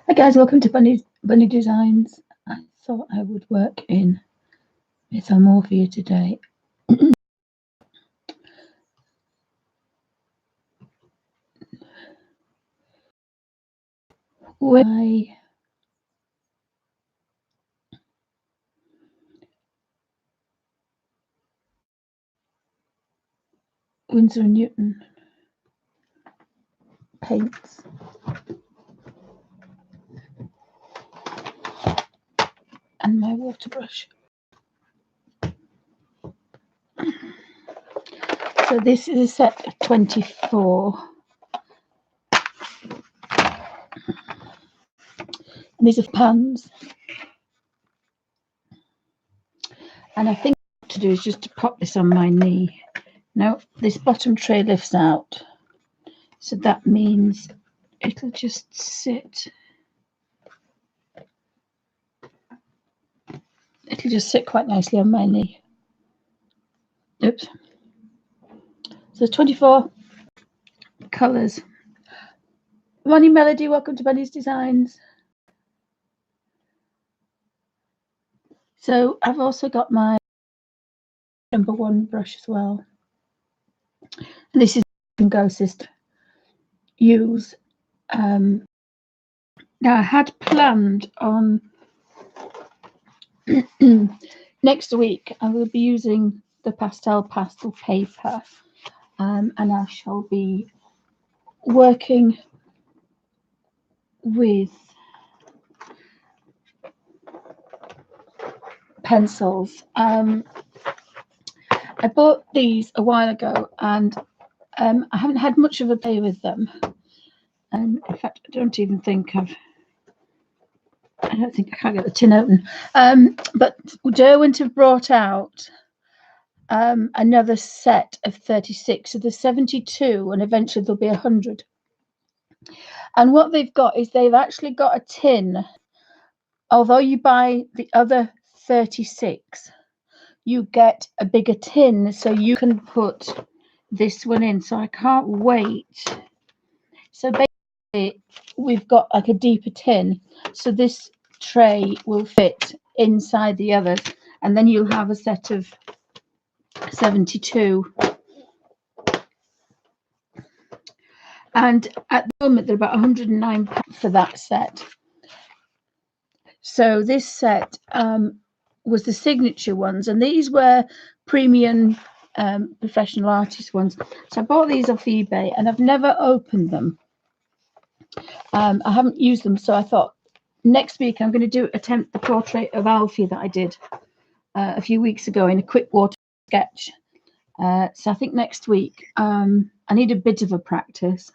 Hi guys, welcome to Bunny Designs. I thought I would work in animorphia today. With my Winsor & Newton paints. And my water brush. So this is a set of 24. And these are pans. And I think what to do is just to pop this on my knee. Now this bottom tray lifts out. So that means it'll just sit. It'll just sit quite nicely on my knee. Oops. So 24 colours. Morning Melody, welcome to Bunnies Designs. So I've also got my number 1 brush as well. And this is Ghostest use. Now I had planned on next week I will be using the pastel paper, and I shall be working with pencils. I bought these a while ago and I haven't had much of a play with them. In fact, I don't think I can't get the tin open. But Derwent have brought out another set of 36. So there's 72 and eventually there'll be 100. And what they've got is they've actually got a tin. Although you buy the other 36, you get a bigger tin so you can put this one in. So I can't wait. So basically we've got like a deeper tin, so this tray will fit inside the others, and then you'll have a set of 72. And at the moment they're about £109 for that set. So this set was the signature ones, and these were premium professional artist ones. So I bought these off eBay and I've never opened them. I haven't used them, so I thought next week I'm going to attempt the portrait of Alfie that I did a few weeks ago in a quick water sketch. So I think next week I need a bit of a practice.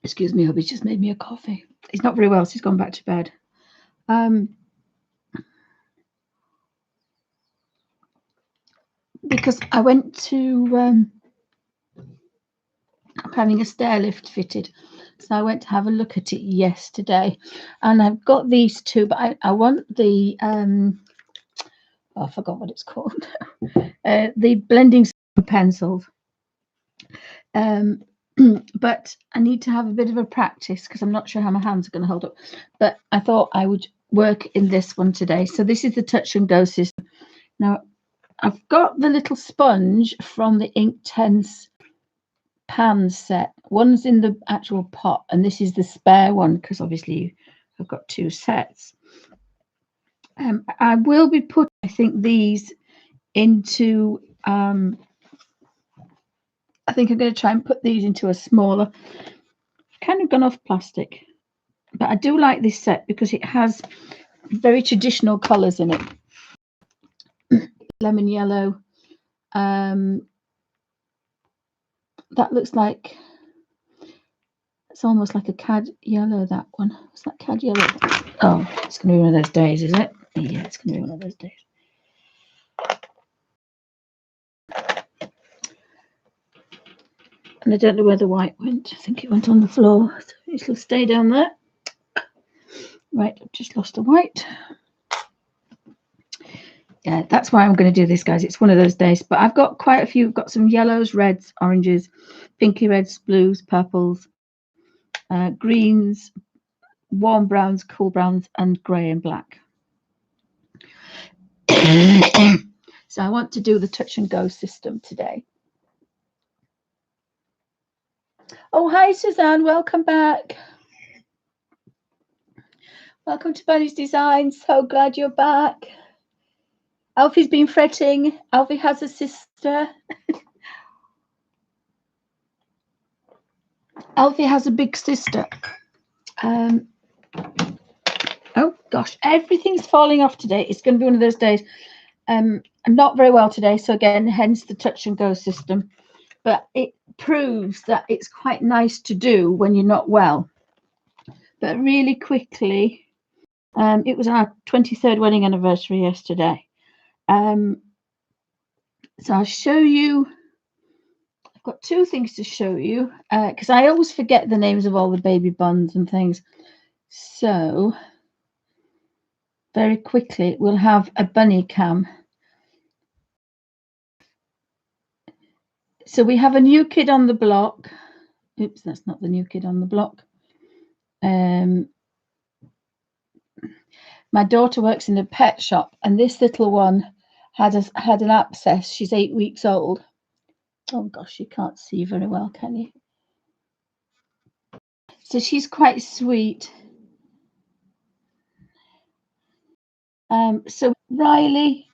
Excuse me, hubby's just made me a coffee. He's not very well, so he's gone back to bed. Because I went to I'm having a stair lift fitted, so I went to have a look at it yesterday, and I've got these two, but I want the I forgot what it's called. The blending pencils. But I need to have a bit of a practice because I'm not sure how my hands are going to hold up. But I thought I would work in this one today. So this is the Touch and Go system. Now I've got the little sponge from the Inktense pan set. One's in the actual pot, and this is the spare one because obviously I've got 2 sets. I will be putting, I think, these into I think I'm going to try and put these into a smaller, kind of gone off plastic, but I do like this set because it has very traditional colours in it. Lemon yellow, that looks like, it's almost like a cad yellow, that one. What's that cad yellow? Oh, it's going to be one of those days, is it? Yeah, it's going to be one of those days. And I don't know where the white went. I think it went on the floor. So it'll stay down there. Right, I've just lost the white. Yeah, that's why I'm going to do this, guys. It's one of those days. But I've got quite a few. I've got some yellows, reds, oranges, pinky reds, blues, purples. greens, warm browns, cool browns, and grey and black. So I want to do the touch and go system today. Oh, hi, Suzanne. Welcome back. Welcome to Bunnies Design. So glad you're back. Alfie's been fretting. Alfie has a sister. Alfie has a big sister. Oh, gosh. Everything's falling off today. It's going to be one of those days. I'm not very well today. So, again, hence the touch and go system. But it proves that it's quite nice to do when you're not well. But really quickly, it was our 23rd wedding anniversary yesterday. So I'll show you. I've got two things to show you because I always forget the names of all the baby buns and things. So very quickly, we'll have a bunny cam. So we have a new kid on the block. Oops, that's not the new kid on the block. My daughter works in a pet shop, and this little one had an abscess. She's 8 weeks old. Oh gosh, you can't see very well, can you? So she's quite sweet. So Riley,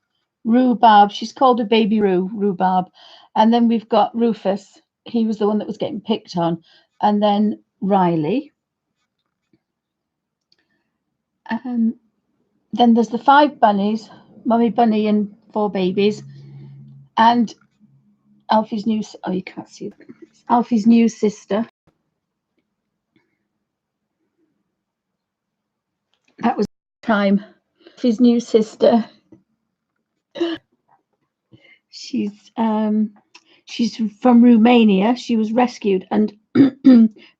Rhubarb, she's called a baby Rhubarb. And then we've got Rufus. He was the one that was getting picked on. And then Riley. Then there's the 5 bunnies, Mummy Bunny and 4 babies. And Alfie's new, oh, you can't see them. Alfie's new sister. That was time. Alfie's new sister. She's from Romania. She was rescued, and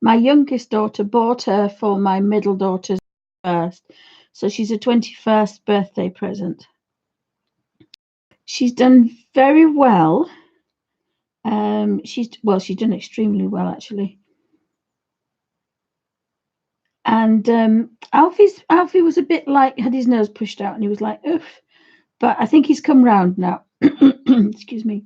my youngest daughter bought her for my middle daughter's first. So she's a 21st birthday present. She's done very well. She's done extremely well actually. And Alfie was a bit like, had his nose pushed out, and he was like, oof. But I think he's come round now. Excuse me.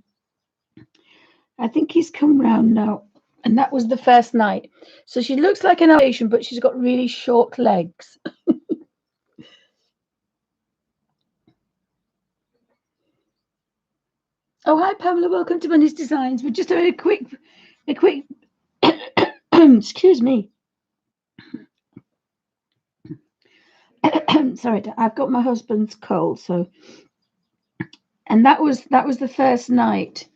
I think he's come round now. And that was the first night. So she looks like an Alsatian, but she's got really short legs. Oh, hi, Pamela. Welcome to Bunnies Designs. We're just having a quick excuse me. Sorry, I've got my husband's cold. So, and that was the first night.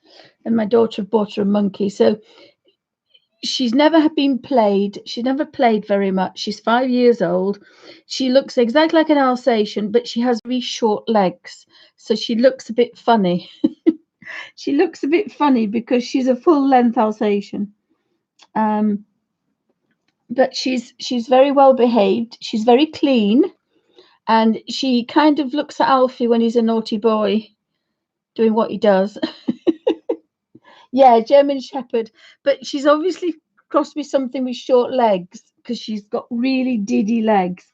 And my daughter bought her a monkey. So she's never been played. She's never played very much. She's 5 years old. She looks exactly like an Alsatian, but she has very short legs. So she looks a bit funny. She looks a bit funny because she's a full-length Alsatian. But she's very well behaved. She's very clean. And she kind of looks at Alfie when he's a naughty boy, doing what he does. Yeah, German Shepherd. But she's obviously crossed with something with short legs because she's got really diddy legs.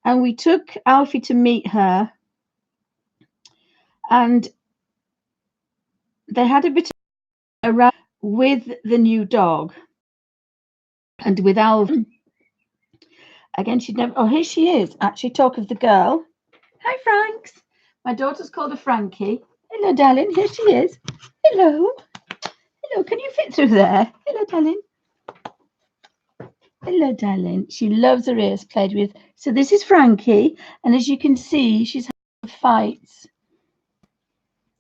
And we took Alfie to meet her. And they had a bit of around with the new dog. And with Alfie. Again, she'd never. Oh, here she is. Actually, talk of the girl. Hi, Franks. My daughter's called her Frankie. Hello, darling. Here she is. Hello. Hello. Can you fit through there? Hello, darling. Hello, darling. She loves her ears played with. So this is Frankie, and as you can see, she's had fights.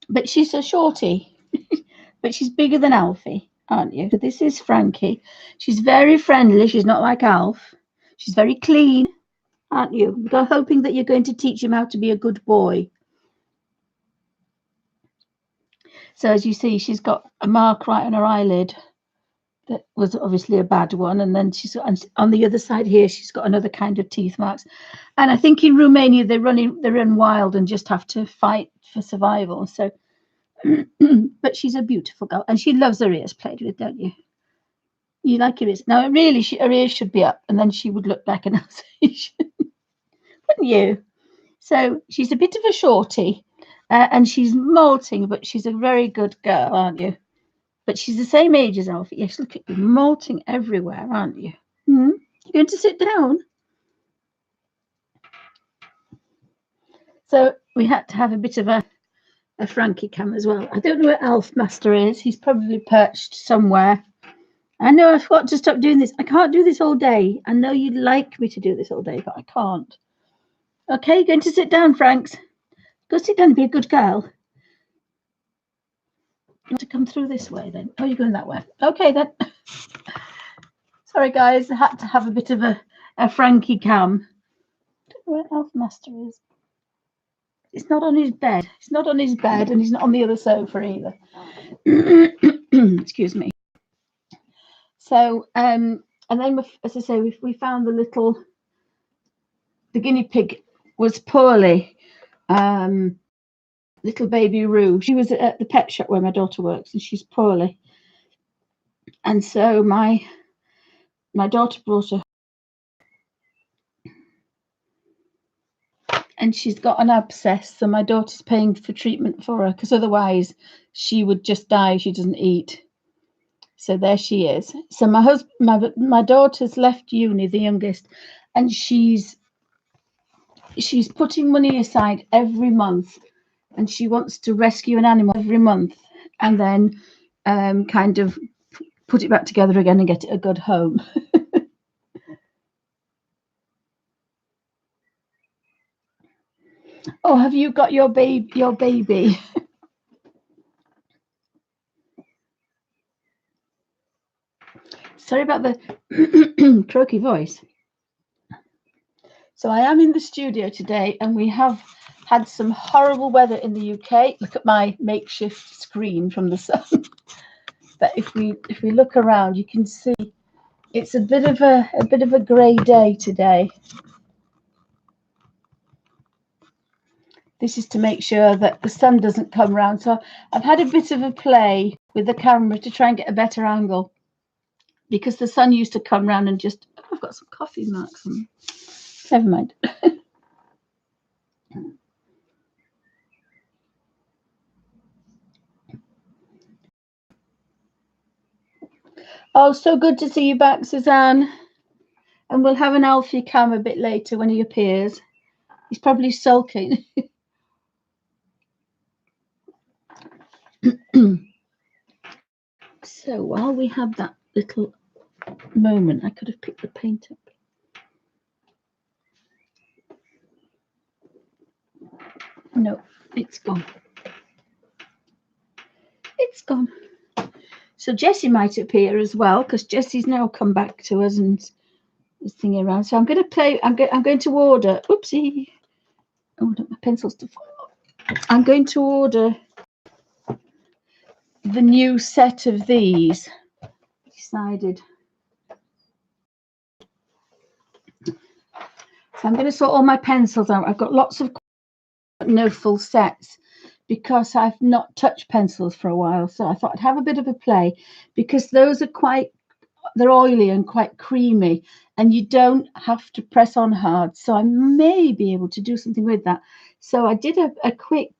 But she's a shorty. But she's bigger than Alfie, aren't you? So this is Frankie. She's very friendly. She's not like Alf. She's very clean, aren't you? We're hoping that you're going to teach him how to be a good boy. So as you see, she's got a mark right on her eyelid. That was obviously a bad one. And then she's got, on the other side here, she's got another kind of teeth marks. And I think in Romania, they run wild and just have to fight for survival. So, but she's a beautiful girl. And she loves her ears played with, don't you? You like her ears. Now, really, her ears should be up, and then she would look like an Alsatian, wouldn't you? So she's a bit of a shorty, and she's molting, but she's a very good girl, aren't you? But she's the same age as Alfie. Yes, look at you, molting everywhere, aren't you? You're going to sit down? So we had to have a bit of a Frankie cam as well. I don't know where Alf Master is. He's probably perched somewhere. I know I've got to stop doing this. I can't do this all day. I know you'd like me to do this all day, but I can't. Okay, going to sit down, Franks. Go sit down and be a good girl. You want to come through this way then? Oh, you're going that way. Okay, then. Sorry, guys. I had to have a bit of a Frankie cam. I don't know where Alf Master is. It's not on his bed. He's not on his bed, and he's not on the other sofa either. Excuse me. So, and then, as I say, we found the guinea pig was poorly. Little baby Roo. She was at the pet shop where my daughter works, and she's poorly. And so my daughter brought her, and she's got an abscess. So my daughter's paying for treatment for her, because otherwise she would just die if she doesn't eat. So there she is. So my daughter's left uni, the youngest, and she's putting money aside every month, and she wants to rescue an animal every month, and then kind of put it back together again and get it a good home. Oh, have you got your baby? Sorry about the croaky voice. So I am in the studio today, and we have had some horrible weather in the UK. Look at my makeshift screen from the sun. But if we look around, you can see it's a bit of a grey day today. This is to make sure that the sun doesn't come round. So I've had a bit of a play with the camera to try and get a better angle, because the sun used to come round and just, oh, I've got some coffee marks on. Never mind. Oh, so good to see you back, Suzanne. And we'll have an Alfie cam a bit later when he appears. He's probably sulking. So while we have that little moment, I could have picked the paint up. No, it's gone. It's gone. So Jessie might appear as well, because Jessie's now come back to us and is thinking around. So I'm going to play. I'm going to order. Oopsie! Oh, I don't want my pencils to fall off. I'm going to order the new set of these. Decided. So I'm going to sort all my pencils out. I've got lots of no full sets, because I've not touched pencils for a while. So I thought I'd have a bit of a play, because those are they're oily and quite creamy, and you don't have to press on hard. So I may be able to do something with that. So I did a quick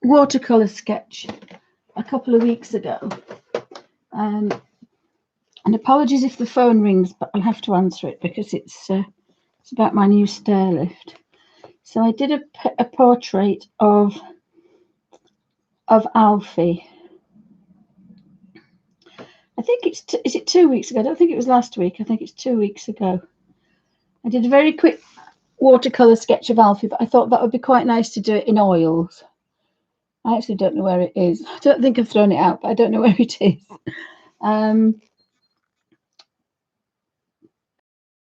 watercolor sketch a couple of weeks ago. And apologies if the phone rings, but I'll have to answer it, because it's about my new stair lift. So I did a portrait of Alfie. I think is it 2 weeks ago? I don't think it was last week. I think it's 2 weeks ago. I did a very quick watercolor sketch of Alfie, but I thought that would be quite nice to do it in oils. I actually don't know where it is. I don't think I've thrown it out, but I don't know where it is.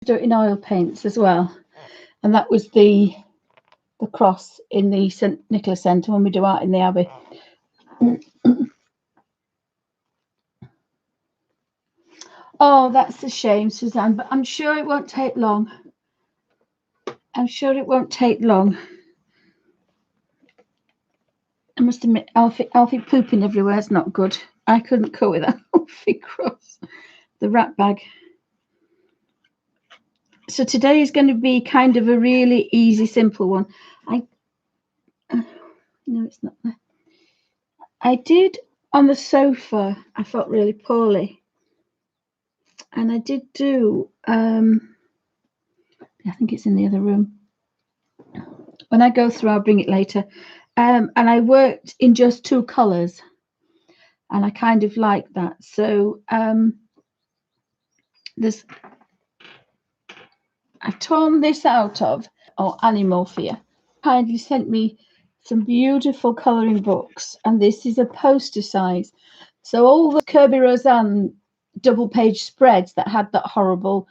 Do it in oil paints as well, and that was the cross in the St Nicholas Centre when we do art in the Abbey. Oh, that's a shame, Suzanne, but I'm sure it won't take long. I'm sure it won't take long. I must admit, Alfie pooping everywhere is not good. I couldn't cope with that. Alfie cross. The rat bag. So today is going to be kind of a really easy, simple one. No, it's not there. I did on the sofa. I felt really poorly, and I did do. I think it's in the other room. When I go through, I'll bring it later. And I worked in just 2 colours, and I kind of like that. So I've torn this out of animorphia. Kindly sent me some beautiful colouring books, and this is a poster size. So all the Kerby Roseanne double page spreads that had that horrible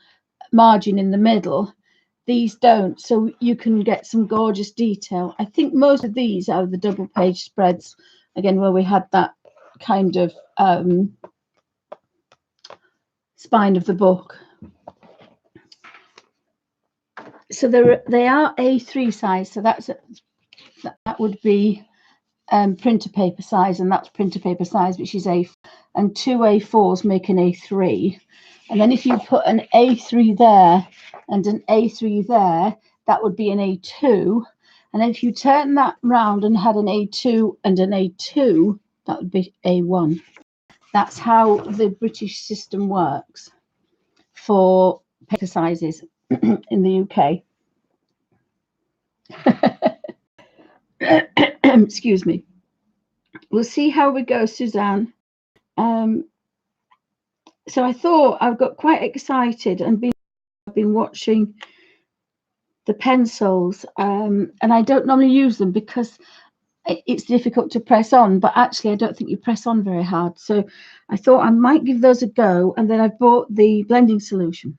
margin in the middle, these don't, so you can get some gorgeous detail. I think most of these are the double page spreads, again, where we had that kind of spine of the book. So they are A3 size, so that would be printer paper size, and that's printer paper size, which is A4, and 2 A4s make an A3. And then if you put an A3 there and an A3 there, that would be an A2. And then if you turn that round and had an A2 and an A2, that would be A1. That's how the British system works for paper sizes in the UK. Excuse me. We'll see how we go, Suzanne. So I thought I've got quite excited and I've been watching the pencils, and I don't normally use them because it's difficult to press on, but actually I don't think you press on very hard. So I thought I might give those a go, and then I bought the blending solution.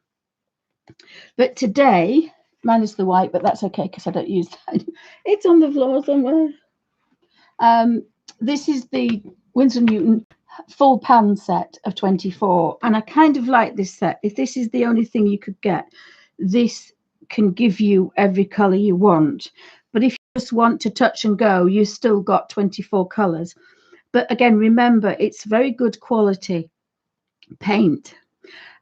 But today, minus the white, but that's okay because I don't use that. It's on the floor somewhere. This is the Winsor Newton full pan set of 24, and I kind of like this set. If this is the only thing you could get, this can give you every color you want. But if you just want to touch and go, you've still got 24 colors. But again, remember, it's very good quality paint,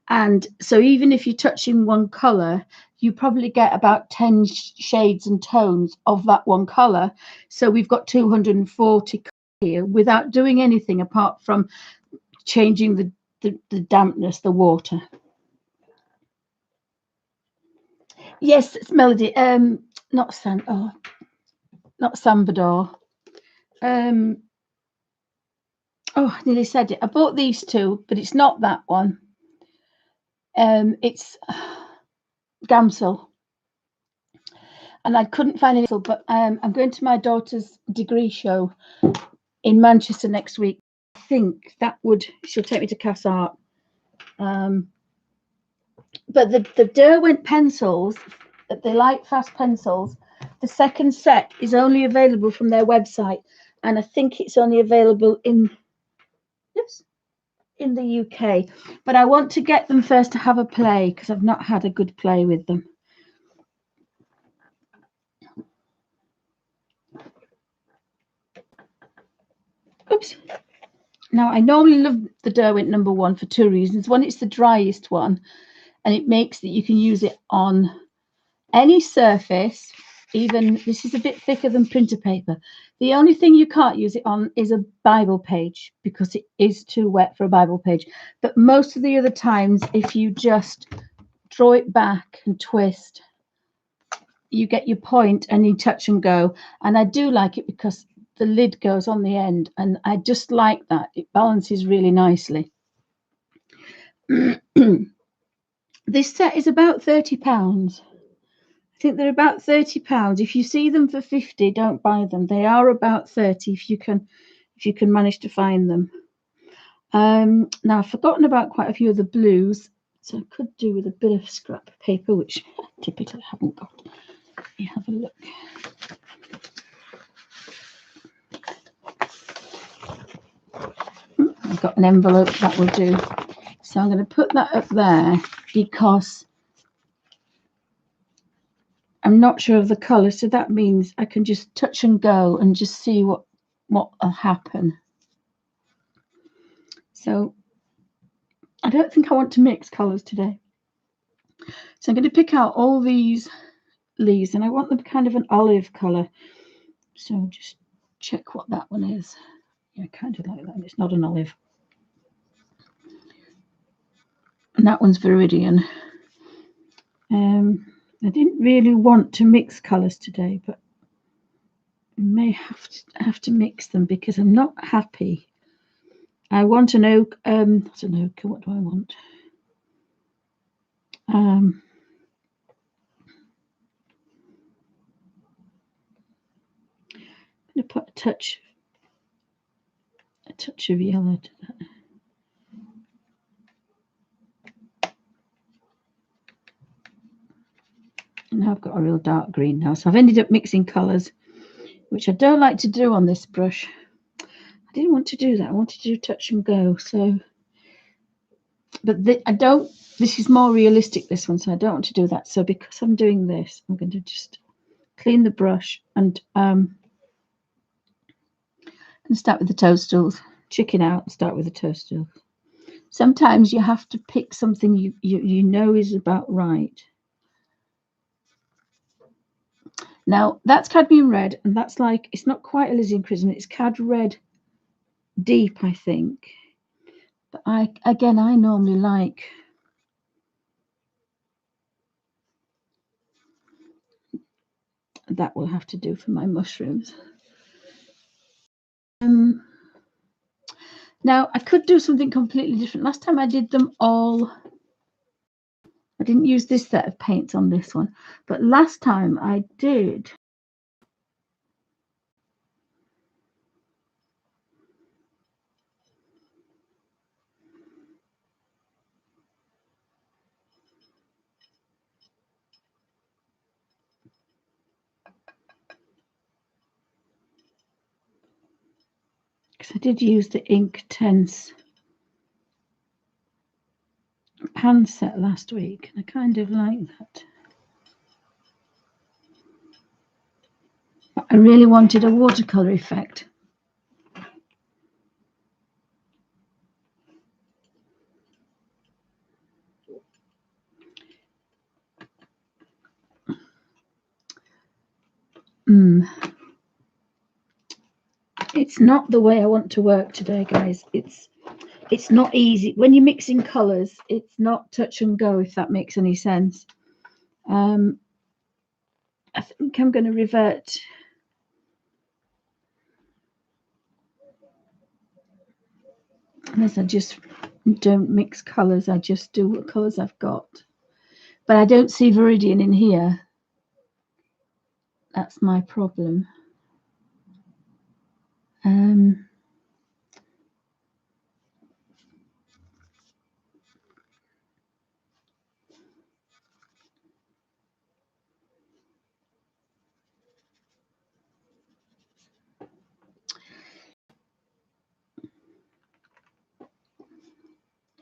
and so even if you're touching one color, you probably get about 10 shades and tones of that one color. So we've got 240 here without doing anything apart from changing the dampness, the water. Yes, it's Melody. Not Salvador. Oh, I nearly said it. I bought these 2, but it's not that one. It's Gamsel. And I couldn't find any, but I'm going to my daughter's degree show in Manchester next week. I think she'll take me to Cass Art. But the Derwent pencils, the light fast pencils, the second set is only available from their website, and I think it's only available in the UK. But I want to get them first to have a play because I've not had a good play with them. Oops. Now, I normally love the Derwent number 1 for 2 reasons. One, it's the driest one, and it makes that you can use it on any surface. Even this is a bit thicker than printer paper. The only thing you can't use it on is a Bible page because it is too wet for a Bible page. But most of the other times, if you just draw it back and twist, you get your point and you touch and go. And I do like it because the lid goes on the end, and I just like that. It balances really nicely. This set is about £30. I think they're about £30. If you see them for 50, don't buy them. They are about 30 if you can manage to find them. Now I've forgotten about quite a few of the blues, so I could do with a bit of scrap paper, which I typically haven't got. Let me have a look. I've got an envelope that will do. So I'm going to put that up there because I'm not sure of the colour. So that means I can just touch and go and just see what what will happen. So I don't think I want to mix colours today. So I'm going to pick out all these leaves, and I want them kind of an olive colour. So just check what that one is. Yeah, kind of like that. It's not an olive. And that one's Viridian. I didn't really want to mix colours today, but I may have to mix them because I'm not happy. I want an oak. Not an ochre. What do I want? I'm going to put a touch of yellow to that. And now I've got a real dark green now, so I've ended up mixing colours, which I don't like to do on this brush. I didn't want to do that. I wanted to do touch and go. So, but I don't. This is more realistic, this one, so I don't want to do that. So because I'm doing this, I'm going to just clean the brush and start with the toadstools. Chicken out and start with the toadstools. Sometimes you have to pick something you know is about right. Now that's cadmium red, and that's like, it's not quite Elysian Chrism, it's cad red deep, I think. But I normally like that. Will have to do for my mushrooms. Now I could do something completely different. Last time I did them all, I didn't use this set of paints on this one, but last time I did. Because I did use the Inktense pan set last week, and I kind of like that. But I really wanted a watercolor effect. It's not the way I want to work today, guys. It's not easy. When you're mixing colours, it's not touch and go, if that makes any sense. I think I'm going to revert. Unless I just don't mix colours, I just do what colours I've got. But I don't see Viridian in here. That's my problem.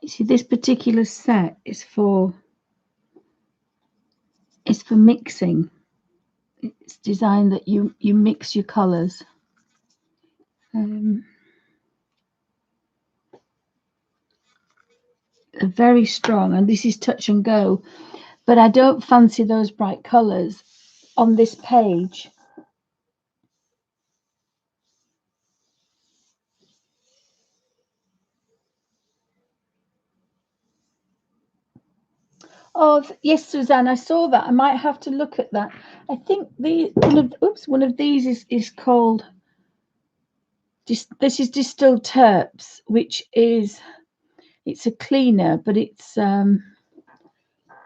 You see, this particular set is for mixing. It's designed that you mix your colours. Very strong, and this is touch and go, but I don't fancy those bright colours on this page. Oh yes, Suzanne, I saw that. I might have to look at that. I think one of these is called this is distilled terps, which is, it's a cleaner, but it's in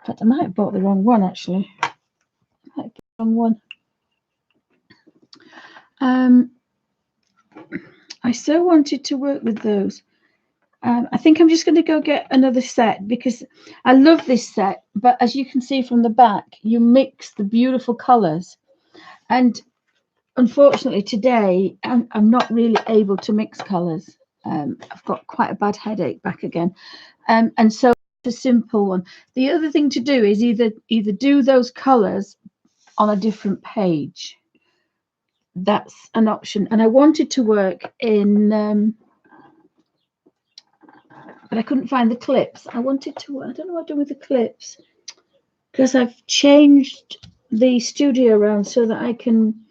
fact I might have bought the wrong one actually. I so wanted to work with those. I think I'm just going to go get another set because I love this set, but as you can see from the back, you mix the beautiful colours, and unfortunately today I'm not really able to mix colours. I've got quite a bad headache back again, and so it's a simple one. The other thing to do is either do those colours on a different page. that's an option. And I wanted to work in, but I couldn't find the clips. I wanted to, I don't know what I've done with the clips, because I've changed the studio around so that I can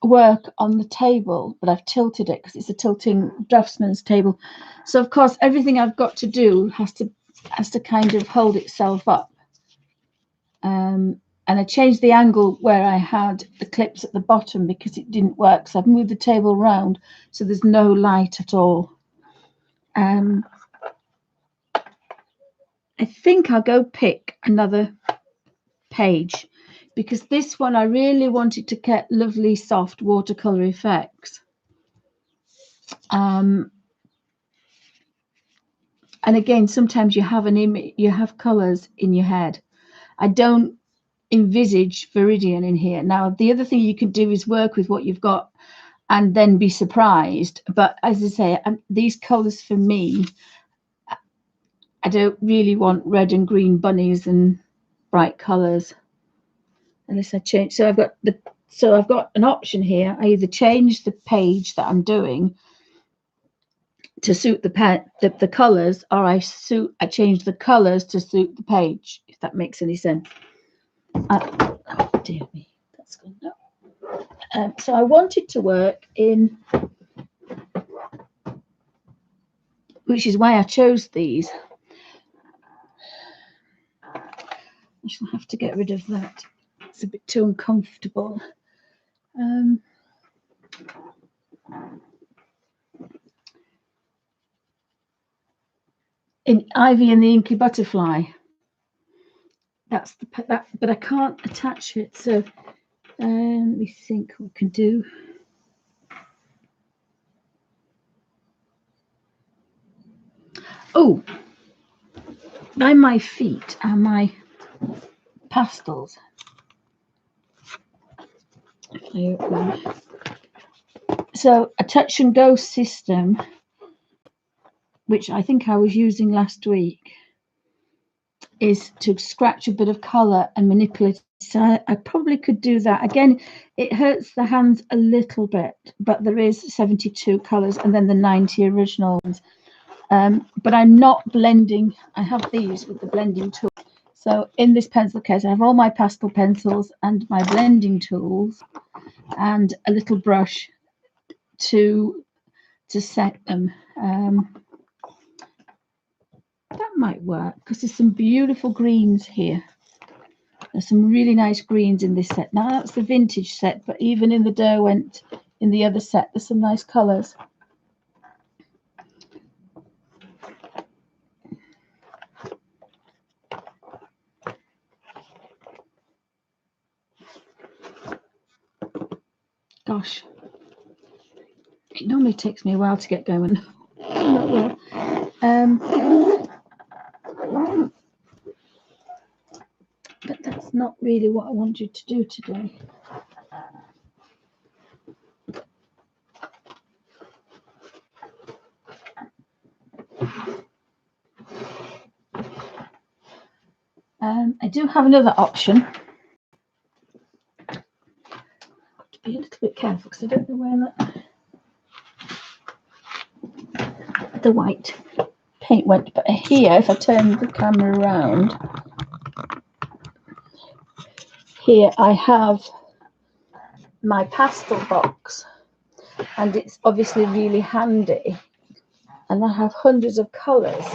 work on the table, but I've tilted it because it's a tilting draftsman's table. So of course everything I've got to do has to kind of hold itself up. And I changed the angle where I had the clips at the bottom because it didn't work. So I've moved the table around so there's no light at all. I think I'll go pick another page, because this one I really wanted to get lovely soft watercolor effects. And again, sometimes you have an image, you have colors in your head. I don't envisage Viridian in here. Now, the other thing you can do is work with what you've got and then be surprised. But as I say, these colors for me, I don't really want red and green bunnies and bright colors unless I change. So I've got an option here. I either change the page that I'm doing to suit the colors, or I change the colors to suit the page, if that makes any sense. Oh dear me, that's gone now. So I wanted to work in, which is why I chose these. I shall have to get rid of that. It's a bit too uncomfortable. In Ivy and the Inky Butterfly. That's that, but I can't attach it. So let me think what we can do. Oh, by my feet are my pastels. So a touch and go system, which I think I was using last week, is to scratch a bit of colour and manipulate it. So I probably could do that. Again, it hurts the hands a little bit, but there is 72 colours and then the 90 original ones. But I'm not blending. I have these with the blending tool. So in this pencil case, I have all my pastel pencils and my blending tools and a little brush to set them. That might work because there's some beautiful greens here. There's some really nice greens in this set. Now that's the vintage set, but even in the Derwent, in the other set, there's some nice colours. Gosh, it normally takes me a while to get going. But that's not really what I want you to do today. I do have another option. I've got to be a little bit careful because I don't know where the white paint went. But here, if I turn the camera around, here I have my pastel box, and it's obviously really handy. And I have hundreds of colours.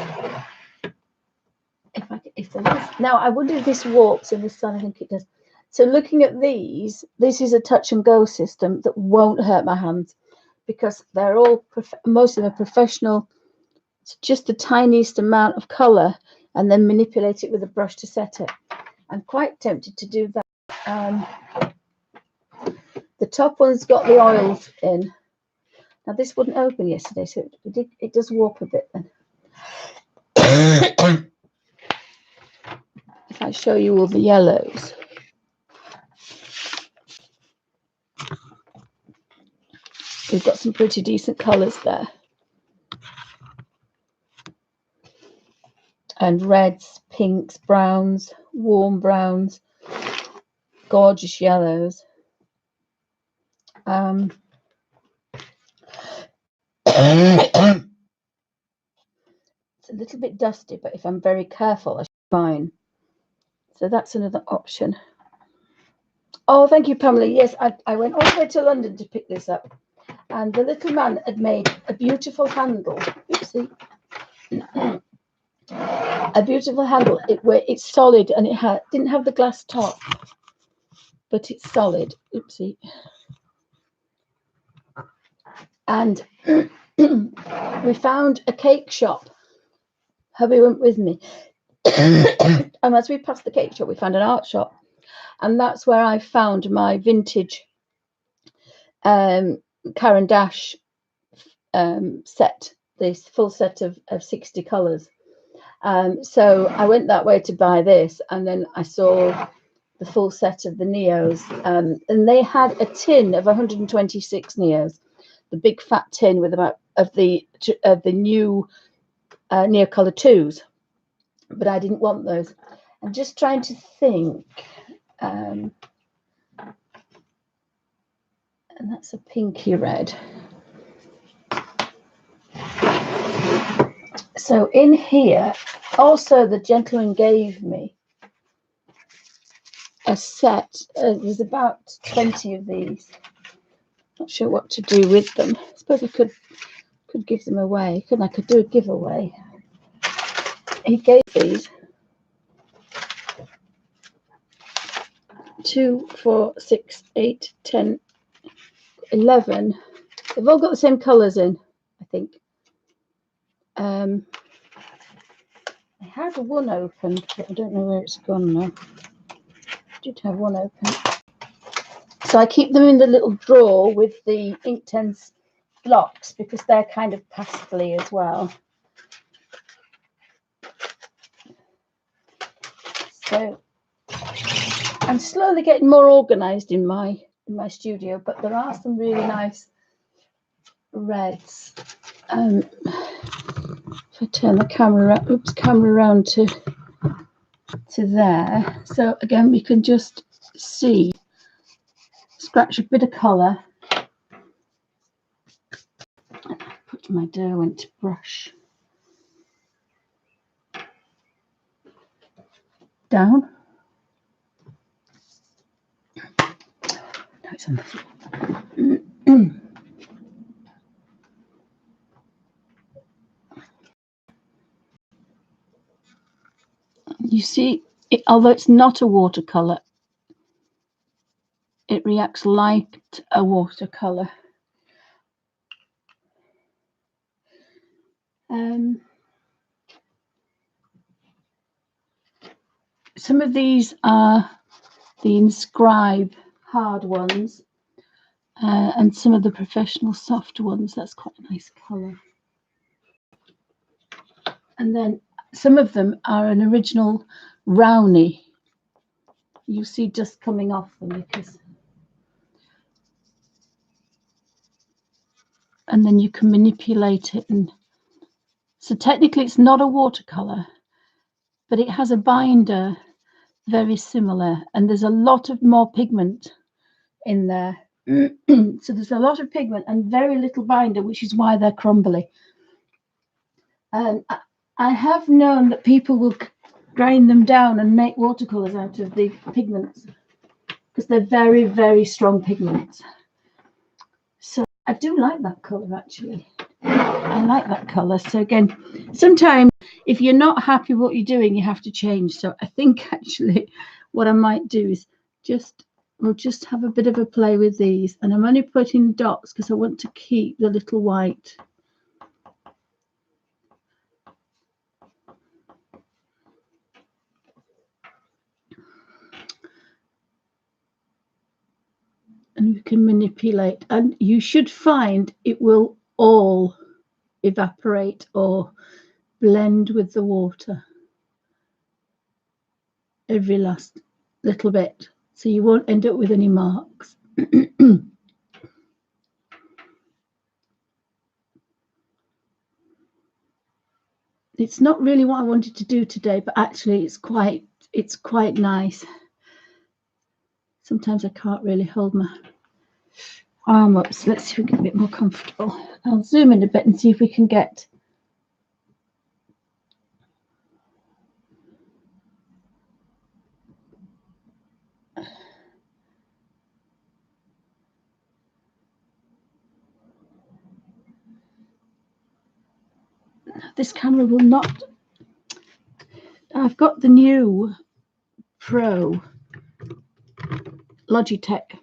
If there is. Now, I wonder if this warps in the sun. I think it does. So looking at these, this is a touch and go system that won't hurt my hands because they're all, most of them are professional. It's just the tiniest amount of colour and then manipulate it with a brush to set it. I'm quite tempted to do that. The top one's got the oils in. Now this wouldn't open yesterday, so it does warp a bit then. If I show you all the yellows. We've got some pretty decent colours there. And reds, pinks, browns, warm browns, gorgeous yellows. It's a little bit dusty, but if I'm very careful, I should be fine. So that's another option. Oh, thank you, Pamela. Yes, I went all the way to London to pick this up. And the little man had made a beautiful handle. Oopsie. A beautiful handle. It's solid, and it didn't have the glass top, but it's solid. Oopsie. And we found a cake shop. Hubby went with me. And as we passed the cake shop, we found an art shop. And that's where I found my vintage Caran d'Ache set, this full set of 60 colours. So I went that way to buy this, and then I saw the full set of the Neos, and they had a tin of 126 Neos, the big fat tin with about of the new Neocolor 2s, but I didn't want those. I'm just trying to think. And that's a pinky red. So in here, also the gentleman gave me a set. There's about 20 of these. Not sure what to do with them. I suppose I could give them away. I could do a giveaway. He gave these 2, 4, 6, 8, 10, 11. They've all got the same colours in, I think. I had one open, but I don't know where it's gone now. I did have one open. So I keep them in the little drawer with the Inktense blocks because they're kind of pastel-y as well. So I'm slowly getting more organised in my studio, but there are some really nice reds. If I turn the camera around to there, so again we can just see, scratch a bit of colour. Put my Derwent brush down. No, it's on the floor. You see, although it's not a watercolour, it reacts like a watercolour. Some of these are the Inscribe hard ones, and some of the professional soft ones. That's quite a nice colour. And then some of them are an original Rowney. You see dust coming off them because, and then you can manipulate it. And so technically it's not a watercolour, but it has a binder very similar, and there's a lot of more pigment in there. So there's a lot of pigment and very little binder, which is why they're crumbly. I have known that people will grind them down and make watercolours out of the pigments because they're very, very strong pigments. So I do like that colour, actually. I like that colour. So again, sometimes if you're not happy with what you're doing, you have to change. So I think actually what I might do is we'll just have a bit of a play with these. And I'm only putting dots because I want to keep the little white. And you can manipulate, and you should find it will all evaporate or blend with the water, every last little bit, so you won't end up with any marks. It's not really what I wanted to do today, but actually it's quite nice. Sometimes I can't really hold my arm up. So let's see if we can get a bit more comfortable. I'll zoom in a bit and see if we can get this camera will not. I've got the new Pro Logitech.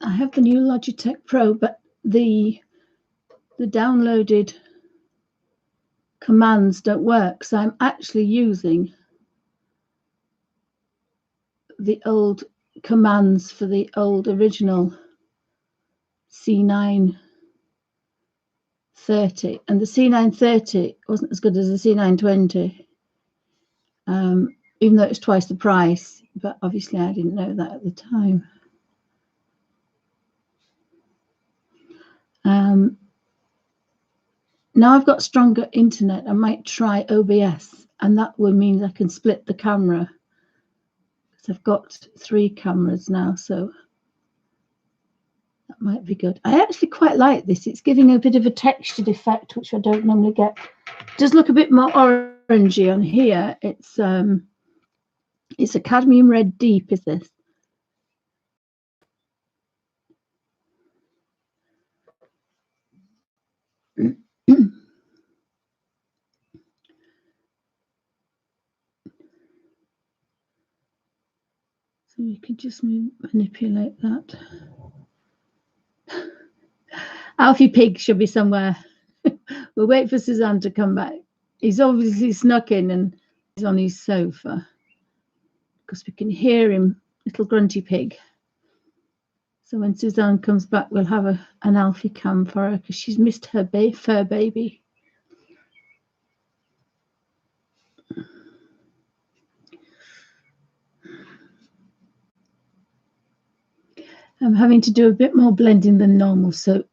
I have the new Logitech Pro, but the downloaded commands don't work. So I'm actually using the old commands for the old original C930, and the C930 wasn't as good as the C920, even though it's twice the price. But obviously I didn't know that at the time. Now I've got stronger internet, I might try OBS, and that will mean I can split the camera. So I've got 3 cameras now, so that might be good. I actually quite like this. It's giving a bit of a textured effect, which I don't normally get. It does look a bit more orangey on here. It's a cadmium red deep, is this? So we can just manipulate that. Alfie Pig should be somewhere. We'll wait for Suzanne to come back. He's obviously snuck in and he's on his sofa because we can hear him, little grunty pig. So when Suzanne comes back, we'll have an Alfie cam for her because she's missed her fur baby. I'm having to do a bit more blending than normal, so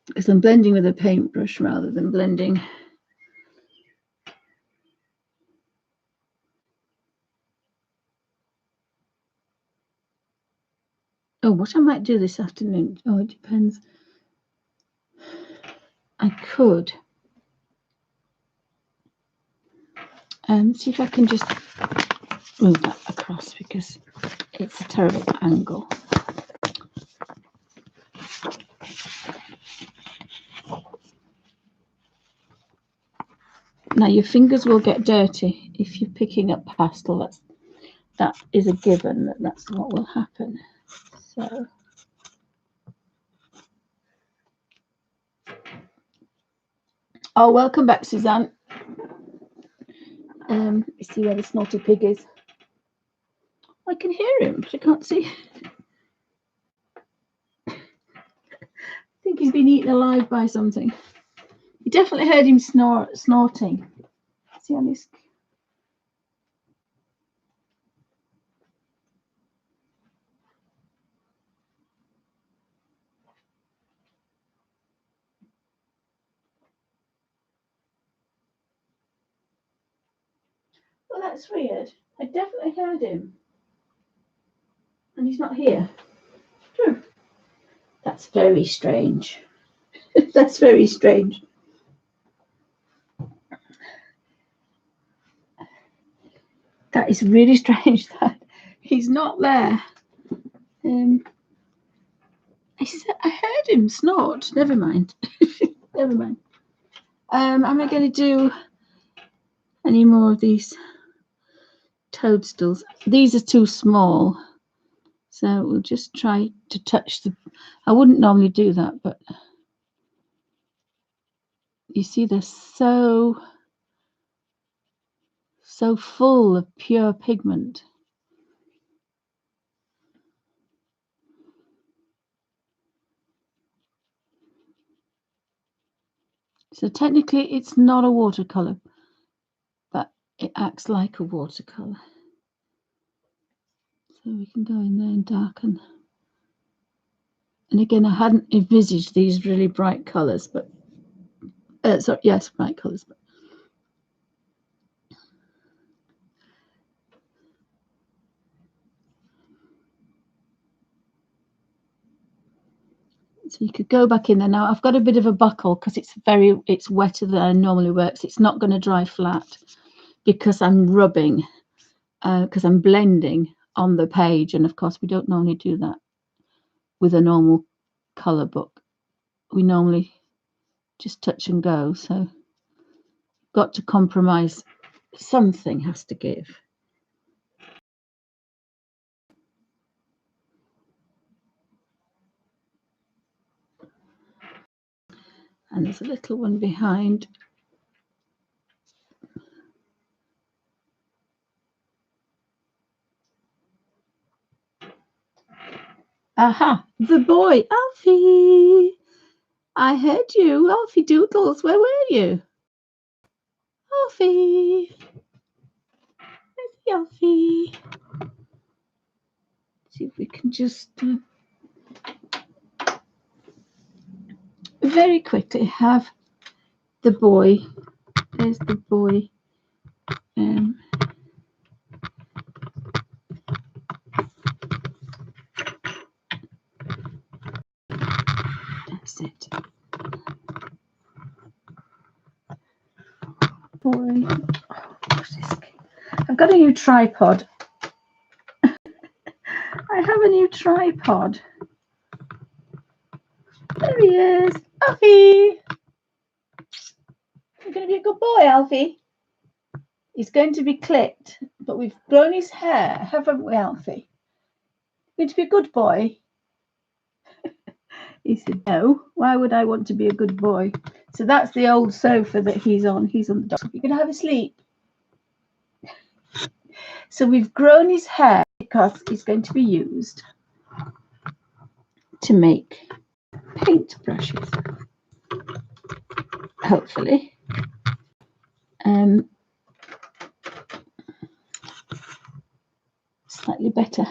because I'm blending with a paintbrush rather than blending. Oh, what I might do this afternoon, oh, it depends. I could see if I can just move that across because it's a terrible angle. Now your fingers will get dirty if you're picking up pastel. That is a given. That's what will happen. So oh, welcome back, Suzanne. You see where the snotty pig is? I can hear him, but I can't see. I think he's been eaten alive by something. You definitely heard him snorting. See on his. Well, that's weird. I definitely heard him. And he's not here. That's very strange. That's very strange. That is really strange that he's not there. I heard him snort. Never mind. Never mind. Am I going to do any more of these toadstools? These are too small. So we'll just try to touch the. I wouldn't normally do that, but you see they're so full of pure pigment. So technically it's not a watercolour, but it acts like a watercolour. So we can go in there and darken. And again, I hadn't envisaged these really bright colours, but sorry, yes, bright colours. But so you could go back in there. Now I've got a bit of a buckle because it's wetter than I normally work. So it's not going to dry flat because I'm rubbing, because I'm blending on the page. And of course, we don't normally do that with a normal colour book. We normally just touch and go. So got to compromise. Something has to give. And there's a little one behind. Aha, the boy, Alfie. I heard you, Alfie Doodles. Where were you? Alfie. Where's Alfie? See if we can just very quickly have the boy. There's the boy. That's it. Boy. I've got a new tripod. I have a new tripod. There he is. Alfie. You're going to be a good boy, Alfie. He's going to be clipped, but we've grown his hair, haven't we, Alfie? Going to be a good boy? He said, no. Why would I want to be a good boy? So that's the old sofa that he's on. He's on the dock. You're going to have a sleep. So we've grown his hair because it's going to be used to make paint brushes, hopefully. Slightly better.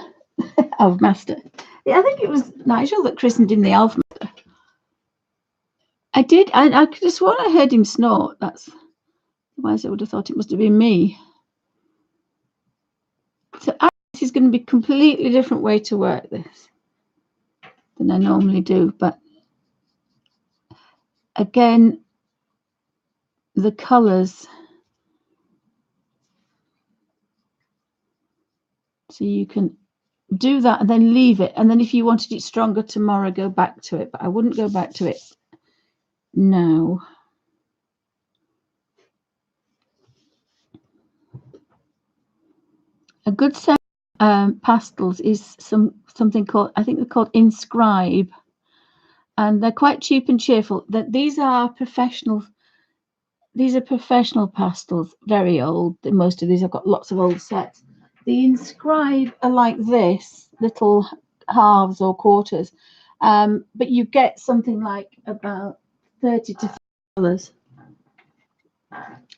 Elf Master. Yeah, I think it was Nigel that christened him the Elf Master. I did. I could have sworn I heard him snort. That's why I would have thought it must have been me. So this is going to be a completely different way to work this than I normally do. But again, the colours. So you can do that and then leave it. And then if you wanted it stronger tomorrow, go back to it. But I wouldn't go back to it now. A good set of pastels is something called, I think they're called Inscribe. And they're quite cheap and cheerful. These are professional pastels, very old. Most of these I've got lots of old sets. The Inscribe are like this, little halves or quarters, but you get something like about 30 to 50 colours.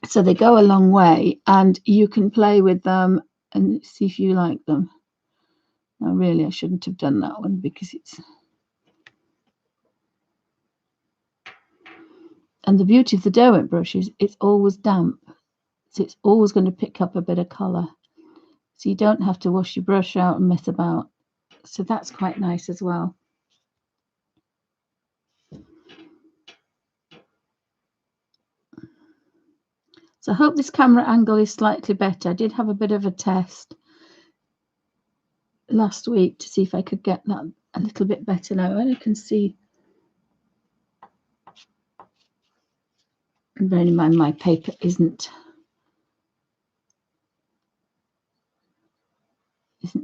So they go a long way, and you can play with them and see if you like them. Now, really, I shouldn't have done that one because it's. And the beauty of the Derwent brush is it's always damp. So it's always going to pick up a bit of colour. So you don't have to wash your brush out and mess about. So that's quite nice as well. So I hope this camera angle is slightly better. I did have a bit of a test last week to see if I could get that a little bit better now. And I can see. And bearing in mind my paper isn't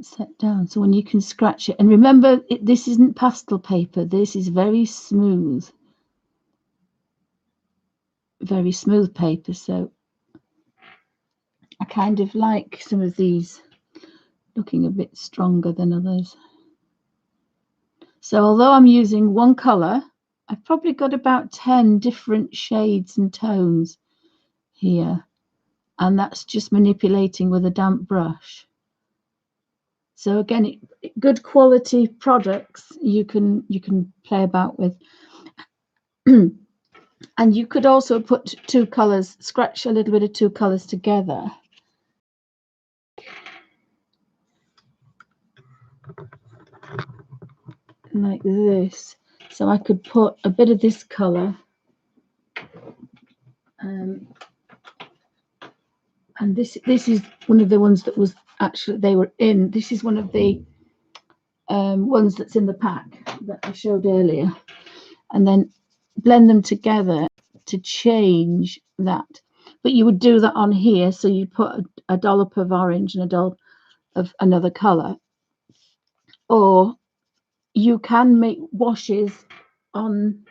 set down, so when you can scratch it, and remember this isn't pastel paper, this is very smooth paper, so I kind of like some of these looking a bit stronger than others. So although I'm using one color, I've probably got about 10 different shades and tones here, and that's just manipulating with a damp brush. So again, good quality products you can play about with. And you could also put two colors, scratch a little bit of two colors together. Like this. So I could put a bit of this color, and this is one of the ones that was actually they were in. This is one of the ones that's in the pack that I showed earlier, and then blend them together to change that. But you would do that on here, so you put a dollop of orange and a dollop of another color, or you can make washes on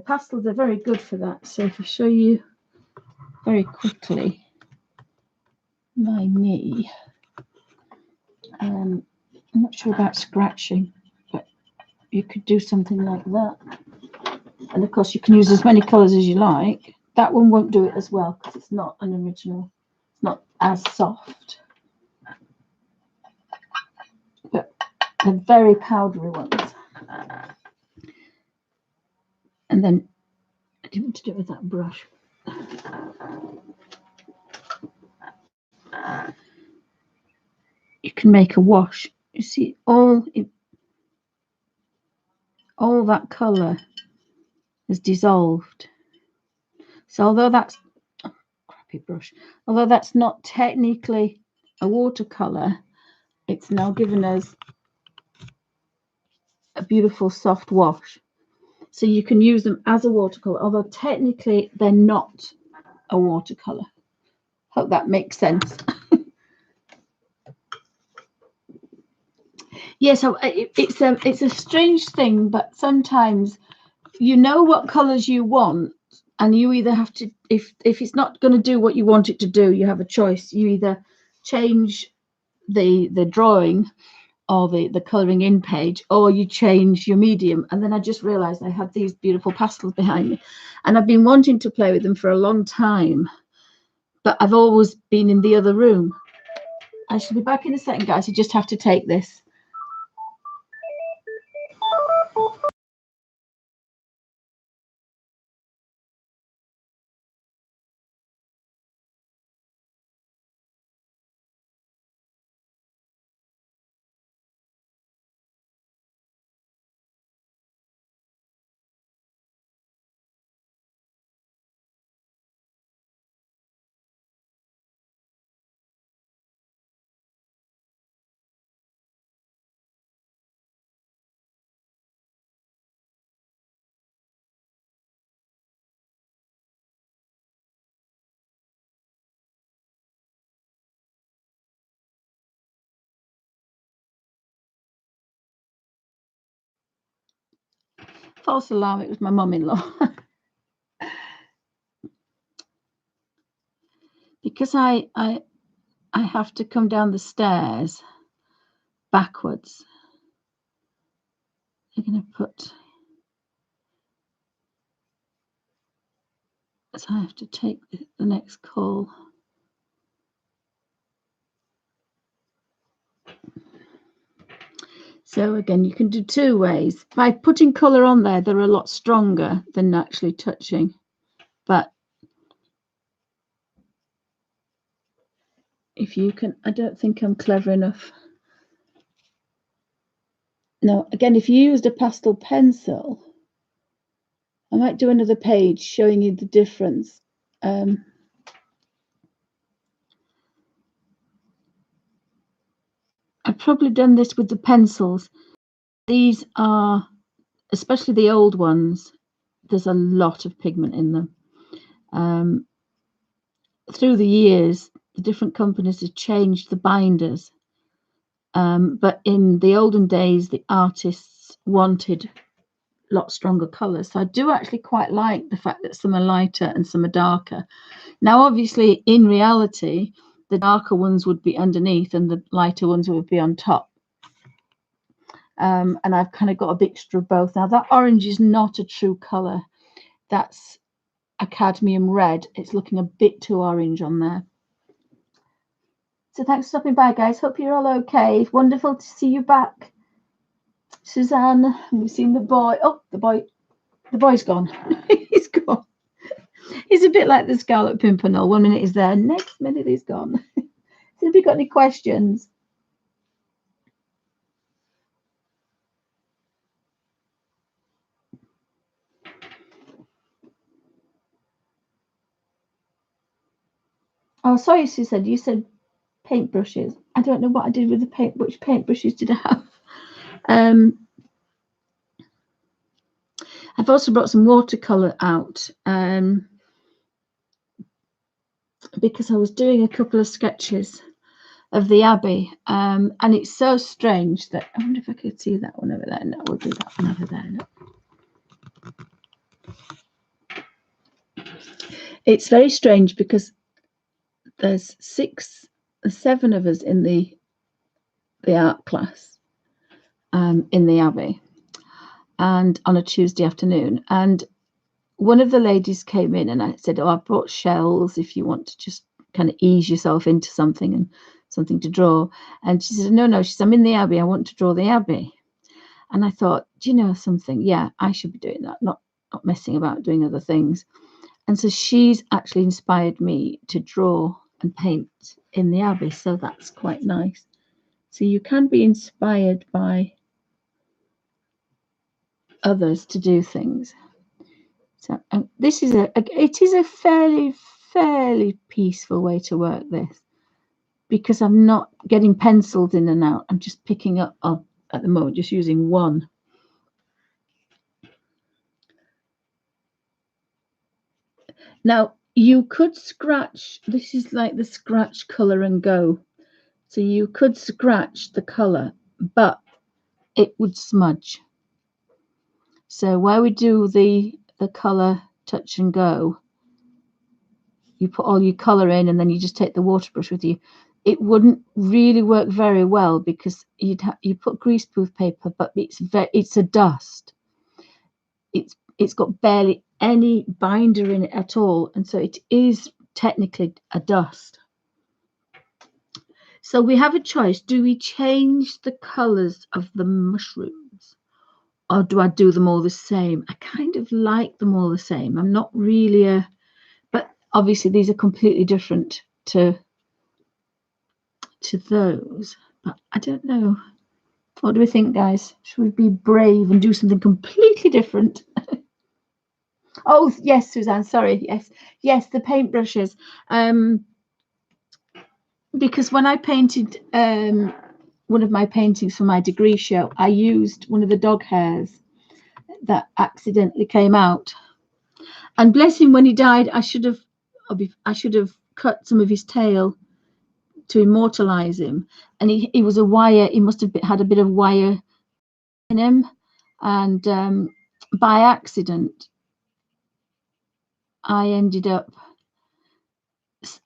pastels. Are very good for that. So if I show you very quickly my knee, I'm not sure about scratching, but you could do something like that. And of course you can use as many colors as you like. That one won't do it as well because it's not an original, it's not as soft, but they're very powdery ones. And then I didn't want to do it with that brush. You can make a wash. You see all that color is dissolved. So although that's crappy brush, although that's not technically a watercolor, it's now given us a beautiful soft wash. So you can use them as a watercolor, although technically they're not a watercolor. Hope that makes sense. Yes, it's a strange thing, but sometimes you know what colors you want, and you either have to, if it's not going to do what you want it to do, you have a choice. You either change the drawing or the colouring in page, or you change your medium. And then I just realized I had these beautiful pastels behind me, and I've been wanting to play with them for a long time, but I've always been in the other room. I shall be back in a second, guys. You just have to take this. False alarm, it was my mum-in-law. Because I have to come down the stairs backwards. I'm going to put, so I have to take the next call. So again, you can do two ways. By putting colour on there, they're a lot stronger than actually touching. But if you can, I don't think I'm clever enough. No, again, if you used a pastel pencil, I might do another page showing you the difference. I've probably done this with the pencils. These are, especially the old ones, there's a lot of pigment in them. Through the years, the different companies have changed the binders. But in the olden days, the artists wanted a lot stronger colours. So I do actually quite like the fact that some are lighter and some are darker. Now, obviously, in reality, the darker ones would be underneath and the lighter ones would be on top. and I've kind of got a mixture of both. Now that orange is not a true colour. That's a cadmium red. It's looking a bit too orange on there. So thanks for stopping by, guys. Hope you're all okay. Wonderful to see you back, Suzanne. We've seen the boy. Oh, the boy's gone. He's gone. He's a bit like the Scarlet Pimpernel. 1 minute he's there, next minute he's gone. So have you got any questions? Oh, sorry, Suzanne. You said paintbrushes. I don't know what I did with the paint. Which paintbrushes did I have? I've also brought some watercolor out because I was doing a couple of sketches of the Abbey, and it's so strange that I wonder if I could see that one over there. No, we'll do that one over there. No. It's very strange because there's 7 of us in the art class in the Abbey, and on a Tuesday afternoon, and one of the ladies came in and I said, oh, I brought shells if you want to just kind of ease yourself into something and something to draw. And she said, no, she said, I'm in the Abbey, I want to draw the Abbey. And I thought, do you know something? Yeah, I should be doing that, not messing about doing other things. And so she's actually inspired me to draw and paint in the Abbey. So that's quite nice. So you can be inspired by others to do things. So this is it is a fairly peaceful way to work this, because I'm not getting penciled in and out. I'm just picking up at the moment, just using one. Now you could scratch. This is like the scratch color and go. So you could scratch the color, but it would smudge. So where we do the color touch and go, you put all your color in and then you just take the water brush with you. It wouldn't really work very well because you put greaseproof paper, but it's a dust. It's got barely any binder in it at all, and so it is technically a dust. So we have a choice. Do we change the colors of the mushrooms, or do I do them all the same? I kind of like them all the same. I'm not really but obviously these are completely different to those. But I don't know. What do we think, guys? Should we be brave and do something completely different? Oh, yes, Suzanne, sorry. Yes, the paintbrushes. Because when I painted one of my paintings for my degree show, I used one of the dog hairs that accidentally came out. And bless him, when he died, I should have cut some of his tail to immortalize him. And he was a wire. He must have had a bit of wire in him. And by accident, I ended up.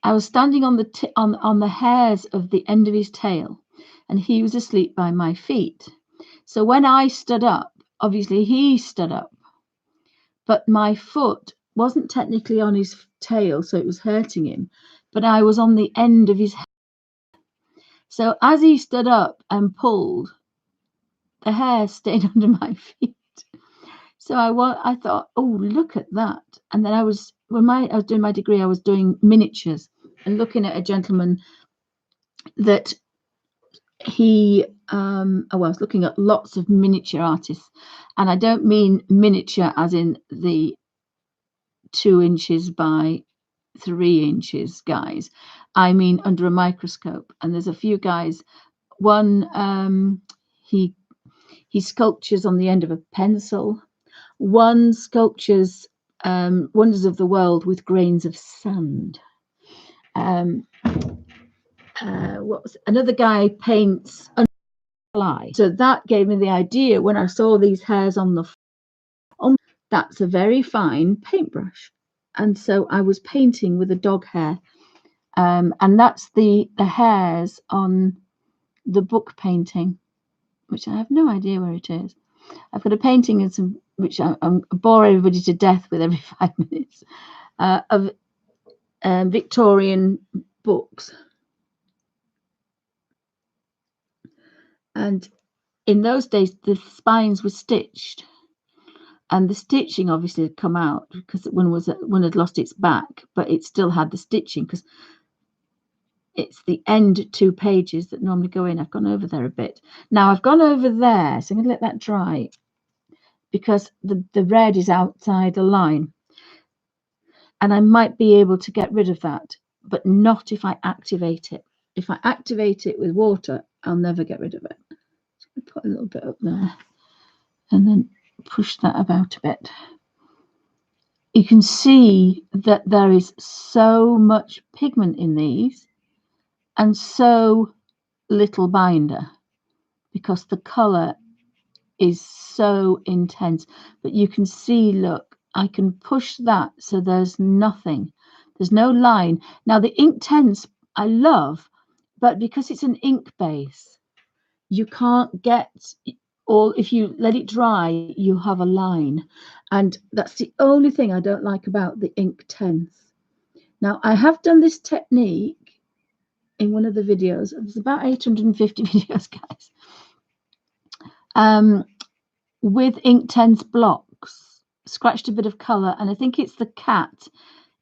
I was standing on the hairs of the end of his tail, and he was asleep by my feet. So when I stood up, obviously he stood up, but my foot wasn't technically on his tail, so it was hurting him, but I was on the end of his head. So as he stood up and pulled, the hair stayed under my feet. So I thought, oh, look at that. And then I was doing my degree, I was doing miniatures and looking at a gentleman that I was looking at lots of miniature artists, and I don't mean miniature as in the 2 inches by 3 inches guys. I mean under a microscope. And there's a few guys. One he sculptures on the end of a pencil. One sculptures wonders of the world with grains of sand. Another guy paints a fly. So that gave me the idea when I saw these hairs on the that's a very fine paintbrush. And so I was painting with a dog hair. And that's the hairs on the book painting, which I have no idea where it is. I've got a painting and some, which I bore everybody to death with every 5 minutes, of Victorian books. And in those days, the spines were stitched, and the stitching obviously had come out because one had lost its back, but it still had the stitching because it's the end 2 pages that normally go in. I've gone over there a bit. Now I've gone over there, so I'm going to let that dry because the red is outside the line. And I might be able to get rid of that, but not if I activate it. If I activate it with water, I'll never get rid of it. So put a little bit up there and then push that about a bit. You can see that there is so much pigment in these and so little binder because the colour is so intense. But you can see, look, I can push that so there's nothing. There's no line. Now the Inktense I love, but because it's an ink base, you can't get all, if you let it dry, you have a line. And that's the only thing I don't like about the Inktense. Now I have done this technique in one of the videos. There's about 850 videos, guys. With Inktense blocks, scratched a bit of colour, and I think it's the cat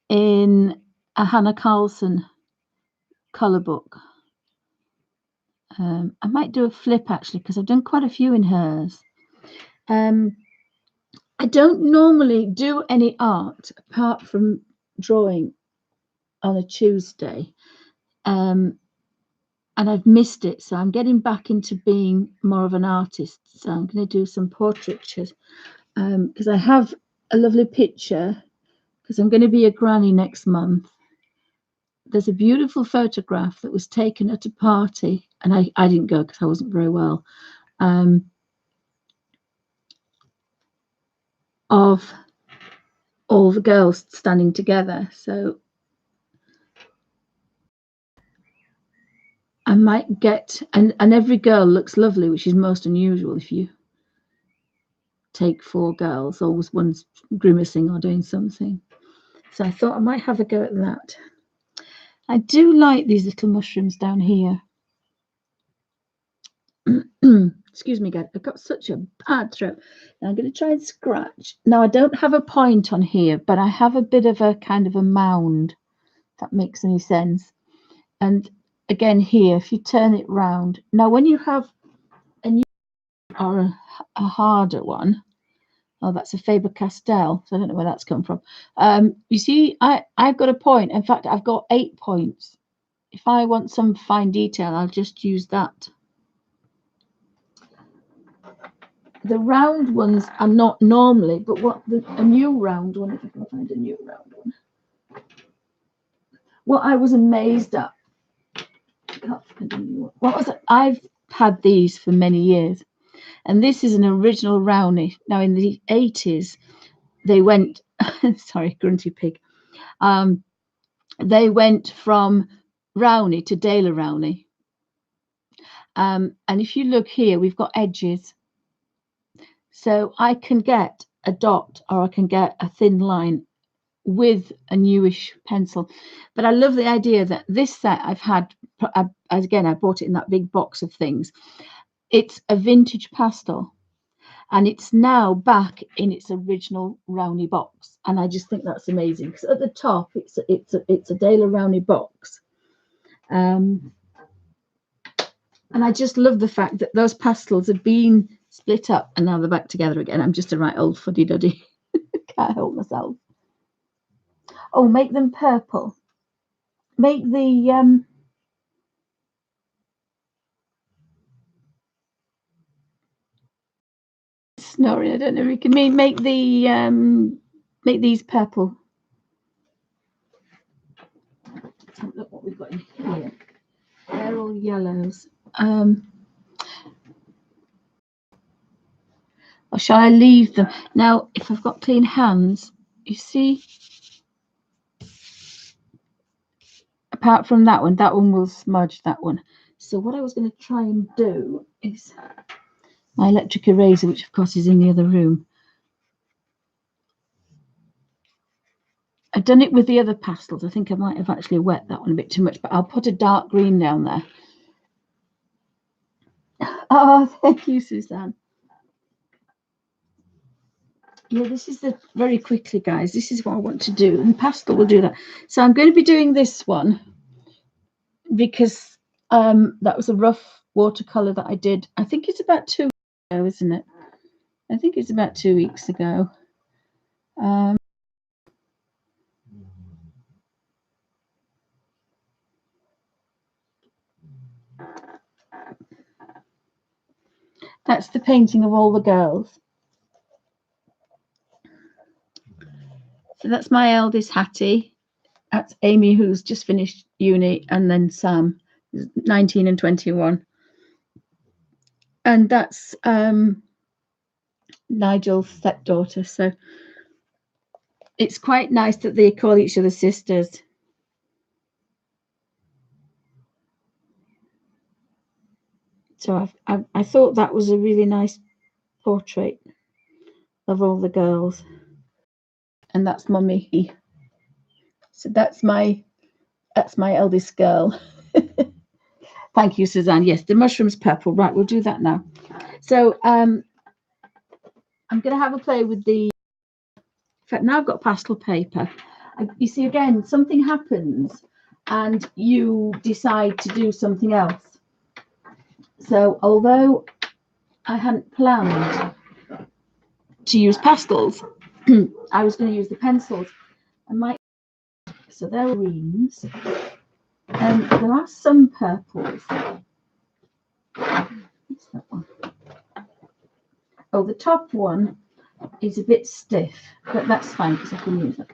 in a Hannah Carlson colour book. I might do a flip actually because I've done quite a few in hers. I don't normally do any art apart from drawing on a Tuesday, and I've missed it, so I'm getting back into being more of an artist. So I'm going to do some portraitures because I have a lovely picture because I'm going to be a granny next month. There's a beautiful photograph that was taken at a party, and I didn't go because I wasn't very well, of all the girls standing together. So I might get, and every girl looks lovely, which is most unusual if you take 4 girls, always one's grimacing or doing something. So I thought I might have a go at that. I do like these little mushrooms down here. Excuse me, guys. I've got such a bad throat. Now I'm going to try and scratch. Now I don't have a point on here, but I have a bit of a kind of a mound, if that makes any sense. And again here, if you turn it round. Now when you have a new or a harder one, oh, that's a Faber-Castell, so I don't know where that's come from. You see, I've got a point. In fact, I've got 8 points. If I want some fine detail, I'll just use that. The round ones are not normally, but a new round one, if I can find a new round one. What I was amazed at, I've had these for many years, and this is an original Rowney. Now in the 80s, they went, sorry, grunty pig. They went from Rowney to Daler Rowney. And if you look here, we've got edges. So I can get a dot or I can get a thin line with a newish pencil. But I love the idea that this set I've had, again, I bought it in that big box of things. It's a vintage pastel, and it's now back in its original Rowney box. And I just think that's amazing because at the top, it's a Daler Rowney box. And I just love the fact that those pastels have been split up and now they're back together again. I'm just a right old fuddy-duddy. Can't help myself. Oh, make them purple. Make the snoring. I don't know if you can make the make these purple. Let's have a look what we've got in here. They're all yellows. Or shall I leave them? Now, if I've got clean hands, you see, apart from that one will smudge that one. So what I was going to try and do is my electric eraser, which of course is in the other room. I've done it with the other pastels. I think I might have actually wet that one a bit too much, but I'll put a dark green down there. Oh, thank you, Suzanne. Yeah, this is the very quickly, guys. This is what I want to do, and pastel will do that. So I'm going to be doing this one because that was a rough watercolor that I did. I think it's about 2 weeks ago, isn't it? I think it's about 2 weeks ago. That's the painting of all the girls. So that's my eldest Hattie. That's Amy, who's just finished uni, and then Sam, 19 and 21. And that's Nigel's stepdaughter. So it's quite nice that they call each other sisters. So I thought that was a really nice portrait of all the girls. And that's Mummy. So that's my eldest girl. Thank you, Suzanne. Yes, the mushroom's purple. Right, we'll do that now. So I'm going to have a play with the. In fact, now I've got pastel paper. You see, again, something happens and you decide to do something else. So although I hadn't planned to use pastels, I was going to use the pencils. So there are greens. There are some purples. What's that one? Oh, the top one is a bit stiff, but that's fine because I can use it.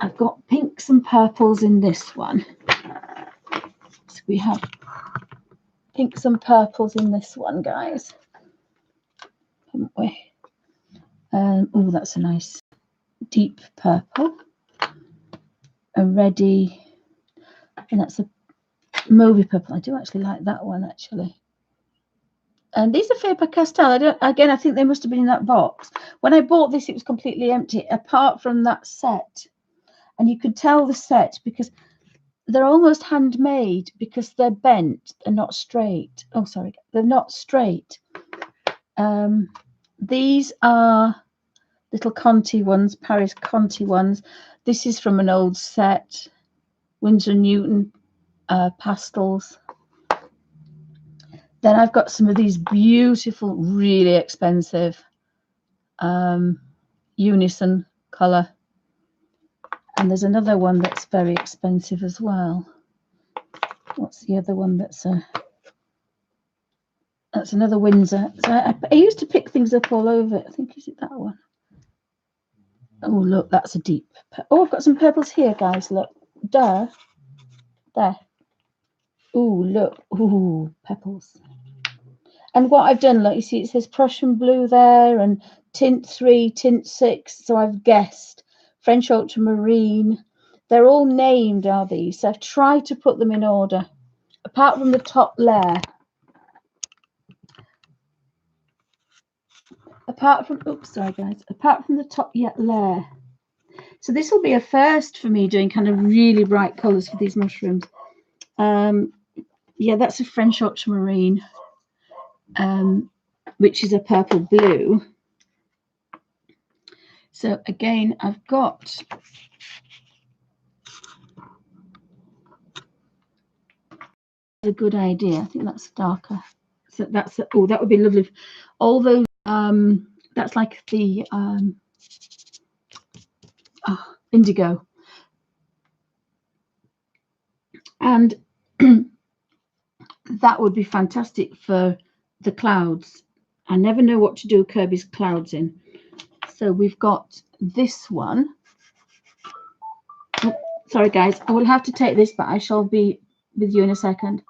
I've got pinks and purples in this one. So we have pinks and purples in this one, guys. Haven't we? Oh, that's a nice deep purple. A reddy, and that's a mauvey purple. I do actually like that one, actually. And these are Faber-Castell. I think they must have been in that box. When I bought this, it was completely empty, apart from that set. And you could tell the set because they're almost handmade because they're bent. They're not straight. Oh, sorry. They're not straight. These are little Conti ones, Paris Conti ones. This is from an old set. Winsor Newton pastels. Then I've got some of these beautiful, really expensive unison colour. And there's another one that's very expensive as well. What's the other one that's another Windsor. So I used to pick things up all over. I think, is it that one? Oh, look, that's a deep. Oh, I've got some purples here, guys. Look. There. Oh, look. Oh, pebbles. And what I've done, look, you see, it says Prussian blue there and tint 3, tint 6. So I've guessed French ultramarine. They're all named, are these? So I've tried to put them in order, apart from the top layer. Apart from the top layer. So this will be a first for me, doing kind of really bright colours for these mushrooms. Yeah, that's a French ultramarine, which is a purple blue. So again, I've got a good idea. I think that's darker. So that's that would be lovely. All those that's like the indigo, and that would be fantastic for the clouds. I never know what to do Kirby's clouds in. So we've got this one. Oh, sorry guys, I will have to take this, but I shall be with you in a second.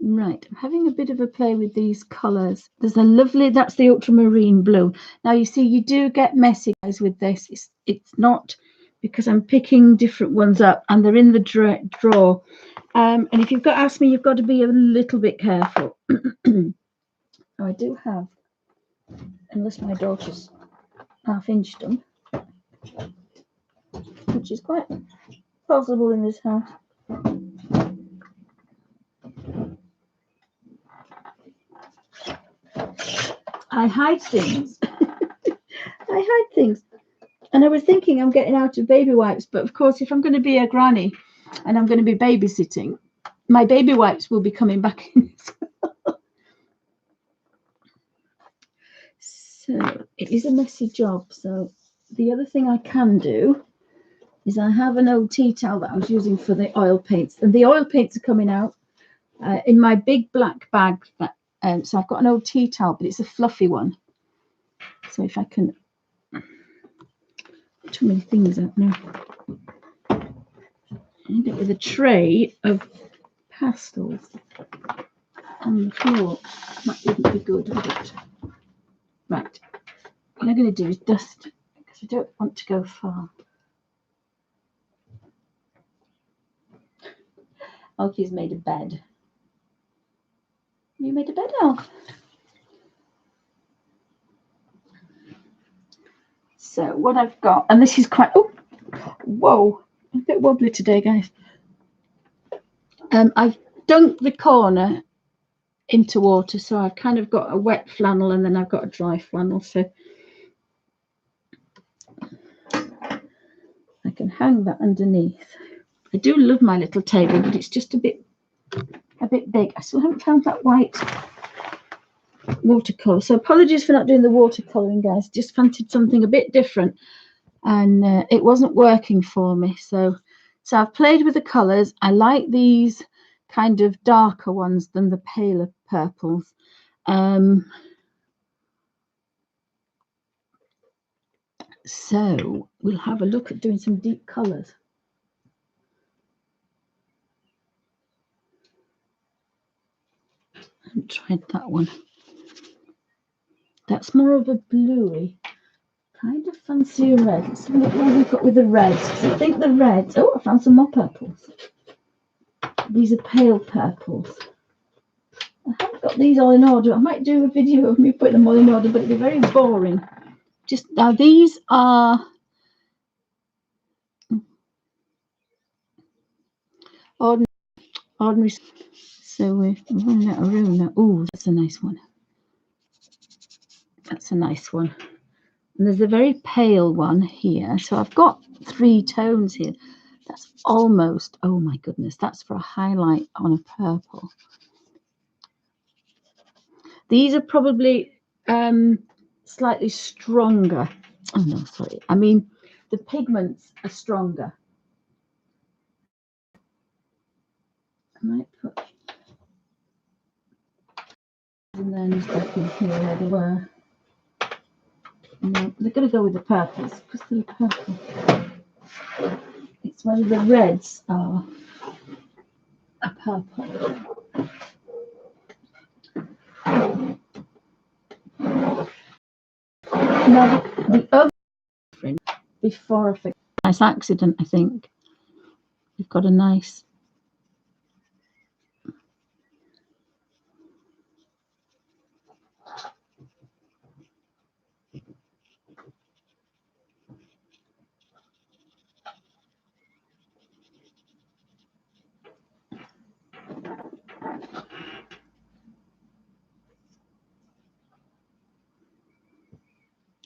Right, I'm having a bit of a play with these colours. There's a lovely, that's the ultramarine blue. Now you see, you do get messy guys with this. It's not because I'm picking different ones up and they're in the drawer. And if you've got to ask me, you've got to be a little bit careful. I do have, unless my daughter's half-inched them, which is quite possible in this house. I hide things. I hide things. And I was thinking I'm getting out of baby wipes, but of course, if I'm going to be a granny and I'm going to be babysitting, my baby wipes will be coming back in. So it is a messy job. So the other thing I can do is I have an old tea towel that I was using for the oil paints, and the oil paints are coming out in my big black bag. So I've got an old tea towel, but it's a fluffy one. So if I can, too many things out now. End up with a tray of pastels on the floor. That wouldn't be good, would it? Right. What I'm going to do is dust because I don't want to go far. Alfie's made a bed. You made a bed, Alf? So what I've got, and this is quite, oh, whoa, a bit wobbly today, guys. I've dunked the corner into water, so I've kind of got a wet flannel and then I've got a dry flannel, so I can hang that underneath. I do love my little table, but it's just a bit big. I still haven't found that white watercolor, so apologies for not doing the watercoloring, guys. Just fancied something a bit different, and it wasn't working for me. So I've played with the colors. I like these kind of darker ones than the paler purples. So we'll have a look at doing some deep colors. I haven't tried that one. That's more of a bluey. Kind of fancy a red. Let's see what we've got with the reds. I think the reds. Oh, I found some more purples. These are pale purples. I haven't got these all in order. I might do a video of me putting them all in order, but it'd be very boring. Just now, these are ordinary. So we're running out of room now. Oh, that's a nice one. That's a nice one. And there's a very pale one here. So I've got 3 tones here. That's almost, oh my goodness, that's for a highlight on a purple. These are probably slightly stronger. Oh no, sorry. I mean, the pigments are stronger. I might put, and then back in here where they were. No, they're going to go with the purples because they're purple. It's whether the reds are a purple. Now, the other before I forget, nice accident, I think. We've got a nice.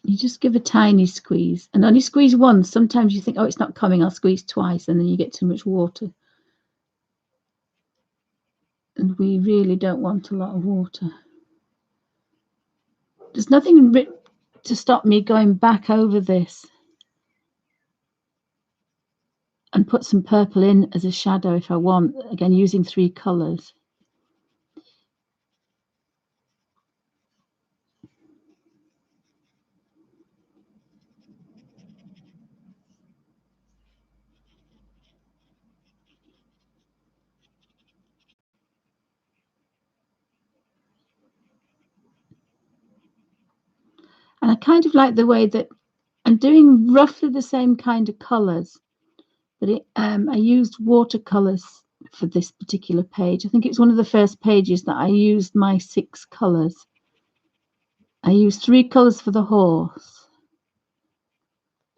You just give a tiny squeeze and only squeeze once. Sometimes you think, oh, it's not coming, I'll squeeze twice, and then you get too much water. And we really don't want a lot of water. There's nothing to stop me going back over this and put some purple in as a shadow if I want, again using 3 colours. kind of like the way that I'm doing roughly the same kind of colours, but I used watercolours for this particular page. I think it's one of the first pages that I used my 6 colours. I used 3 colours for the horse,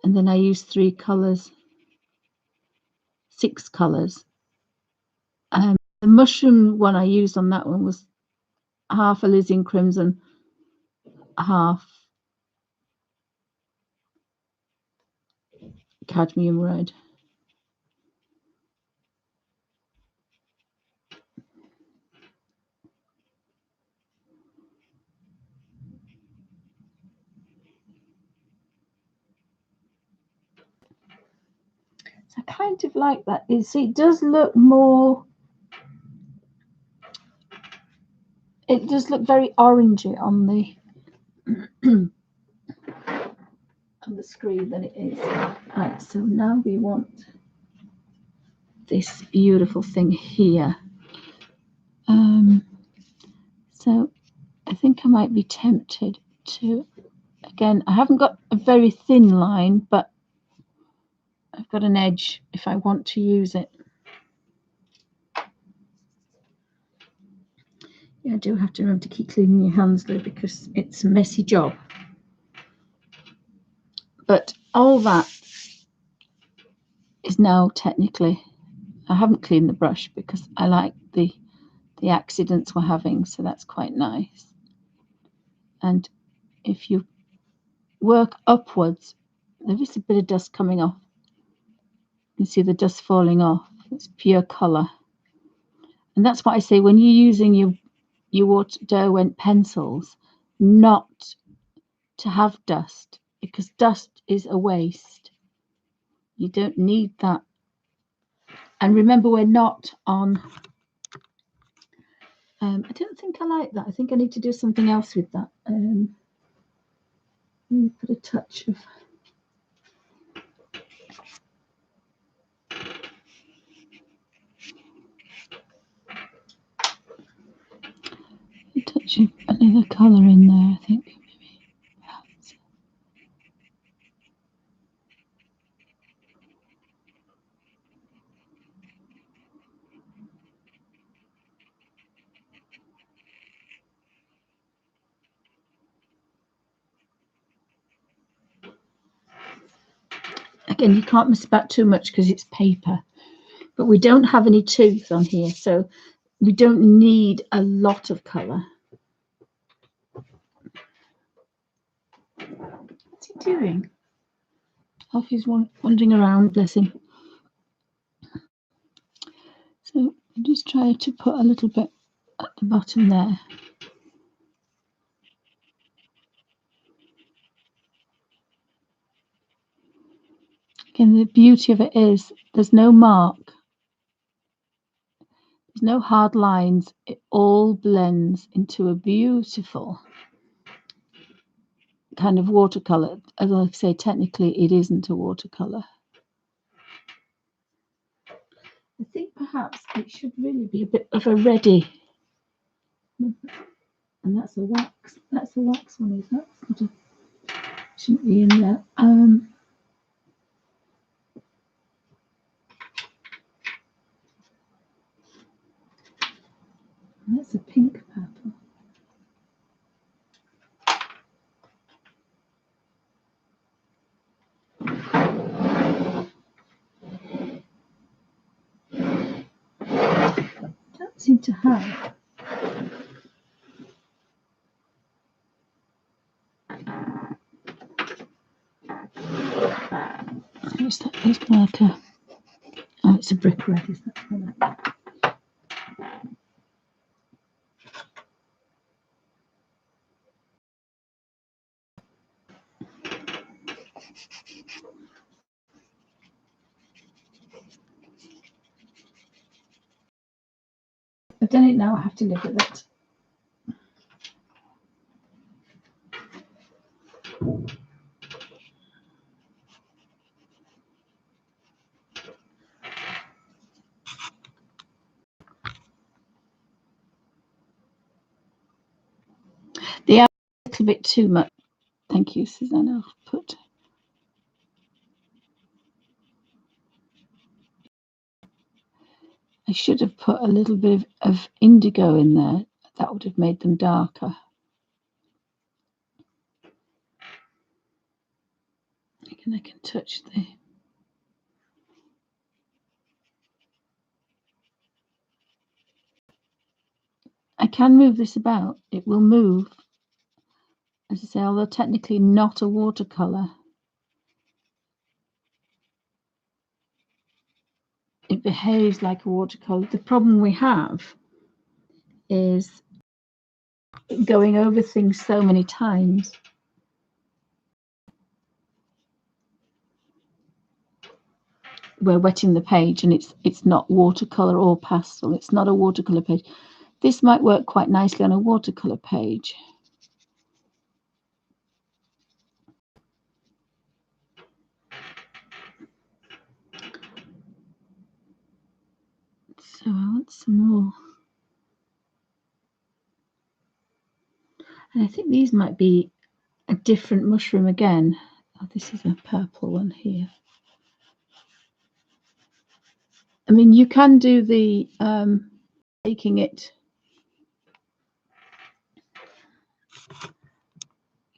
and then I used 3 colours, 6 colours. The mushroom one I used on that one was half alizarin crimson, half cadmium red. So I kind of like that. You see, it does look more, it does look very orangey on the on the screen than it is. Right, so now we want this beautiful thing here. So I think I might be tempted to, again, I haven't got a very thin line, but I've got an edge if I want to use it. Yeah, I do have to remember to keep cleaning your hands though, because it's a messy job. But all that is now technically, I haven't cleaned the brush because I like the accidents we're having, so that's quite nice. And if you work upwards, there is a bit of dust coming off. You can see the dust falling off. It's pure colour. And that's what I say, when you're using your Derwent pencils, not to have dust, because dust is a waste. You don't need that. And remember, we're not on, I don't think I like that. I think I need to do something else with that. Let me put a touch of, another colour in there, I think. Maybe. Again, you can't mess about too much because it's paper, but we don't have any tooth on here, so we don't need a lot of colour. What's he doing? Oh, he's wandering around, bless him. So I'll just try to put a little bit at the bottom there. Again, the beauty of it is there's no mark. There's no hard lines. It all blends into a beautiful kind of watercolour. As I say, technically it isn't a watercolour. I think perhaps it should really be a bit of a reddy. And that's a wax. That's a wax one, is that? Shouldn't be in there. That's a pink purple. Don't seem to have. What's that? It's like a. Oh, it's a brick red, is that? I've done it now, I have to live with it. The a little bit too much. Thank Thank you, Susanna. I should have put a little bit of indigo in there. That would have made them darker. Again, I can touch the... I can move this about. It will move. As I say, although technically not a watercolour, it behaves like a watercolour. The problem we have is going over things so many times. We're wetting the page and it's not watercolour or pastel. It's not a watercolour page. This might work quite nicely on a watercolour page. So I want some more. And I think these might be a different mushroom again. Oh, this is a purple one here. I mean, you can do the taking it.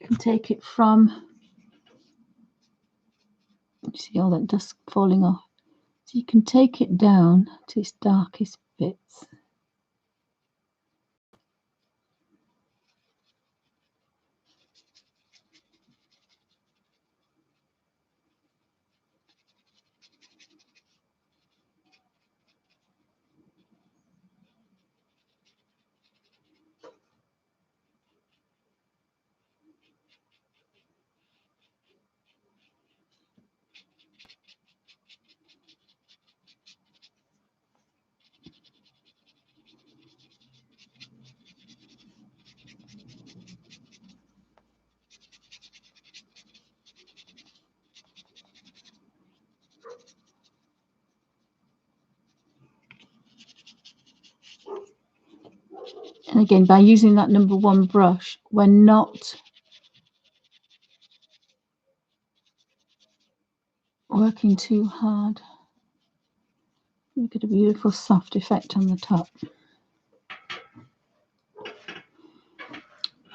You can take it from. You see all that dust falling off. So you can take it down to its darkest bits. And again, by using that number 1 brush, we're not working too hard. We get a beautiful soft effect on the top.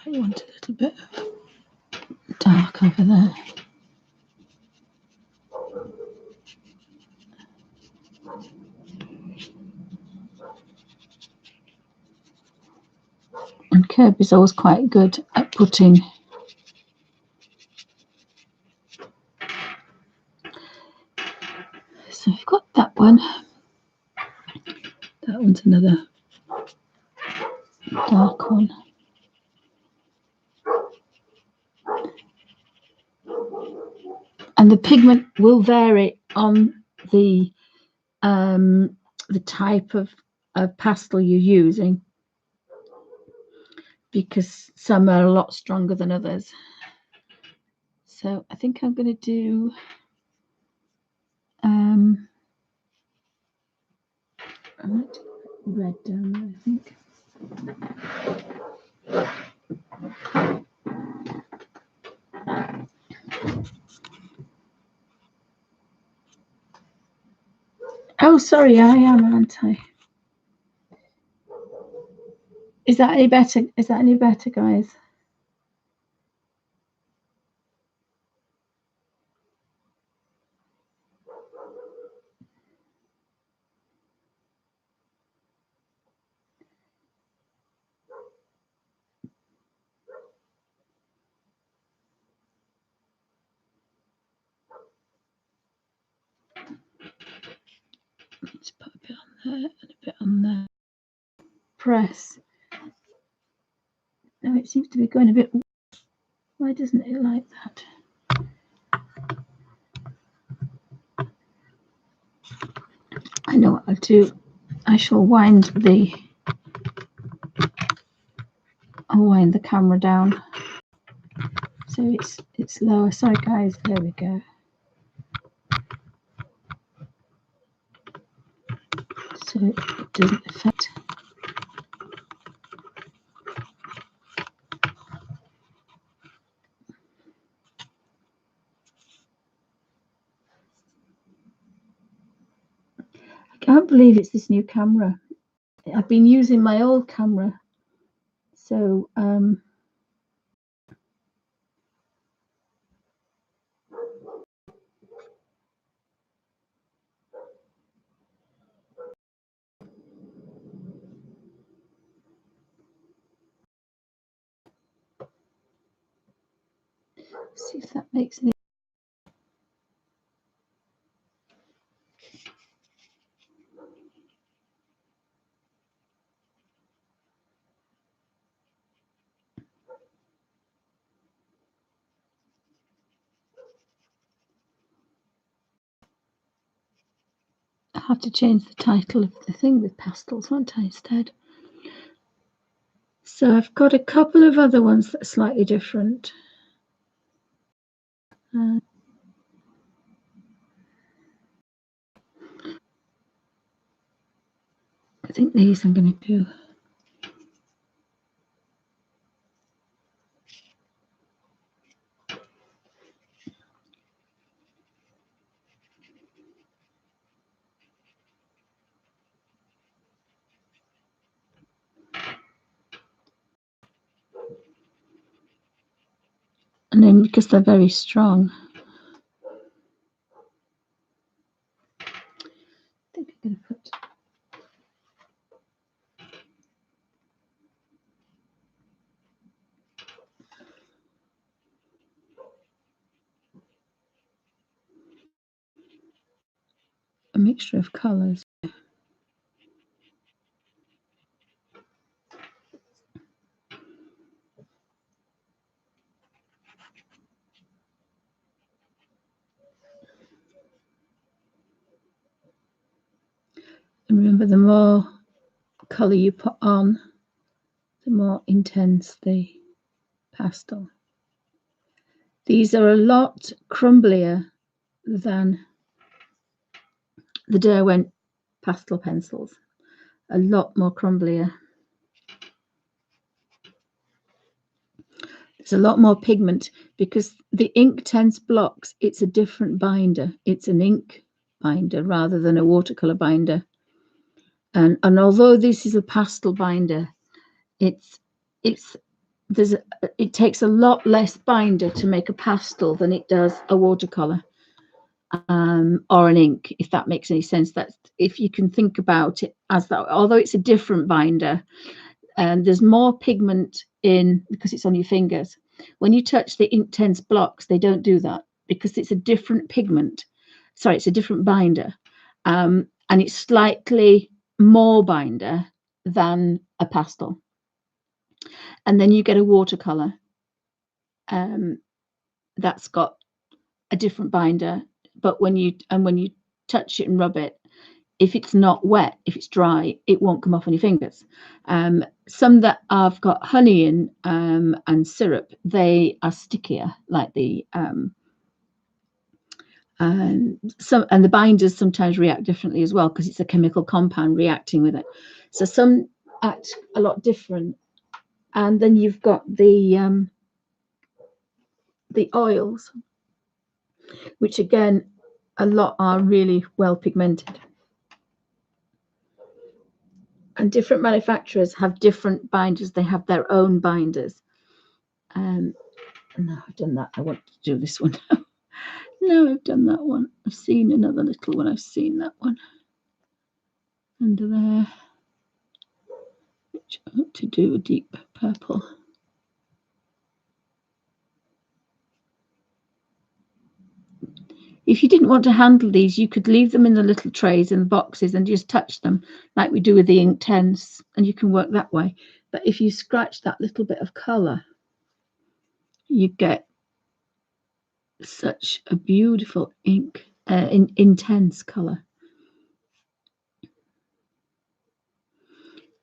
I want a little bit of dark over there. And Kerby's always quite good at putting so we've got that one. That one's another dark one. And the pigment will vary on the type of pastel you're using, because some are a lot stronger than others. So I think I'm going to do red down there, I think. Oh, sorry, I am, aren't I? Is that any better? Is that any better, guys? Let's put a bit on there and a bit on there. Press. No, it seems to be going a bit. Why doesn't it like that? I know what I'll do. I shall wind the camera down so it's lower. Sorry guys, there we go. So it doesn't affect. believe it's this new camera. I've been using my old camera, so see if that makes any. I have to change the title of the thing with pastels, won't I, instead? So I've got a couple of other ones that are slightly different. I think these I'm going to do. And then because they're very strong, I think I'm going to put a mixture of colours. And remember, the more colour you put on, the more intense the pastel. These are a lot crumblier than the Derwent pastel pencils, a lot more crumblier. There's a lot more pigment because the Inktense blocks, it's a different binder. It's an ink binder rather than a watercolor binder. And although this is a pastel binder, it takes a lot less binder to make a pastel than it does a watercolor or an ink, if that makes any sense. That's if you can think about it as that. Although it's a different binder, and there's more pigment in because it's on your fingers. When you touch the Inktense blocks, they don't do that because it's a different pigment. Sorry, it's a different binder, and it's slightly more binder than a pastel. And then you get a watercolor that's got a different binder, but when you touch it and rub it, if it's not wet, if it's dry, it won't come off on your fingers. Some that I've got honey in and syrup, they are stickier, like the and the binders sometimes react differently as well because it's a chemical compound reacting with it. So some act a lot different. And then you've got the oils, which again, a lot are really well pigmented. And different manufacturers have different binders. They have their own binders. No, I've done that. I want to do this one now. No, I've done that one. I've seen another little one. I've seen that one under there, which I want to do a deep purple. If you didn't want to handle these, you could leave them in the little trays and boxes and just touch them like we do with the Inktense, and you can work that way. But if you scratch that little bit of colour, you get such a beautiful intense colour.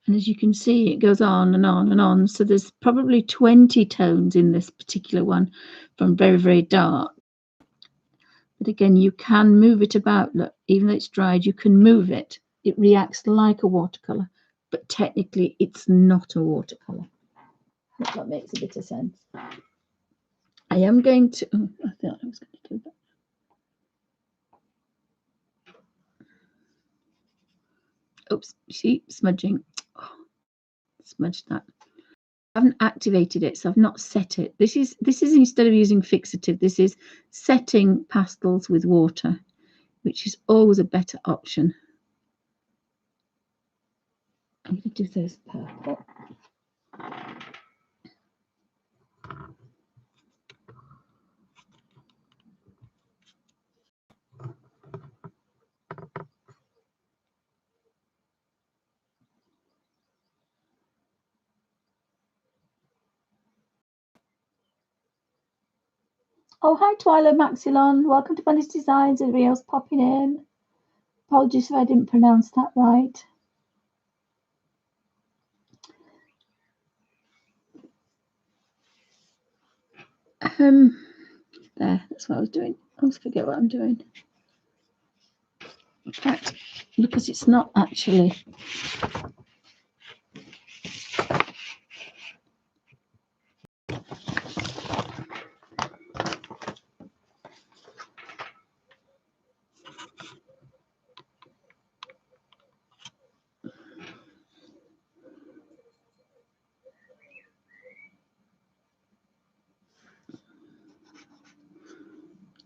And as you can see, it goes on and on and on. So there's probably 20 tones in this particular one, from very, very dark. But again, you can move it about. Look, even though it's dried, you can move it. It reacts like a watercolor, but technically it's not a watercolor. I hope that makes a bit of sense. I am going to, oh, I thought I was going to do that. Oops, see, smudging. Oh, smudged that. I haven't activated it, so I've not set it. This is instead of using fixative, this is setting pastels with water, which is always a better option. I'm going to do this purple. Oh, hi, Twyla Maxilon. Welcome to Bunnies Designs. Everybody else popping in. Apologies if I didn't pronounce that right. There, that's what I was doing. I always forget what I'm doing. In fact, because it's not actually.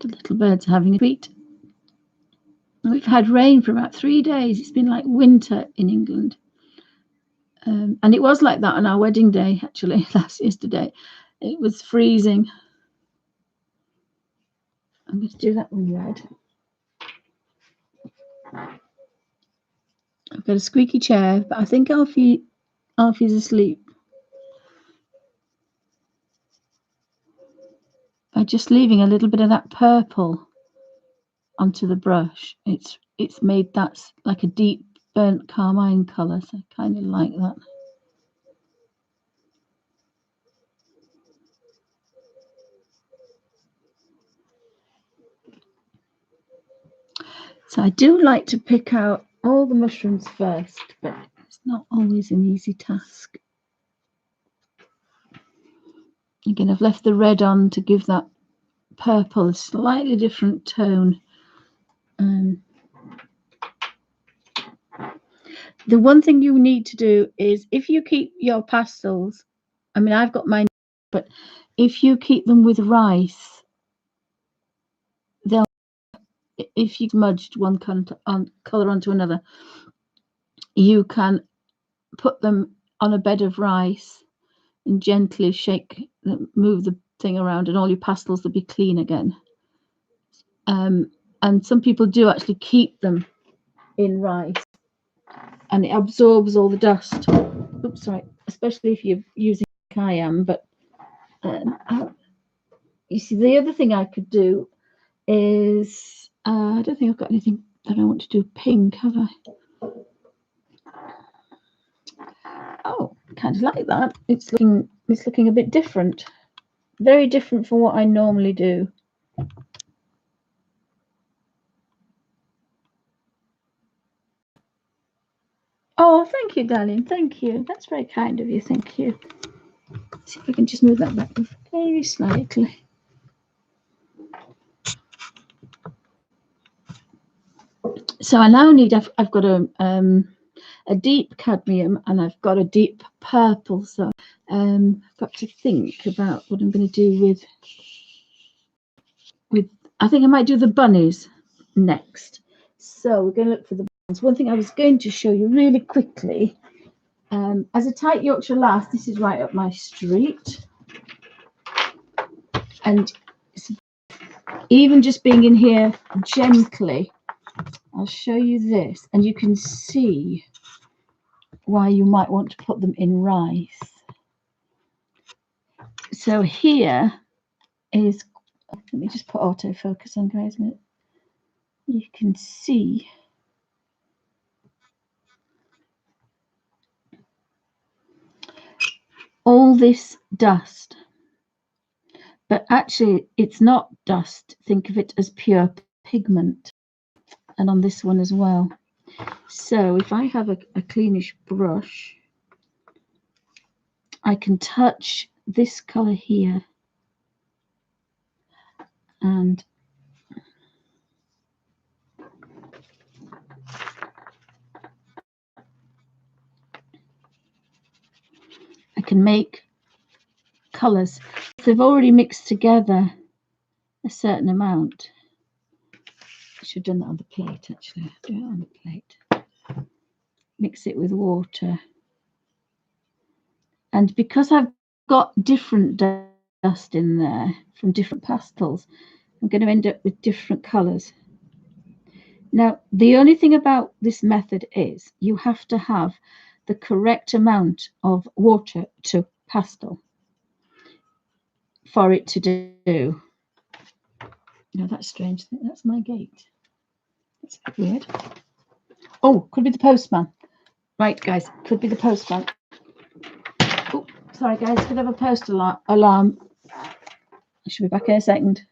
The little birds are having a treat. We've had rain for about 3 days. It's been like winter in England. And it was like that on our wedding day, actually, yesterday. It was freezing. I'm going to do that one red. I've got a squeaky chair, but I think Alfie's asleep. By just leaving a little bit of that purple onto the brush, it's made that like a deep burnt carmine colour, so I kind of like that. So I do like to pick out all the mushrooms first, but it's not always an easy task. Again, I've left the red on to give that purple a slightly different tone. The one thing you need to do is, if you keep your pastels, I mean, I've got mine, but if you keep them with rice, they'll, if you've smudged one colour onto another, you can put them on a bed of rice and gently move the thing around, and all your pastels will be clean again. And some people do actually keep them in rice, and it absorbs all the dust. Oops, sorry, especially if you're using like I am. But you see, the other thing I could do is, I don't think I've got anything that I want to do pink, have I? Oh, kind of like that. It's looking a bit different, very different from what I normally do. Oh, thank you, darling. Thank you. That's very kind of you. Thank you. Let's see if I can just move that back very slightly. So I now need, I've got a deep cadmium and I've got a deep purple. So I've got to think about what I'm going to do with, I think I might do the bunnies next. So we're going to look for the bunnies. One thing I was going to show you really quickly, as a tight Yorkshire lass, this is right up my street. And even just being in here gently, I'll show you this, and you can see why you might want to put them in rice. So here is, let me just put autofocus on, guys. You can see all this dust, but actually it's not dust. Think of it as pure pigment, and on this one as well. So if I have a cleanish brush, I can touch this color here and can make colours. They've already mixed together a certain amount. I should have done that on the plate, actually. Do it on the plate. Mix it with water. And because I've got different dust in there from different pastels, I'm going to end up with different colours. Now, the only thing about this method is you have to have the correct amount of water to pastel for it to do. No, that's strange. That's my gate. That's a bit weird. Oh, could be the postman. Right, guys, could be the postman. Oh, sorry, guys, could have a post alarm. I should be back in a second.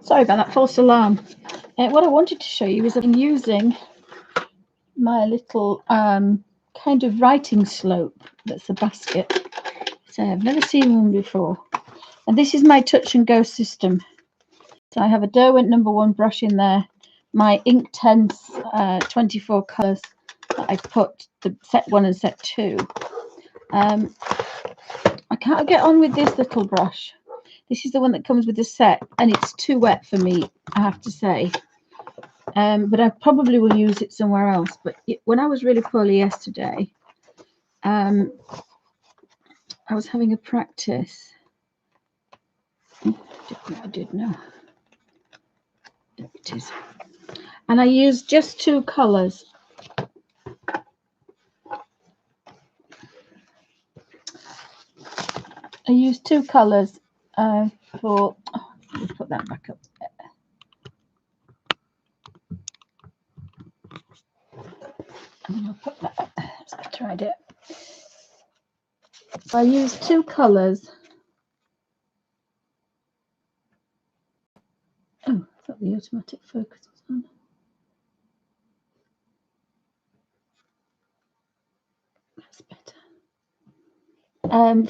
Sorry about that false alarm. What I wanted to show you is I've been using my little kind of writing slope that's a basket. So I've never seen one before. And this is my touch and go system. So I have a Derwent #1 brush in there, my Inktense 24 colours that I put the set 1 and set 2. I can't get on with this little brush. This is the one that comes with the set, and it's too wet for me, I have to say. But I probably will use it somewhere else. But when I was really poorly yesterday, I was having a practice. I did know. There it is. And I used just 2 colours. I used 2 colours for. Oh, let me put that back up. And I'll put that up. Let's try it. So I used 2 colours. Oh, I thought the automatic focus was on. That's better.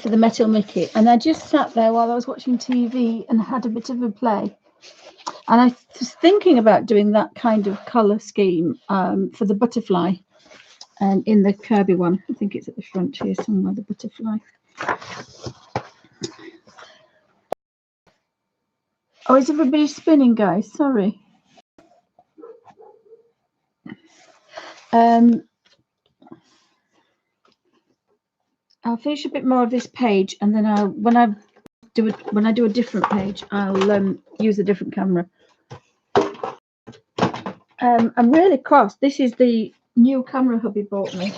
For the Metal Mickey, and I just sat there while I was watching TV and had a bit of a play. And I was thinking about doing that kind of colour scheme for the butterfly, and in the Kerby one, I think it's at the front here somewhere. The butterfly. Oh, is everybody spinning, guys? Sorry. I'll finish a bit more of this page, and then when I do a different page, I'll use a different camera. I'm really cross. This is the new camera hubby bought me,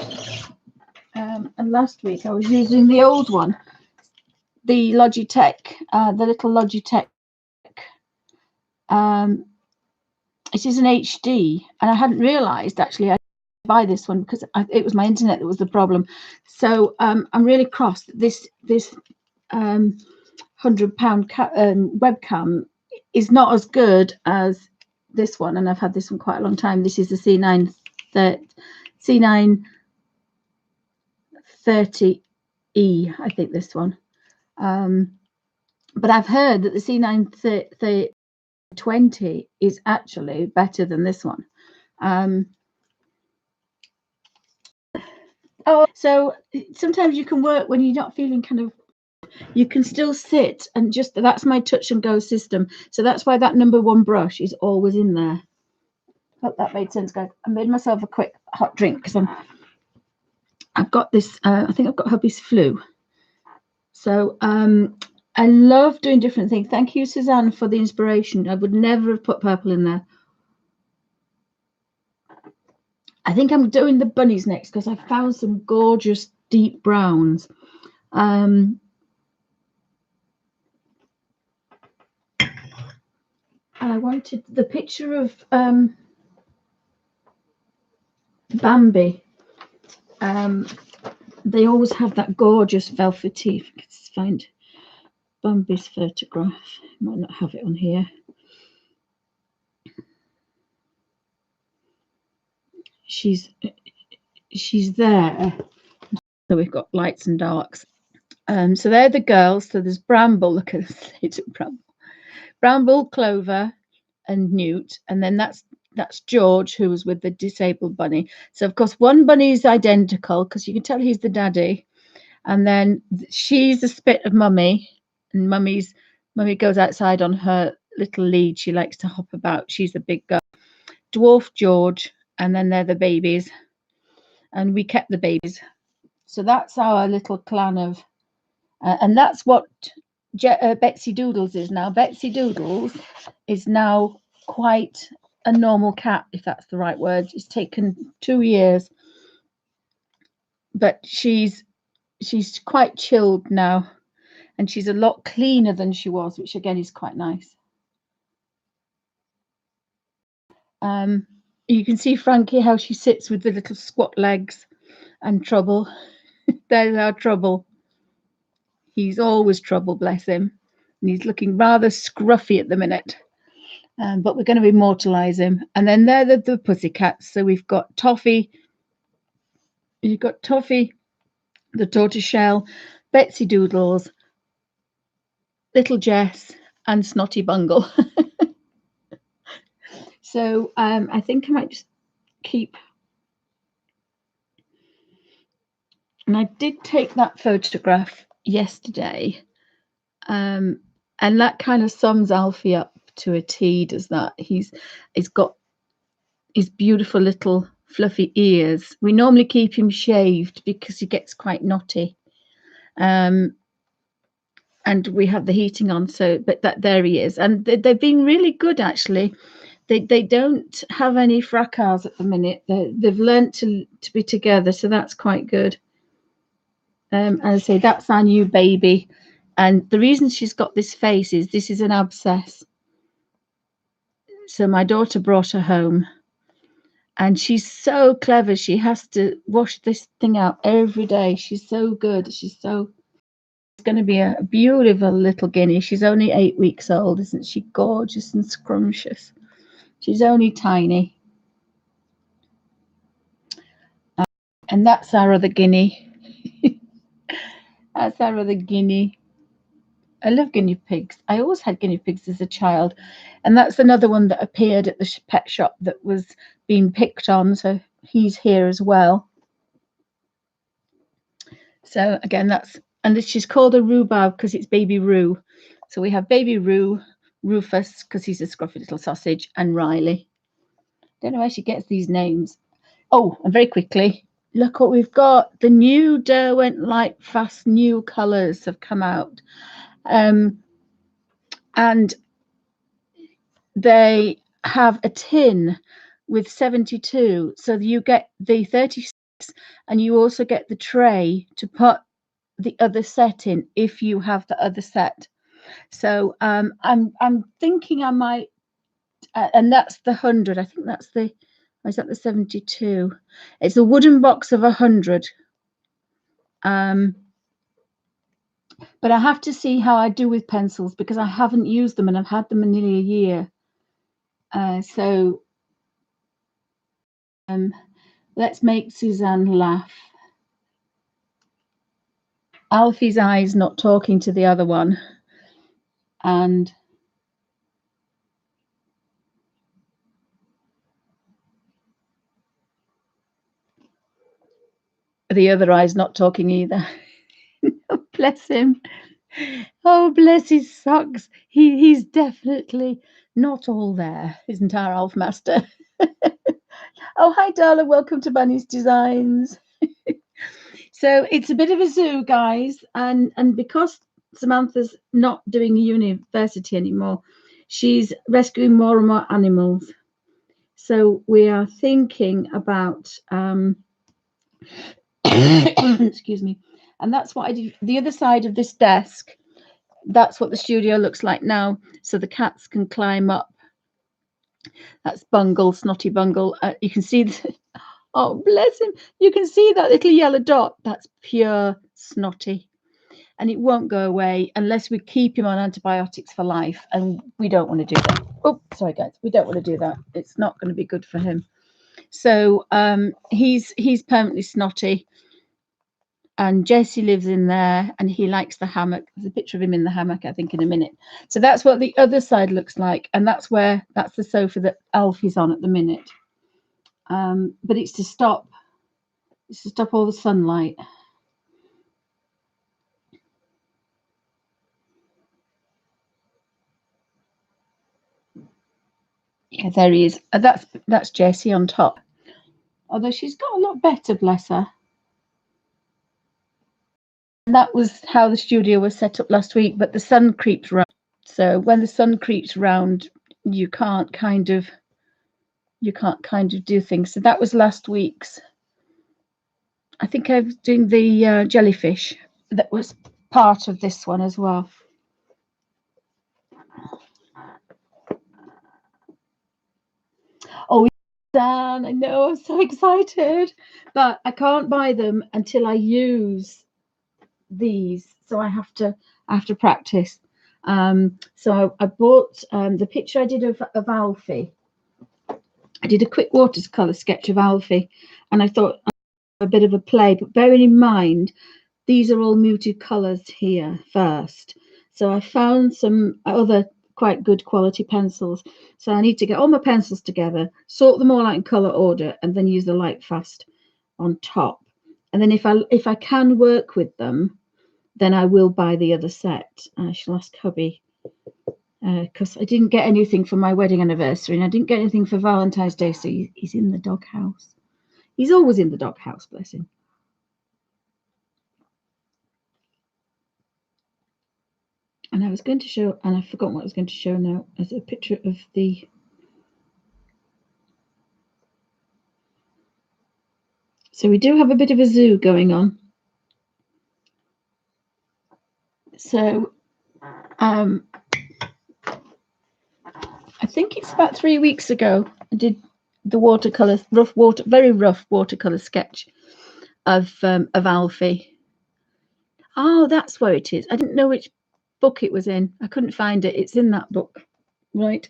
and last week I was using the old one, the Logitech, the little Logitech. It is an HD, and I hadn't realised actually I buy this one because it was my internet that was the problem. So I'm really cross. This £100 webcam is not as good as this one, and I've had this one quite a long time. This is the C930E, I think, this one. But I've heard that the C93020 is actually better than this one. So sometimes you can work when you're not feeling kind of, you can still sit and just, that's my touch and go system. So that's why that #1 brush is always in there. Hope that made sense, guys. I made myself a quick hot drink because I've got this, I think I've got hubby's flu. So I love doing different things. Thank you, Suzanne, for the inspiration. I would never have put purple in there. I think I'm doing the bunnies next because I found some gorgeous deep browns. And I wanted the picture of Bambi. They always have that gorgeous velvety. If I can find Bambi's photograph. I might not have it on here. She's there. So we've got lights and darks. So they're the girls. So there's Bramble. Look at this. Bramble, Clover, and Newt, and then that's George, who was with the disabled bunny. So of course one bunny is identical because you can tell he's the daddy, and then she's a spit of Mummy, and Mummy goes outside on her little lead. She likes to hop about. She's a big girl. Dwarf George, and then they're the babies, and we kept the babies. So that's our little clan of, and that's what Betsy Doodles is now. Betsy Doodles is now quite a normal cat, if that's the right word. It's taken 2 years, but she's quite chilled now, and she's a lot cleaner than she was, which again is quite nice. You can see Frankie, how she sits with the little squat legs, and Trouble. There's our Trouble. He's always Trouble, bless him. And he's looking rather scruffy at the minute. but we're going to immortalize him. And then they're the pussycats. So we've got Toffee. You've got Toffee, the tortoiseshell, Betsy Doodles, Little Jess, and Snotty Bungle. So I think I might just keep. And I did take that photograph yesterday, and that kind of sums Alfie up to a T. Does that? He's got his beautiful little fluffy ears. We normally keep him shaved because he gets quite knotty. And we have the heating on, so but there he is. And they've been really good, actually. They don't have any fracas at the minute. They've learnt to be together, so that's quite good. As I say, that's our new baby. And the reason she's got this face is this is an abscess. So my daughter brought her home. And she's so clever. She has to wash this thing out every day. She's so good. She's going to be a beautiful little guinea. She's only 8 weeks old. Isn't she gorgeous and scrumptious? She's only tiny. And that's our other guinea. That's our other guinea. I love guinea pigs. I always had guinea pigs as a child. And that's another one that appeared at the pet shop that was being picked on. So he's here as well. So again, and she's called a rhubarb because it's baby Roo. So we have baby Roo, Rufus because he's a scruffy little sausage, and Riley. Don't know where she gets these names. Oh, and very quickly, look what we've got. The new Derwent Light Fast new colours have come out. And they have a tin with 72. So you get the 36 and you also get the tray to put the other set in if you have the other set. So I'm thinking I might, and that's the 100. I think that's the, or is that the 72? It's a wooden box of 100. But I have to see how I do with pencils because I haven't used them and I've had them in nearly a year. So let's make Suzanne laugh. Alfie's eyes not talking to the other one. And the other eye's not talking either. Bless him. Oh, bless his socks. He's definitely not all there, isn't our Alf Master? Oh, hi, Darla. Welcome to Bunnies Designs. So it's a bit of a zoo, guys. And because Samantha's not doing university anymore, she's rescuing more and more animals. So we are thinking about, excuse me, and that's what I did. The other side of this desk, that's what the studio looks like now. So the cats can climb up. That's Bungle, Snotty Bungle. You can see, oh, bless him. You can see that little yellow dot. That's pure Snotty. And it won't go away unless we keep him on antibiotics for life. And we don't want to do that. Oh, sorry, guys. We don't want to do that. It's not going to be good for him. So he's permanently Snotty. And Jesse lives in there and he likes the hammock. There's a picture of him in the hammock, I think, in a minute. So that's what the other side looks like. And that's the sofa that Alfie's on at the minute. But it's to stop all the sunlight. Yeah, there he is. That's Jessie on top. Although she's got a lot better, bless her. And that was how the studio was set up last week, but the sun creeps round. So when the sun creeps round, you can't kind of do things. So that was last week's. I think I was doing the jellyfish. That was part of this one as well. Oh, Dan, I know, I'm so excited, but I can't buy them until I use these. So I have to practice. So I bought the picture I did of Alfie. I did a quick watercolor sketch of Alfie, and I thought a bit of a play, but bearing in mind these are all muted colors here first. So I found some other quite good quality pencils. So I need to get all my pencils together, sort them all out in color order, and then use the light fast on top. And then if I can work with them, then I will buy the other set. I shall ask hubby, because I didn't get anything for my wedding anniversary, and I didn't get anything for Valentine's Day, so he's in the doghouse. He's always in the doghouse, bless him. And I was going to show, and I've forgotten what I was going to show now, as a picture of the... So we do have a bit of a zoo going on. So I think it's about 3 weeks ago, I did the watercolor, very rough watercolor sketch of Alfie. Oh, that's where it is. I didn't know which book it was in. I couldn't find it. It's in that book, right?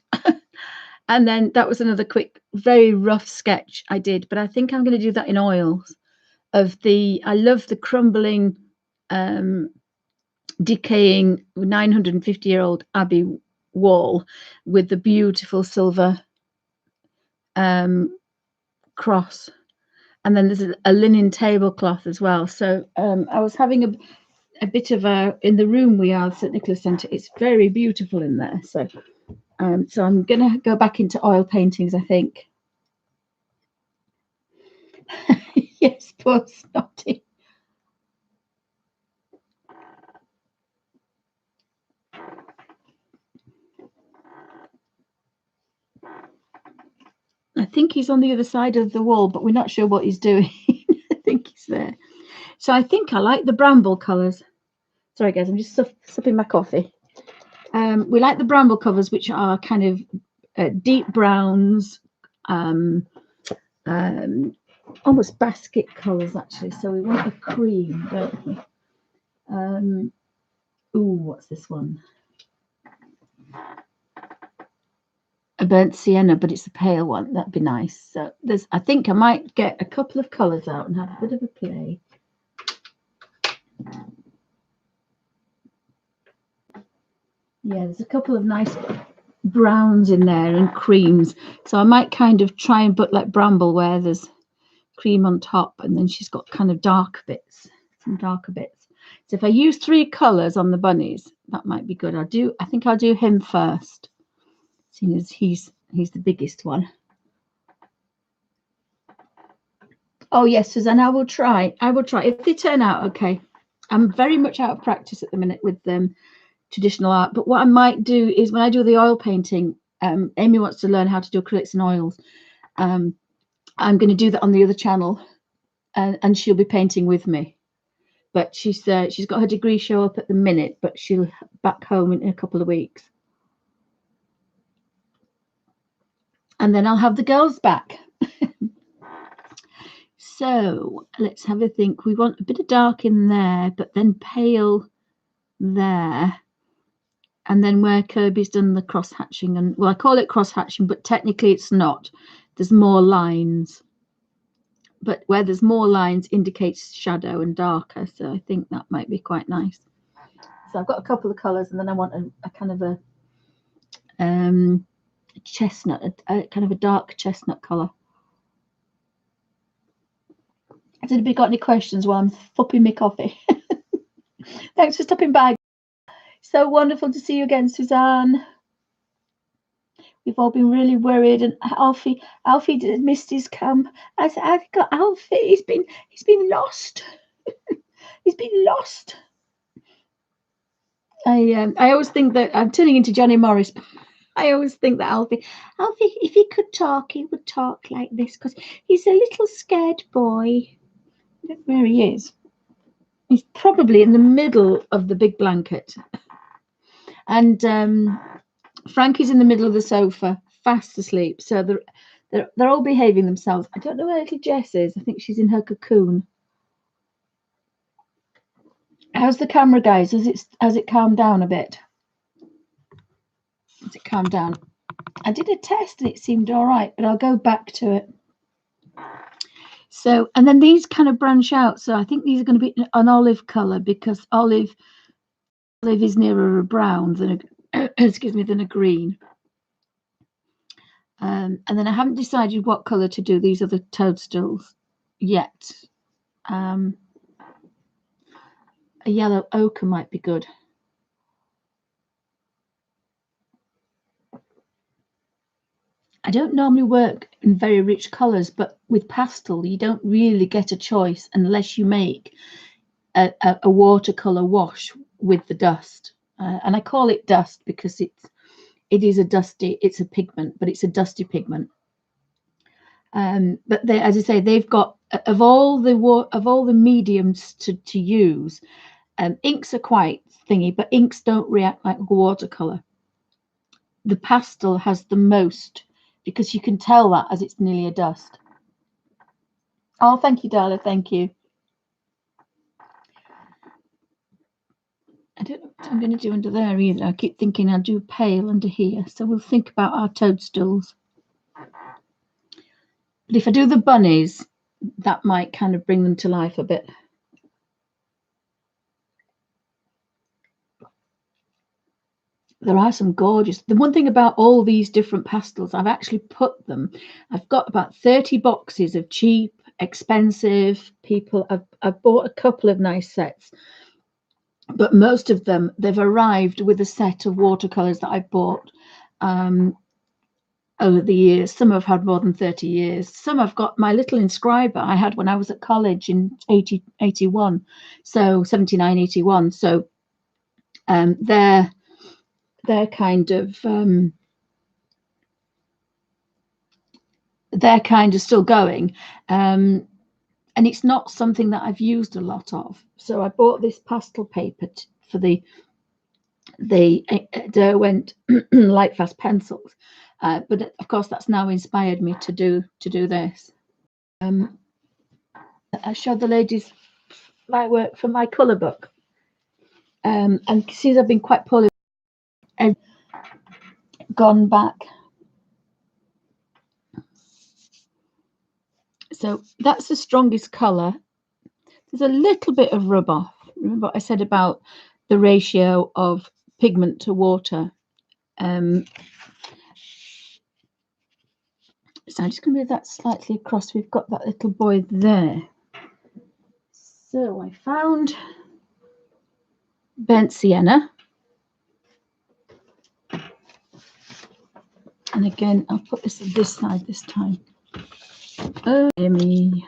And then that was another quick, very rough sketch I did, but I think I'm going to do that in oils of the, I love the crumbling, decaying 950-year-old Abbey wall with the beautiful silver cross. And then there's a linen tablecloth as well. So I was having a bit of a, in the room we are, St Nicholas Centre, it's very beautiful in there. So so I'm going to go back into oil paintings, I think. Yes, poor Snotty. I think he's on the other side of the wall, but we're not sure what he's doing. I think he's there. So I think I like the bramble colours. Sorry, guys, I'm just sipping my coffee. We like the bramble covers, which are kind of deep browns, almost basket colours, actually. So we want a cream, don't we? Ooh, what's this one? A burnt sienna, but it's a pale one. That'd be nice. So there's, I think I might get a couple of colours out and have a bit of a play. Yeah, there's a couple of nice browns in there and creams. So I might kind of try and put like bramble where there's cream on top, and then she's got kind of dark bits, some darker bits. So if I use 3 colours on the bunnies, that might be good. I think I'll do him first, seeing as he's the biggest one. Oh yes, Suzanne, I will try. If they turn out okay. I'm very much out of practice at the minute with traditional art, but what I might do is when I do the oil painting, Amy wants to learn how to do acrylics and oils. I'm going to do that on the other channel, and she'll be painting with me. But she's got her degree show up at the minute, but she'll back home in a couple of weeks, and then I'll have the girls back. So let's have a think. We want a bit of dark in there, but then pale there. And then where Kirby's done the cross hatching, and well, I call it cross hatching, but technically it's not. There's more lines, but where there's more lines indicates shadow and darker. So I think that might be quite nice. So I've got a couple of colours, and then I want a kind of a chestnut, a kind of a dark chestnut colour. Has anybody got any questions while I'm fupping my coffee? Thanks for stopping by. So wonderful to see you again, Suzanne. We've all been really worried, and Alfie missed his camp. I've got Alfie. He's been lost. He's been lost. I always think that I'm turning into Johnny Morris. I always think that Alfie, if he could talk, he would talk like this, because he's a little scared boy. I don't know where he is. He's probably in the middle of the big blanket. And Frankie's in the middle of the sofa, fast asleep. So they're all behaving themselves. I don't know where little Jess is. I think she's in her cocoon. How's the camera, guys? Has it calmed down a bit? as it calmed down. I did a test and it seemed all right, but I'll go back to it. So, and then these kind of branch out. So I think these are going to be an olive color, because olive is nearer a brown than a excuse me, than a green. And then I haven't decided what color to do these other toadstools yet. A yellow ochre might be good. I don't normally work in very rich colors, but with pastel, you don't really get a choice unless you make a watercolor wash with the dust. And I call it dust because it is a dusty, it's a pigment, but it's a dusty pigment. But they, as I say, they've got, of all the mediums to use, inks are quite thingy, but inks don't react like watercolor. The pastel has the most, because you can tell that as it's nearly a dust. Oh, thank you, Darla. Thank you. I don't know what I'm going to do under there either. I keep thinking I'll do pale under here. So we'll think about our toadstools. But if I do the bunnies, that might kind of bring them to life a bit. There are some gorgeous. The one thing about all these different pastels, I've actually put them. I've got about 30 boxes of cheap, expensive people. I've bought a couple of nice sets, but most of them, they've arrived with a set of watercolors that I bought over the years. Some have had more than 30 years. Some I've got my little inscriber I had when I was at college in 81, so 79, 81. So they're kind of still going, and it's not something that I've used a lot of. So I bought this pastel paper for the Derwent light fast pencils, but of course that's now inspired me to do this. I showed the ladies my work for my colour book, and since I've been quite poorly, I've gone back. So that's the strongest colour. There's a little bit of rub off. Remember what I said about the ratio of pigment to water? So I'm just going to move that slightly across. We've got that little boy there. So I found burnt sienna. And again, I'll put this on this side this time. Oh, dear me.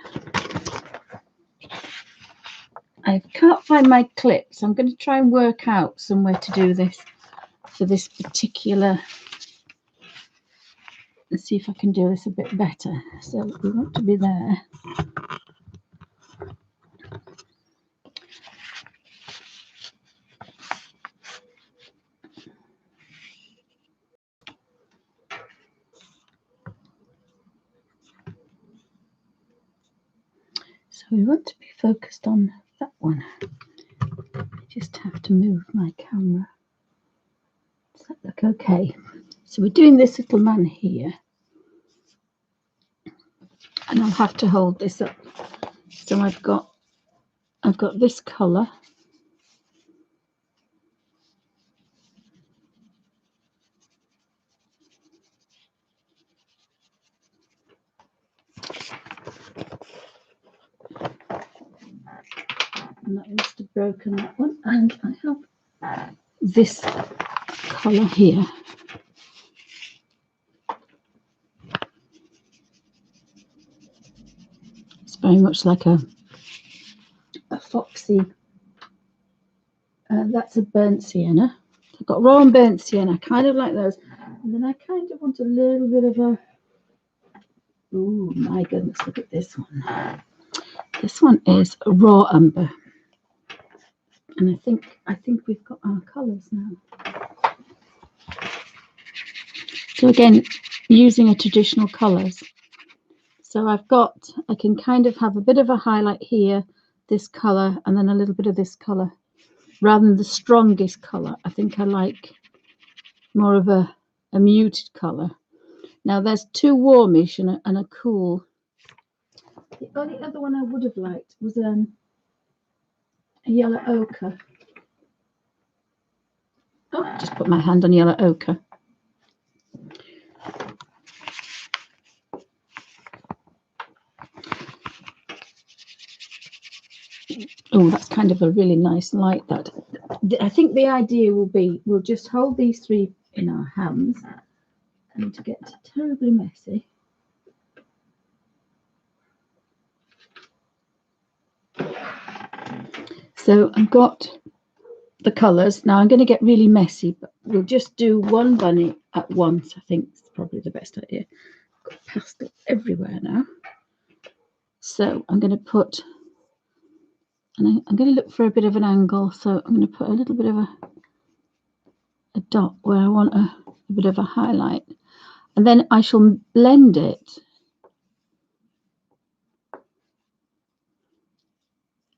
I can't find my clips. I'm going to try and work out somewhere to do this for this particular. Let's see if I can do this a bit better. So we want to be there. So we want to be focused on that one. I just have to move my camera. Does that look okay? So we're doing this little man here. And I'll have to hold this up. So I've got this colour. And that must have broken that one. And I have this colour here. It's very much like a foxy. That's a burnt sienna. I've got raw and burnt sienna. I kind of like those. And then I kind of want a little bit of a. Oh my goodness! Look at this one. This one is a raw umber. And I think we've got our colours now. So again, using a traditional colours. So I can kind of have a bit of a highlight here, this colour, and then a little bit of this colour. Rather than the strongest colour, I think I like more of a a muted colour. Now there's two warmish and a cool. The only other one I would have liked was a yellow ochre. Oh, I just put my hand on yellow ochre. Oh, that's kind of a really nice light. That I think the idea will be we'll just hold these three in our hands, and to get terribly messy. So I've got the colours. Now I'm going to get really messy, but we'll just do one bunny at once. I think it's probably the best idea. Got pastel everywhere now. So I'm going to put, and I'm going to look for a bit of an angle. So I'm going to put a little bit of a dot where I want a bit of a highlight. And then I shall blend it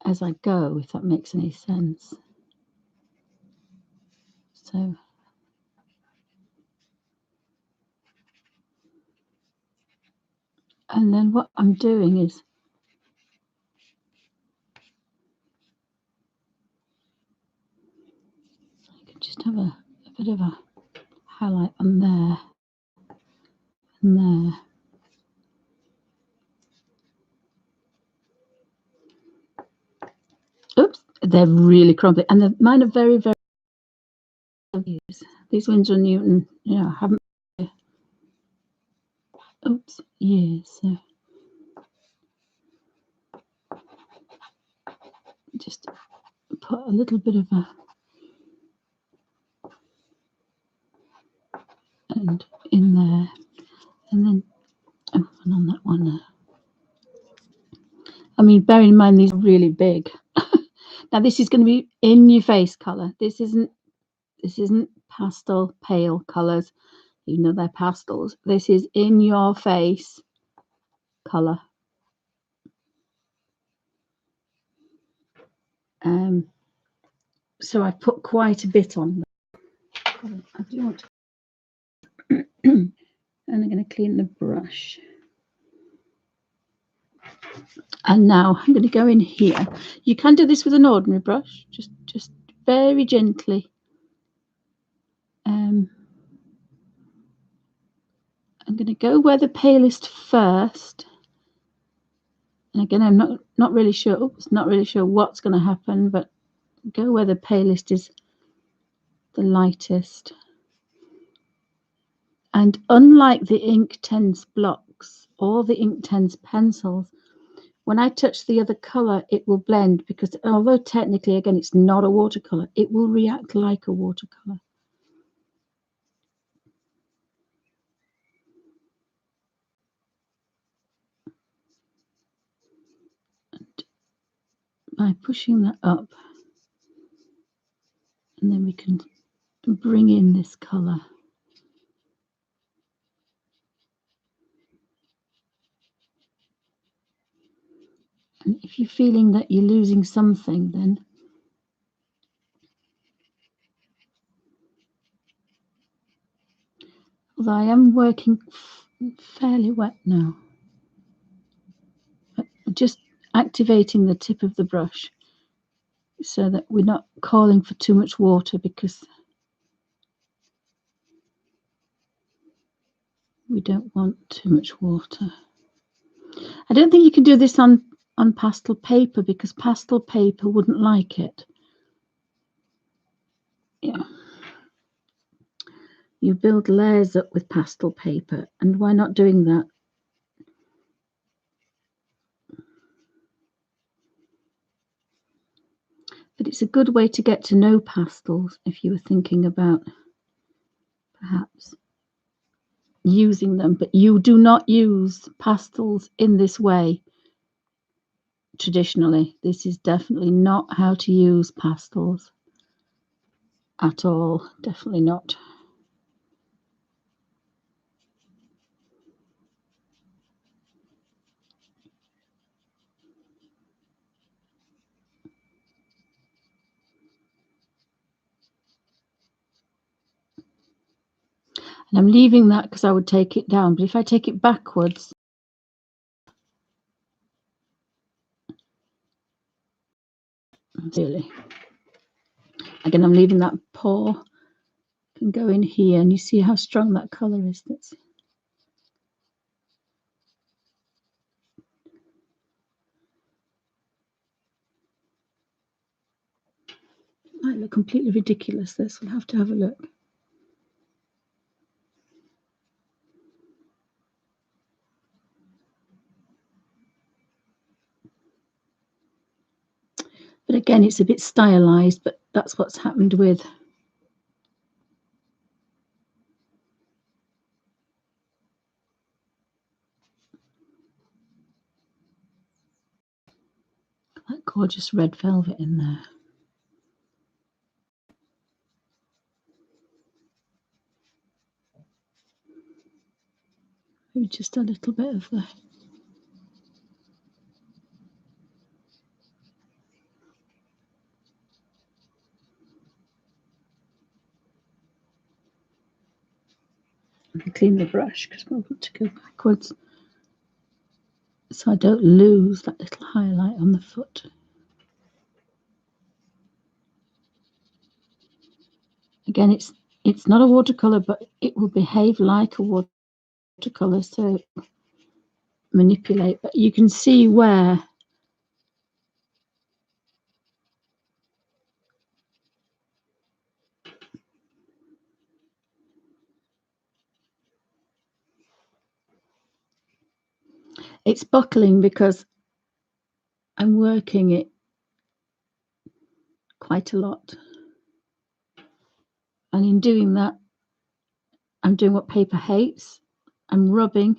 as I go, if that makes any sense. So and then what I'm doing is I can just have a bit of a highlight on there and there. Oops, they're really crumbly, and mine are very, very. These Winsor & Newton, yeah, I haven't. Oops, yeah. So just put a little bit of a and in there, and then and on that one there. I mean, bear in mind these are really big. Now this is going to be in your face colour. This isn't pastel pale colours, even though they're pastels. This is in your face colour. So I put quite a bit on. I do want to and I'm going to clean the brush. And now I'm going to go in here. You can do this with an ordinary brush, just very gently. I'm going to go where the palest first. And again, I'm not really sure. Oops, not really sure what's going to happen, but go where the palest is the lightest. And unlike the Inktense blocks or the Inktense pencils, when I touch the other colour, it will blend, because although technically, again, it's not a watercolour, it will react like a watercolour. And by pushing that up, and then we can bring in this colour. And if you're feeling that you're losing something, then although I am working fairly wet now, but just activating the tip of the brush so that we're not calling for too much water, because we don't want too much water. I don't think you can do this on pastel paper, because pastel paper wouldn't like it. Yeah. You build layers up with pastel paper, and why not doing that? But it's a good way to get to know pastels if you were thinking about perhaps using them, but you do not use pastels in this way traditionally. This is definitely not how to use pastels at all. Definitely not. And I'm leaving that because I would take it down. But if I take it backwards, really, again, I'm leaving that paw. Can go in here, and you see how strong that colour is. That's might look completely ridiculous. This we'll have to have a look. But again, it's a bit stylized, but that's what's happened with that gorgeous red velvet in there. Maybe just a little bit of the clean the brush because we'll want to go backwards so I don't lose that little highlight on the foot. Again, it's not a watercolor, but it will behave like a watercolor, so manipulate. But you can see where it's buckling because I'm working it quite a lot. And in doing that, I'm doing what paper hates. I'm rubbing,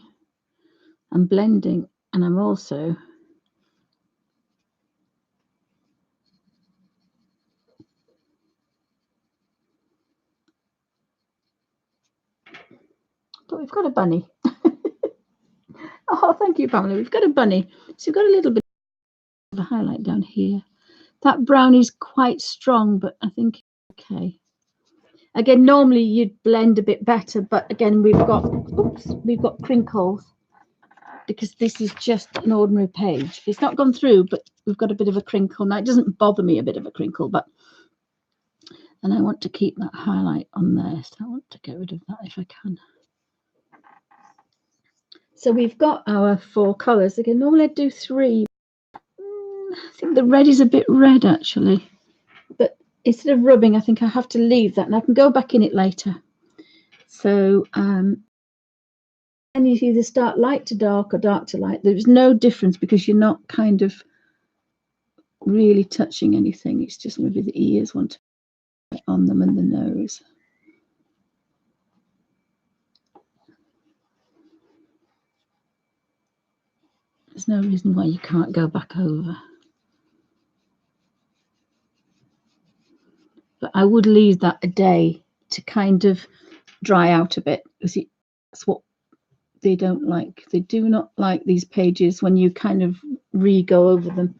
I'm blending, and I'm also but we've got a bunny. Oh, thank you, Pamela. We've got a bunny. So we've got a little bit of a highlight down here. That brown is quite strong, but I think okay. Again, normally you'd blend a bit better, but again, we've got crinkles because this is just an ordinary page. It's not gone through, but we've got a bit of a crinkle. Now, it doesn't bother me a bit of a crinkle, but and I want to keep that highlight on there, so I want to get rid of that if I can. So we've got our 4 colours. Again, normally I'd do 3. I think the red is a bit red, actually. But instead of rubbing, I think I have to leave that, and I can go back in it later. So, and you either start light to dark or dark to light. There's no difference because you're not kind of really touching anything. It's just maybe the ears want to get on them and the nose. There's no reason why you can't go back over. But I would leave that a day to kind of dry out a bit because that's what they don't like. They do not like these pages when you kind of re-go over them.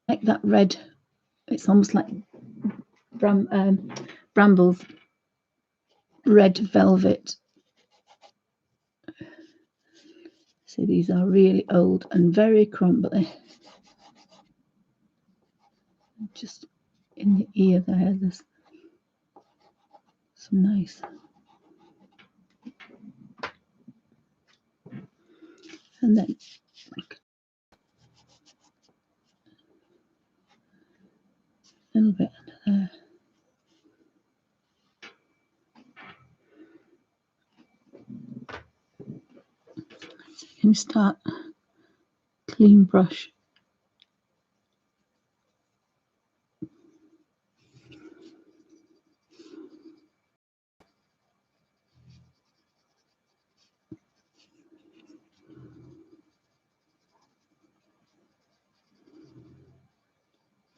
Like that red, it's almost like Brambles red velvet. See, these are really old and very crumbly. Just in the ear there, there's some nice. And then a little bit under there. So you can start clean brush.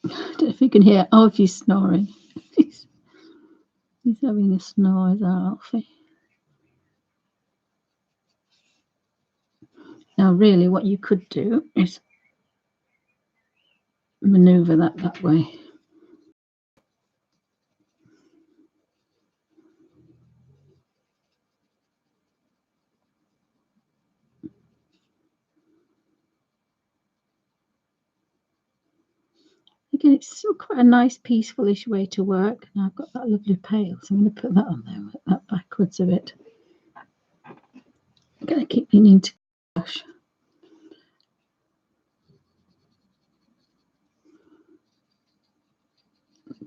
I don't know if you can hear Alfie's snoring. He's having a snore, is our Alfie. Now, really, what you could do is maneuver that way. Again, it's still quite a nice, peaceful-ish way to work. Now I've got that lovely pale, so I'm going to put that on there, work that backwards a bit. I'm going to keep meaning to brush.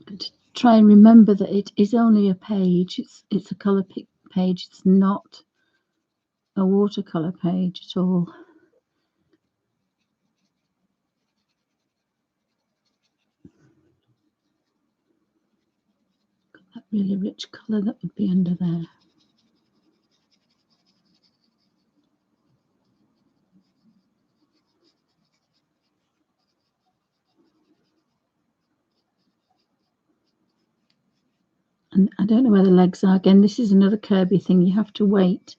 To try and remember that it is only a page. It's a colour page. It's not a watercolour page at all. Got that really rich colour that would be under there. And I don't know where the legs are. Again, this is another Kirby thing. You have to wait.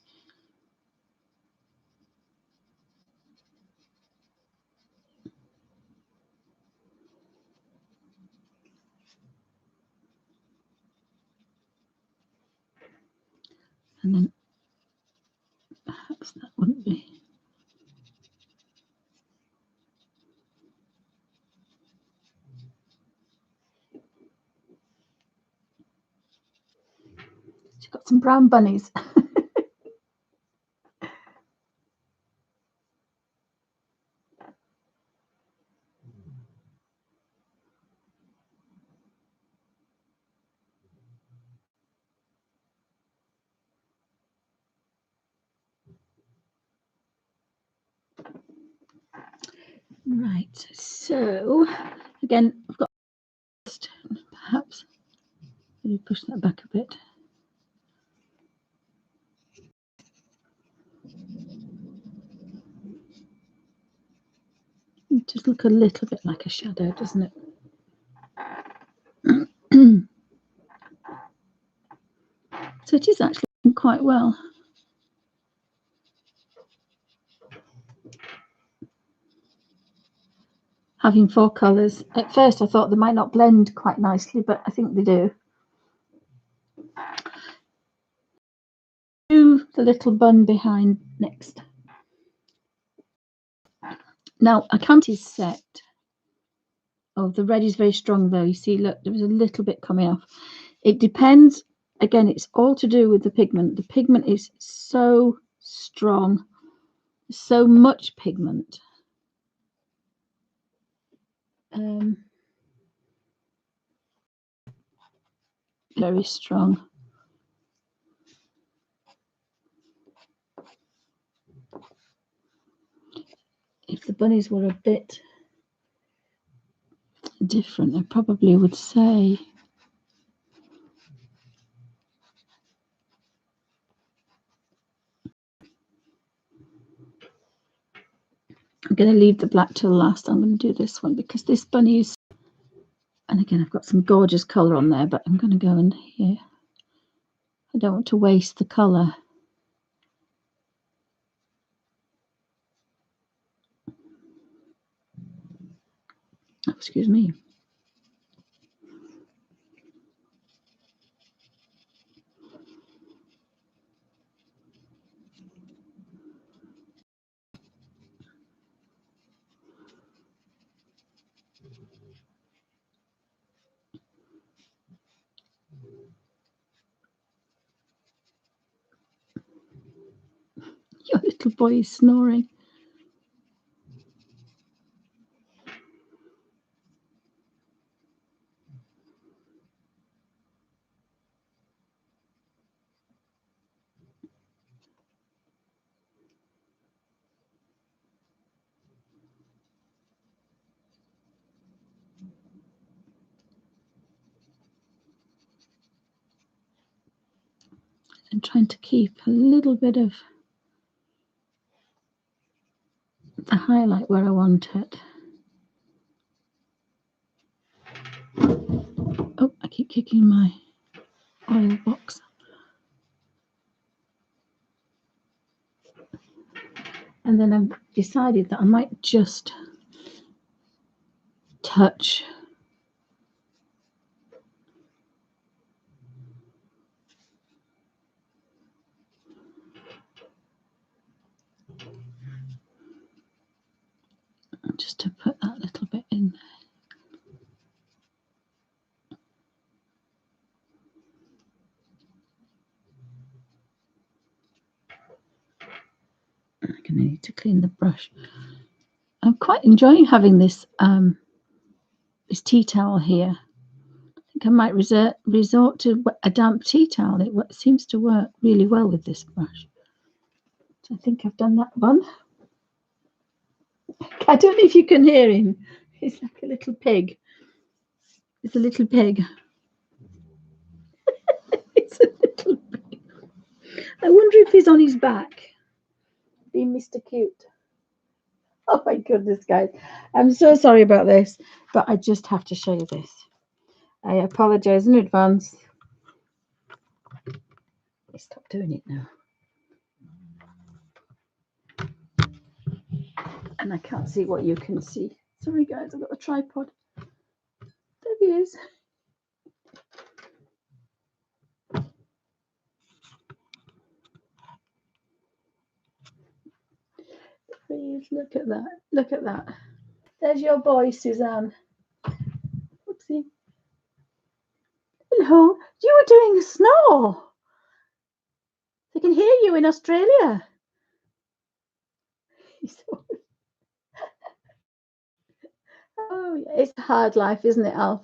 And then perhaps that wouldn't be. She's got some brown bunnies. Right, so again, I've got perhaps maybe push that back a bit. It does look a little bit like a shadow, doesn't it? So it is actually quite well. Having 4 colours. At first I thought they might not blend quite nicely, but I think they do. Do the little bun behind next. Now I can't is set. Oh, the red is very strong though. You see, look, there was a little bit coming off. It depends. Again, it's all to do with the pigment. The pigment is so strong, so much pigment. Very strong. If the bunnies were a bit different, I probably would say I'm going to leave the black till last. I'm going to do this one because this bunny is, and again, I've got some gorgeous colour on there, but I'm going to go in here. I don't want to waste the colour. Oh, excuse me. Your little boy is snoring. I'm trying to keep a little bit of the highlight where I want it. Oh, I keep kicking my oil box. And then I've decided that I might just touch. Just to put that little bit in there. I'm going to need to clean the brush. I'm quite enjoying having this this tea towel here. I think I might resort to a damp tea towel. It seems to work really well with this brush. So I think I've done that one. I don't know if you can hear him. He's like a little pig. It's a little pig. It's a little pig. I wonder if he's on his back. Being Mr. Cute. Oh my goodness, guys. I'm so sorry about this, but I just have to show you this. I apologize in advance. Stop doing it now. And I can't see what you can see. Sorry, guys, I've got the tripod. There he is. Please look at that. Look at that. There's your boy, Suzanne. Oopsie. Hello. You were doing a snore. They can hear you in Australia. Oh, yeah, it's a hard life, isn't it, Alf?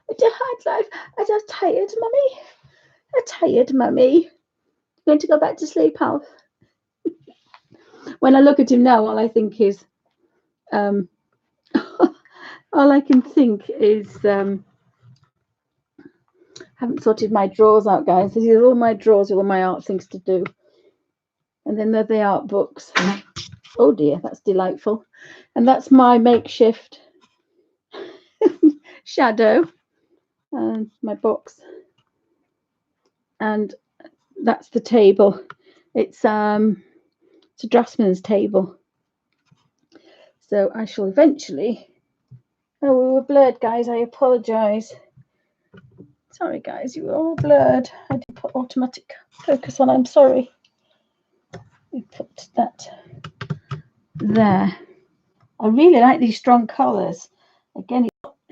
It's a hard life. I'm just tired, Mummy. I'm tired, Mummy. Going to go back to sleep, Alf? When I look at him now, all I think is, all I can think is, haven't sorted my drawers out, guys. These are all my drawers with all my art things to do. And then there are the art books. Oh dear, that's delightful. And that's my makeshift shadow and my box. And that's the table. It's a draftsman's table. So I shall eventually. Oh, we were blurred, guys. I apologize. Sorry, guys, you were all blurred. I did put automatic focus on. I'm sorry. We put that there. I really like these strong colours. Again,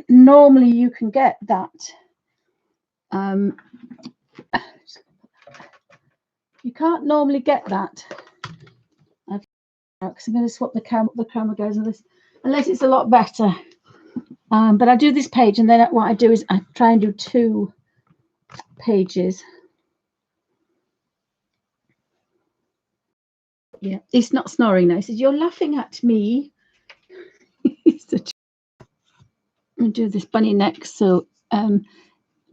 normally you can get that. You can't normally get that. Because I'm going to swap the camera goes on this, unless it's a lot better. But I do this page, and then what I do is I try and do 2 pages. Yeah, he's not snoring now. He says, "You're laughing at me." I'm going to do this bunny next. So I'm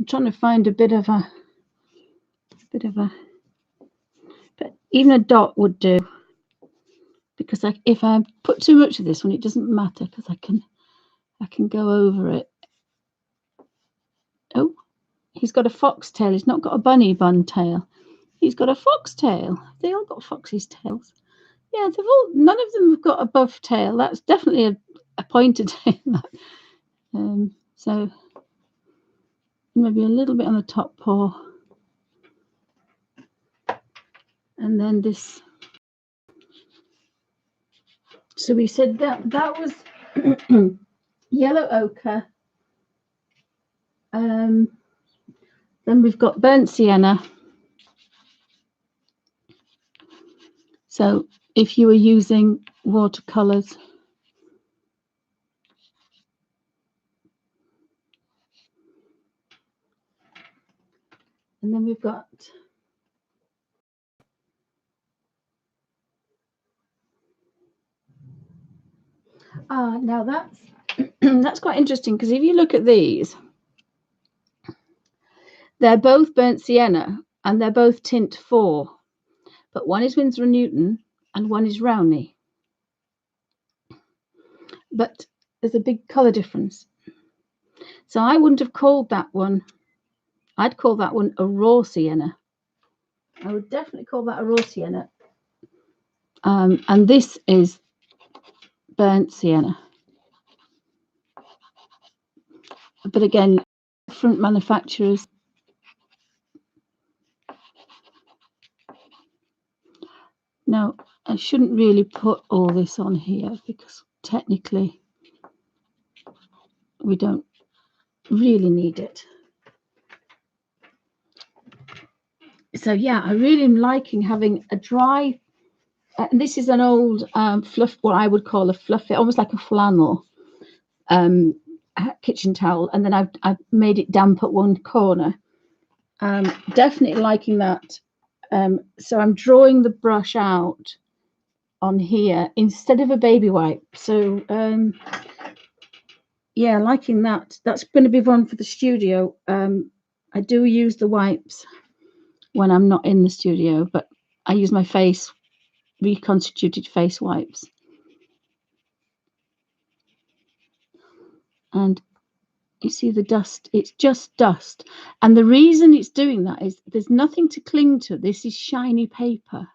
trying to find a bit of a, but even a dot would do. Because if I put too much of this one, it doesn't matter because I can go over it. Oh, he's got a foxtail. He's not got a bunny bun tail. He's got a foxtail. They all got fox's tails. Yeah, none of them have got a buff tail. That's definitely a pointed tail. So maybe a little bit on the top paw, and then this. So we said that was yellow ochre. Then we've got burnt sienna. So if you were using watercolors, and then we've got now that's that's quite interesting, because if you look at these, they're both burnt sienna and they're both tint 4, but one is Winsor & Newton and one is Rowney. But there's a big colour difference. So I wouldn't have called that one, I'd call that one a raw sienna. I would definitely call that a raw sienna. And this is burnt sienna. but again, different manufacturers. Now, I shouldn't really put all this on here because technically we don't really need it. So yeah, I really am liking having a dry, and this is an old fluff, what I would call a fluffy, almost like a flannel kitchen towel, and then I've made it damp at one corner. Definitely liking that. So I'm drawing the brush out on here instead of a baby wipe. So yeah, liking that. That's going to be one for the studio. I do use the wipes when I'm not in the studio, but I use my reconstituted face wipes. And you see the dust, it's just dust. And the reason it's doing that is there's nothing to cling to. This is shiny paper.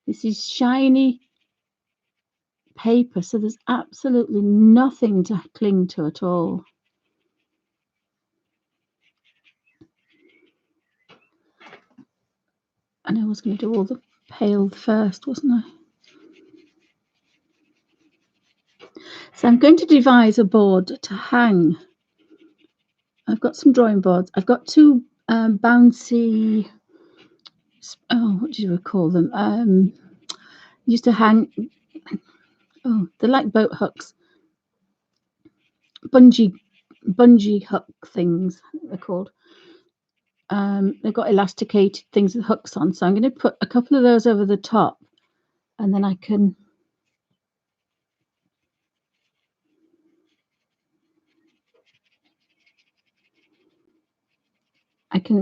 This is shiny paper, so there's absolutely nothing to cling to at all. And I was going to do all the pale first, wasn't I? So I'm going to devise a board to hang. I've got some drawing boards. I've got two bouncy, what do you call them? Used to hang, they're like boat hooks. Bungee hook things, they're called. They've got elasticated things with hooks on. So I'm going to put a couple of those over the top, and then I can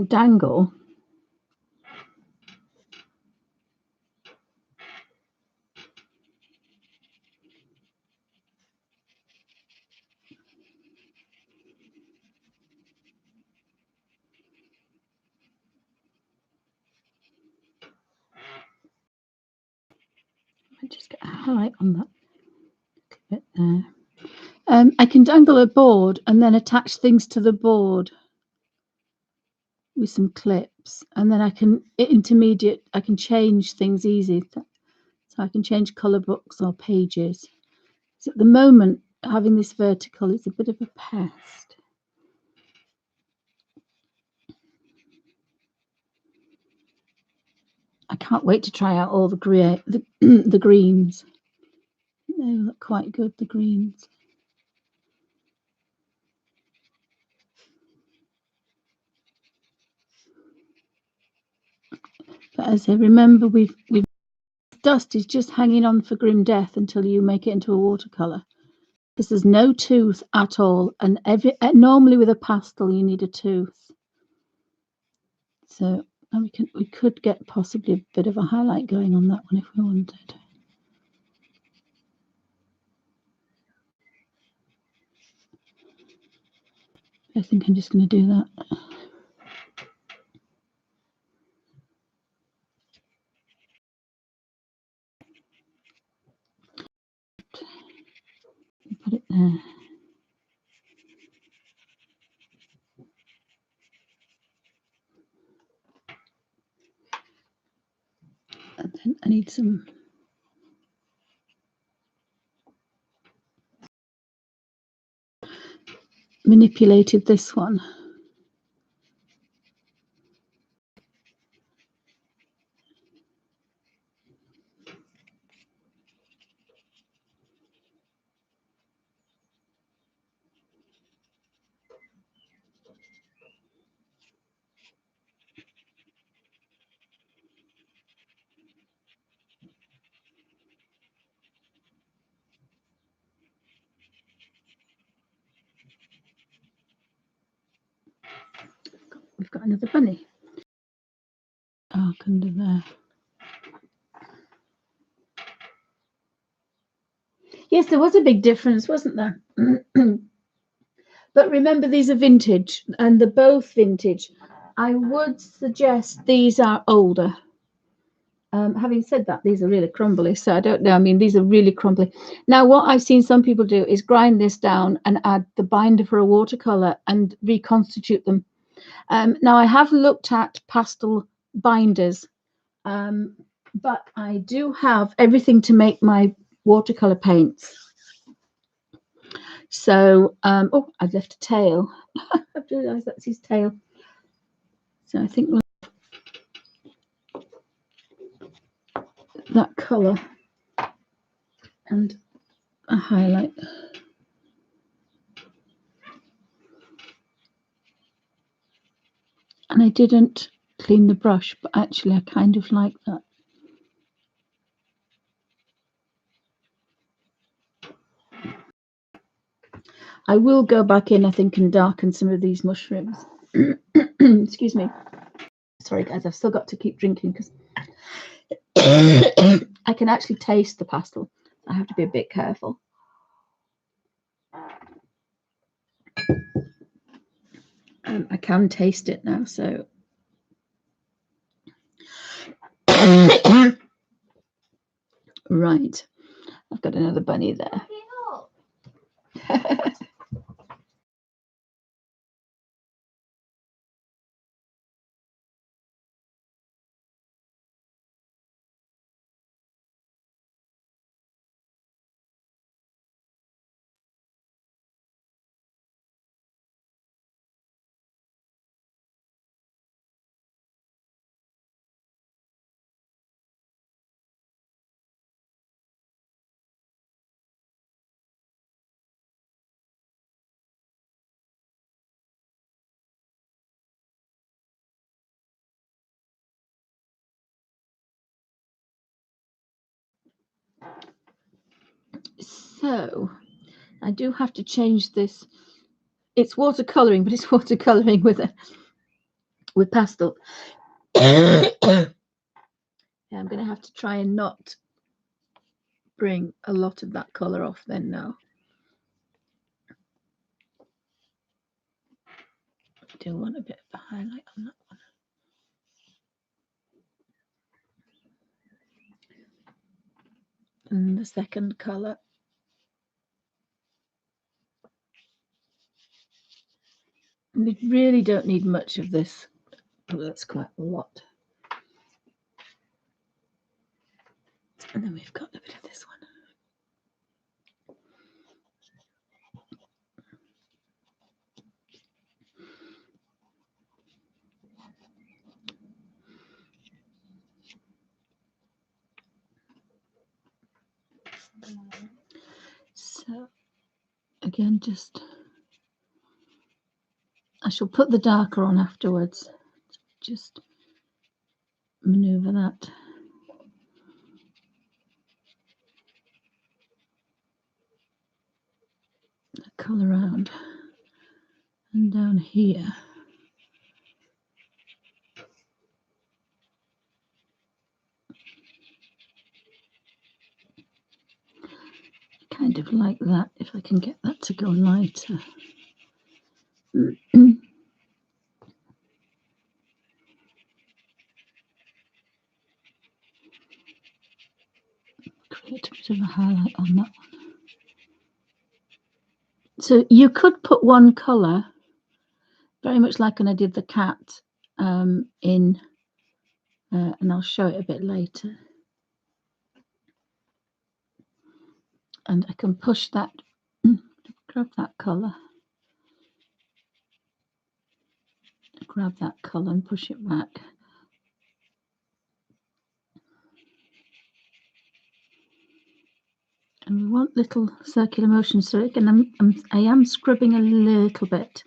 dangle. I just get a highlight on that bit there. I can dangle a board and then attach things to the board with some clips, and then I can change things easy. So I can change colour books or pages. So at the moment, having this vertical is a bit of a pest. I can't wait to try out all the greens. They look quite good, the greens. But as I remember, dust is just hanging on for grim death until you make it into a watercolour. Because there's no tooth at all, and normally with a pastel you need a tooth. So we could get possibly a bit of a highlight going on that one if we wanted. I think I'm just going to do that. Put it there. And then I need some manipulated this one. We've got another bunny. Under there. Yes, there was a big difference, wasn't there? But remember, these are vintage, and they're both vintage. I would suggest these are older. Having said that, these are really crumbly, so I don't know. I mean, these are really crumbly. Now, what I've seen some people do is grind this down and add the binder for a watercolor and reconstitute them. Now, I have looked at pastel binders, but I do have everything to make my watercolor paints. So, oh, I've left a tail. I've realised that's his tail. So I think we'll that colour and a highlight. And I didn't clean the brush, but actually I kind of like that. I will go back in, I think, and darken some of these mushrooms. Excuse me. Sorry, guys, I've still got to keep drinking because I can actually taste the pastel. I have to be a bit careful. I can taste it now, so. Right, I've got another bunny there. So I do have to change this. It's watercoloring, but it's watercoloring with pastel. Yeah, I'm going to have to try and not bring a lot of that colour off then now. I do want a bit of a highlight on that one. And the second colour. We really don't need much of this. Oh, that's quite a lot. And then we've got a bit of this one. So again, I shall put the darker on afterwards. Just maneuver that. The colour around and down here. Kind of like that, if I can get that to go lighter. Create a bit of a highlight on that one. So you could put one colour, very much like when I did the cat, in, and I'll show it a bit later. And I can push that, grab that colour, grab that colour and push it back. And we want little circular motions, so again, I am scrubbing a little bit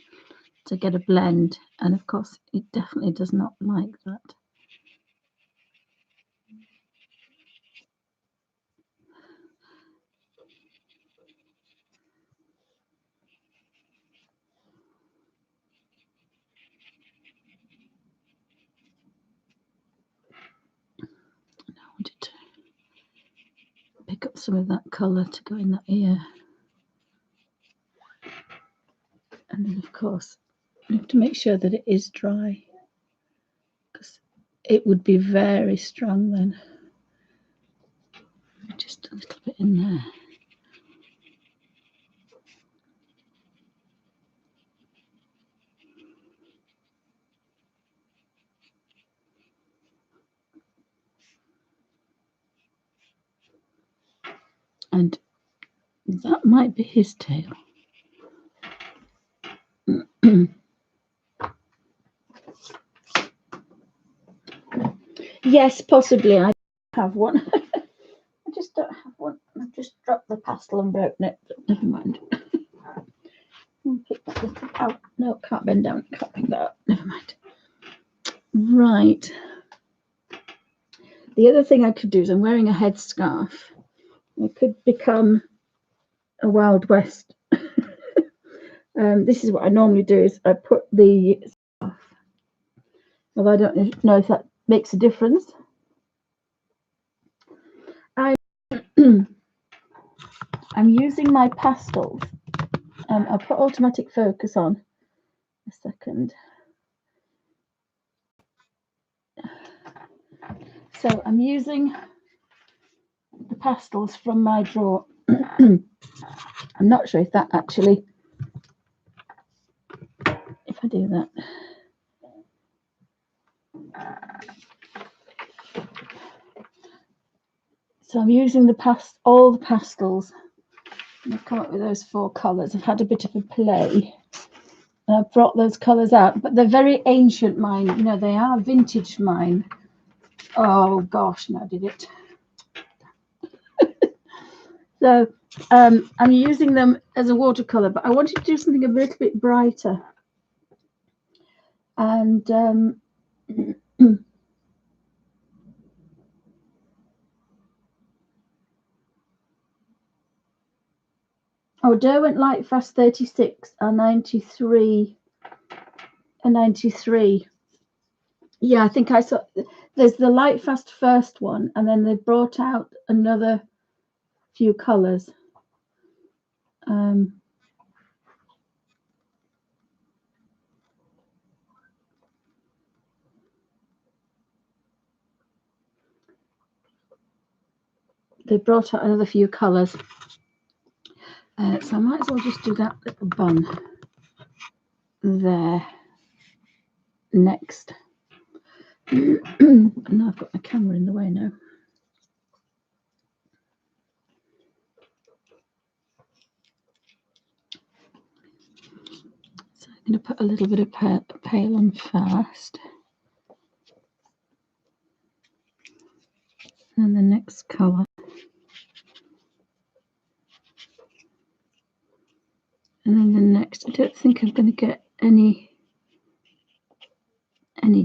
to get a blend, and of course it definitely does not like that. And I wanted to pick up some of that colour to go in that ear. And then of course you have to make sure that it is dry, because it would be very strong then. just a little bit in there. And that might be his tail. Yes, possibly. I have one. I just don't have one. I've just dropped the pastel and broken it. Never mind. Pick that little out. No, can't bend down. Can't pick that up. Never mind. Right. The other thing I could do is I'm wearing a headscarf. I could become a Wild West. This is what I normally do: is I put the scarf. Although I don't know if that makes a difference. I'm using my pastels. I'll put automatic focus on a second. So I'm using the pastels from my drawer. I'm not sure if that actually, if I do that. So I'm using all the pastels. I've come up with those 4 colours. I've had a bit of a play. And I've brought those colours out, but they're very ancient mine. You know, they are vintage mine. Oh gosh, no, did it. So I'm using them as a watercolour, but I wanted to do something a little bit brighter. And oh, Derwent Lightfast 36 are 93 and 93. Yeah, I think I saw there's the Lightfast first one, and then they brought out another few colours. They brought out another few colours. So I might as well just do that little bun there next. And I've got my camera in the way now. So I'm going to put a little bit of pale on first. And the next colour. And then the next, I don't think I'm going to get any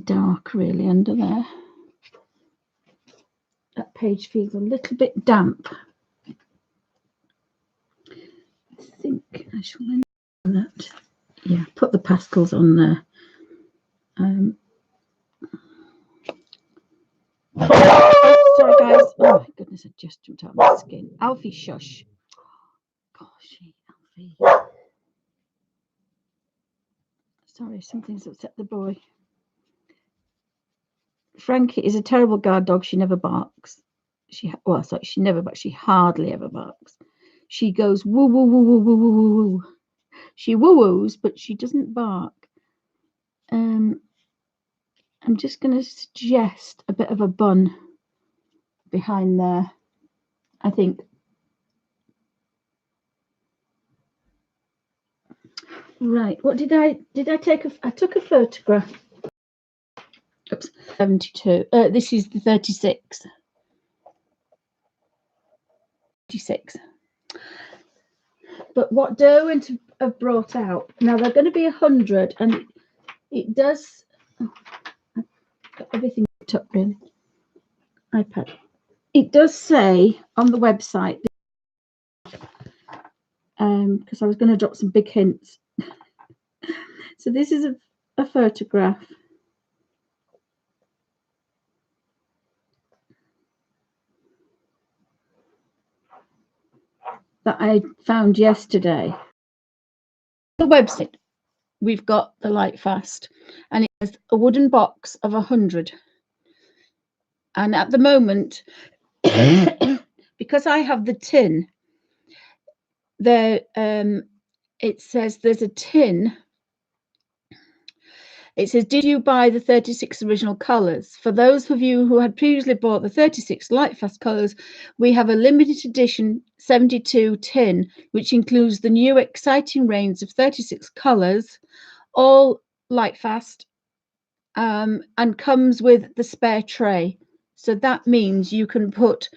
dark really under there. That page feels a little bit damp. I think I shall end that. Yeah, put the pastels on there. Sorry guys. Oh my goodness, I just jumped out of my skin. Alfie, shush. Gosh, Alfie. Sorry, something's upset the boy. Frankie is a terrible guard dog. She never barks. She never barks. She hardly ever barks. She goes woo woo woo woo woo woo woo. She woo woos, but she doesn't bark. I'm just going to suggest a bit of a bun behind there. I think. Right. What did I take? I took a photograph. Oops. 72. This is the 36. 36. But what Derwent have brought out now, they're going to be 100, and it does. Oh, I've got everything up really. iPad. It does say on the website. Because I was going to drop some big hints. So this is a photograph that I found yesterday. The website, we've got the Lightfast, and it has a wooden box of 100. And at the moment, because I have the tin, there it says there's a tin. It says, did you buy the 36 original colours? For those of you who had previously bought the 36 Lightfast colours, we have a limited edition 72 tin, which includes the new exciting range of 36 colours, all Lightfast, and comes with the spare tray. So that means you can put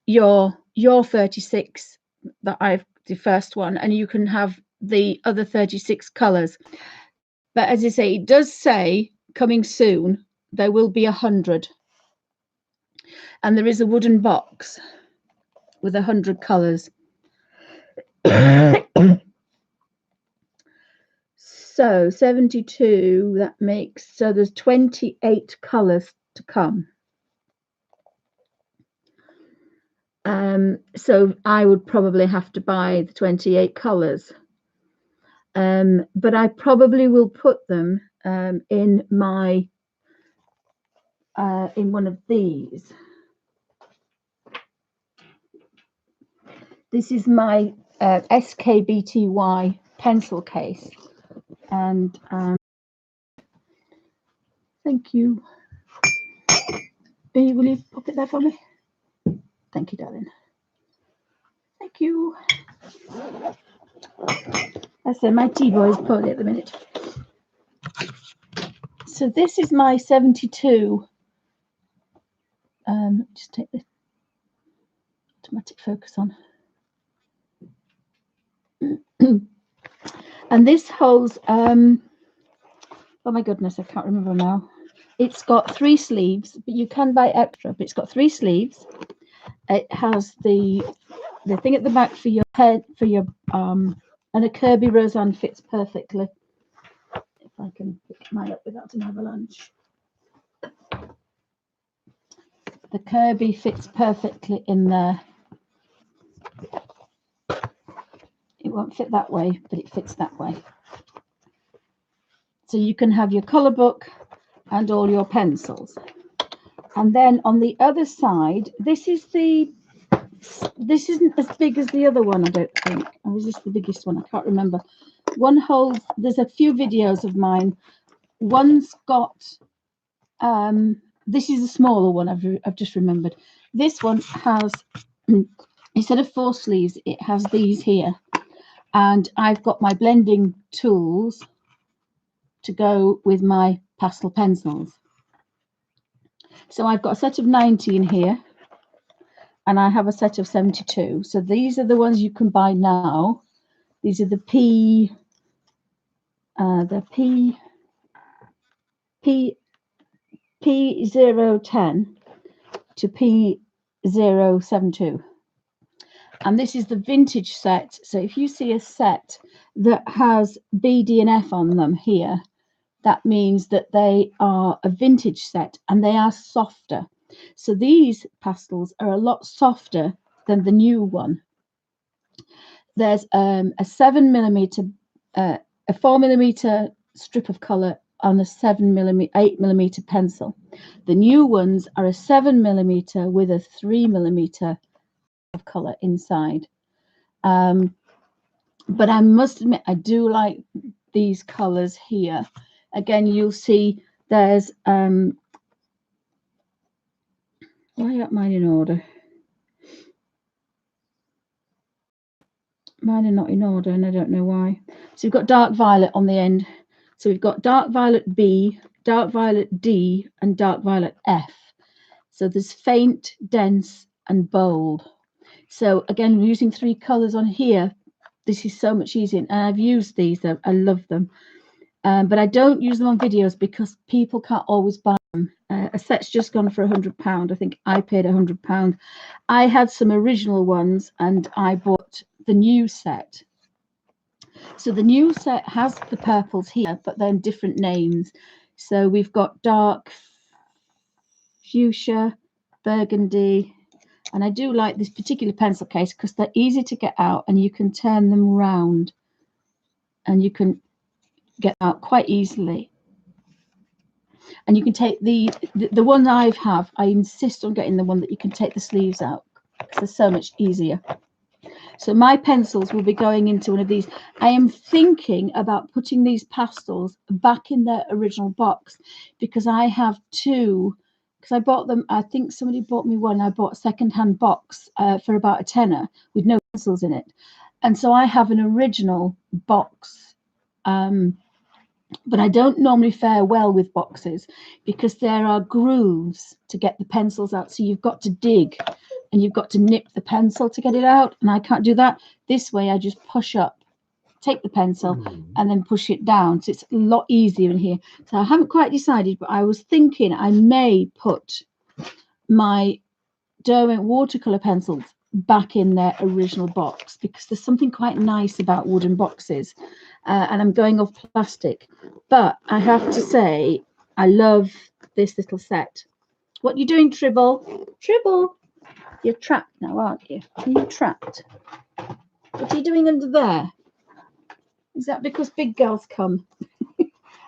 your 36, that I've the first one, and you can have the other 36 colours. But as I say, it does say coming soon, there will be 100. And there is a wooden box with 100 colours. So 72, that makes, so there's 28 colours to come. So I would probably have to buy the 28 colours. But I probably will put them in my in one of these. This is my SKBTY pencil case, and thank you. Will you pop it there for me? Thank you, darling. Thank you. I say my tea boy is poorly at the minute. So this is my 72. Just take the automatic focus on. And this holds, oh my goodness, I can't remember now. It's got 3 sleeves, but you can buy extra, but it's got 3 sleeves. It has the thing at the back for your head, for your and a Kirby Roseanne fits perfectly. If I can pick mine up without an avalanche. The Kirby fits perfectly in there. It won't fit that way, but it fits that way. So you can have your colour book and all your pencils. And then on the other side, this isn't as big as the other one, I don't think. Or is this the biggest one? I can't remember. One holds, there's a few videos of mine. One's got, this is a smaller one, I've just remembered. This one has, instead of 4 sleeves, it has these here. And I've got my blending tools to go with my pastel pencils. So I've got a set of 90 in here, and I have a set of 72. So these are the ones you can buy now. These are the P010 to P072. And this is the vintage set. So if you see a set that has B, D, and F on them here, that means that they are a vintage set and they are softer. So these pastels are a lot softer than the new one. There's a 7mm, a 4mm strip of colour on a 8mm pencil. The new ones are a 7mm with a 3mm of colour inside. But I must admit, I do like these colours here. Again, you'll see there's why aren't mine in order? Mine are not in order, and I don't know why. So we've got dark violet on the end. So we've got dark violet B, dark violet D, and dark violet F. So there's faint, dense, and bold. So again, we're using 3 colours on here. This is so much easier, and I've used these. I love them. But I don't use them on videos because people can't always buy them. A set's just gone for £100. I think I paid £100. I had some original ones and I bought the new set. So the new set has the purples here, but then different names. So we've got dark fuchsia, burgundy, and I do like this particular pencil case because they're easy to get out and you can turn them round and you can get out quite easily. And you can take the one I have, I insist on getting the one that you can take the sleeves out because they're so much easier. So my pencils will be going into one of these. I am thinking about putting these pastels back in their original box because I have two, because I bought them, I think somebody bought me one. I bought a second-hand box for about a tenner with no pencils in it. And so I have an original box. But I don't normally fare well with boxes because there are grooves to get the pencils out. So you've got to dig and you've got to nip the pencil to get it out. And I can't do that. This way, I just push up, take the pencil and then push it down. So it's a lot easier in here. So I haven't quite decided, but I was thinking I may put my Derwent watercolor pencils back in their original box because there's something quite nice about wooden boxes. And I'm going off plastic, but I have to say I love this little set. What are you doing, Tribble? Tribble, you're trapped now, aren't you? Are you trapped? What are you doing under there? Is that because big girls come?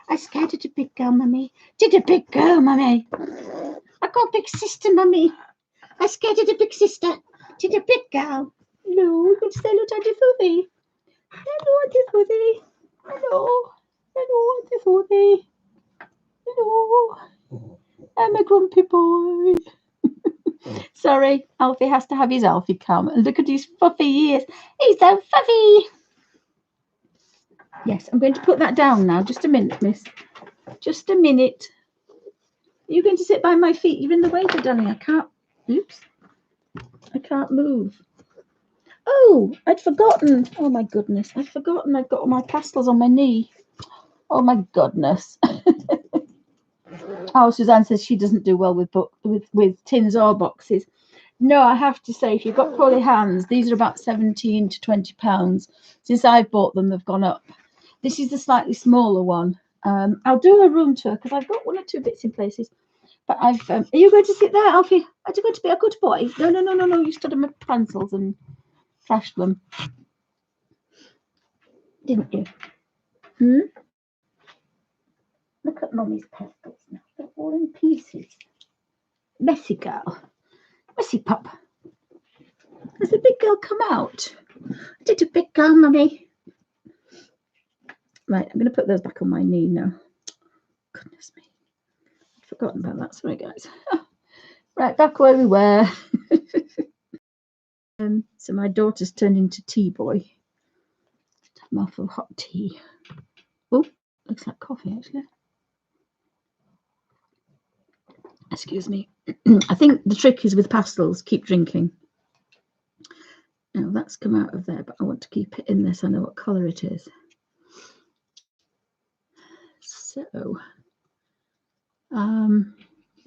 I scared of the big girl, mummy. Did a big girl, mummy? I got a big sister, mummy. I scared of the big sister. Did a big girl? No, you say hello to Auntie Fluffy. Hello, Auntie Fluffy. Hello. Hello, Auntie Fluffy. Hello. I'm a grumpy boy. Sorry, Alfie has to have his Alfie come. And look at his fluffy ears. He's so fluffy. Yes, I'm going to put that down now. Just a minute, miss. Just a minute. Are you going to sit by my feet? You're in the way, darling. I can't. Oops. I can't move. Oh, I'd forgotten. Oh, my goodness. I'd forgotten I've got all my pastels on my knee. Oh, my goodness. Oh, Suzanne says she doesn't do well with tins or boxes. No, I have to say, if you've got poorly hands, these are about 17 to 20 pounds. Since I've bought them, they've gone up. This is the slightly smaller one. I'll do a room tour because I've got one or two bits in places. But I've. Are you going to sit there, Alfie? Are you going to be a good boy? No. You stood on my pencils and trashed them, didn't you? Look at Mummy's pastels now. They're all in pieces. Messy girl. Messy pup. Has the big girl come out? Did a big girl, Mummy? Right, I'm going to put those back on my knee now. Goodness me. I'd forgotten about that. Sorry, guys. Right, back where we were. So my daughter's turned into tea boy. I'm off of hot tea. Oh, looks like coffee, actually. Excuse me. I think the trick is with pastels, keep drinking. Now that's come out of there, but I want to keep it in there so I know what colour it is. So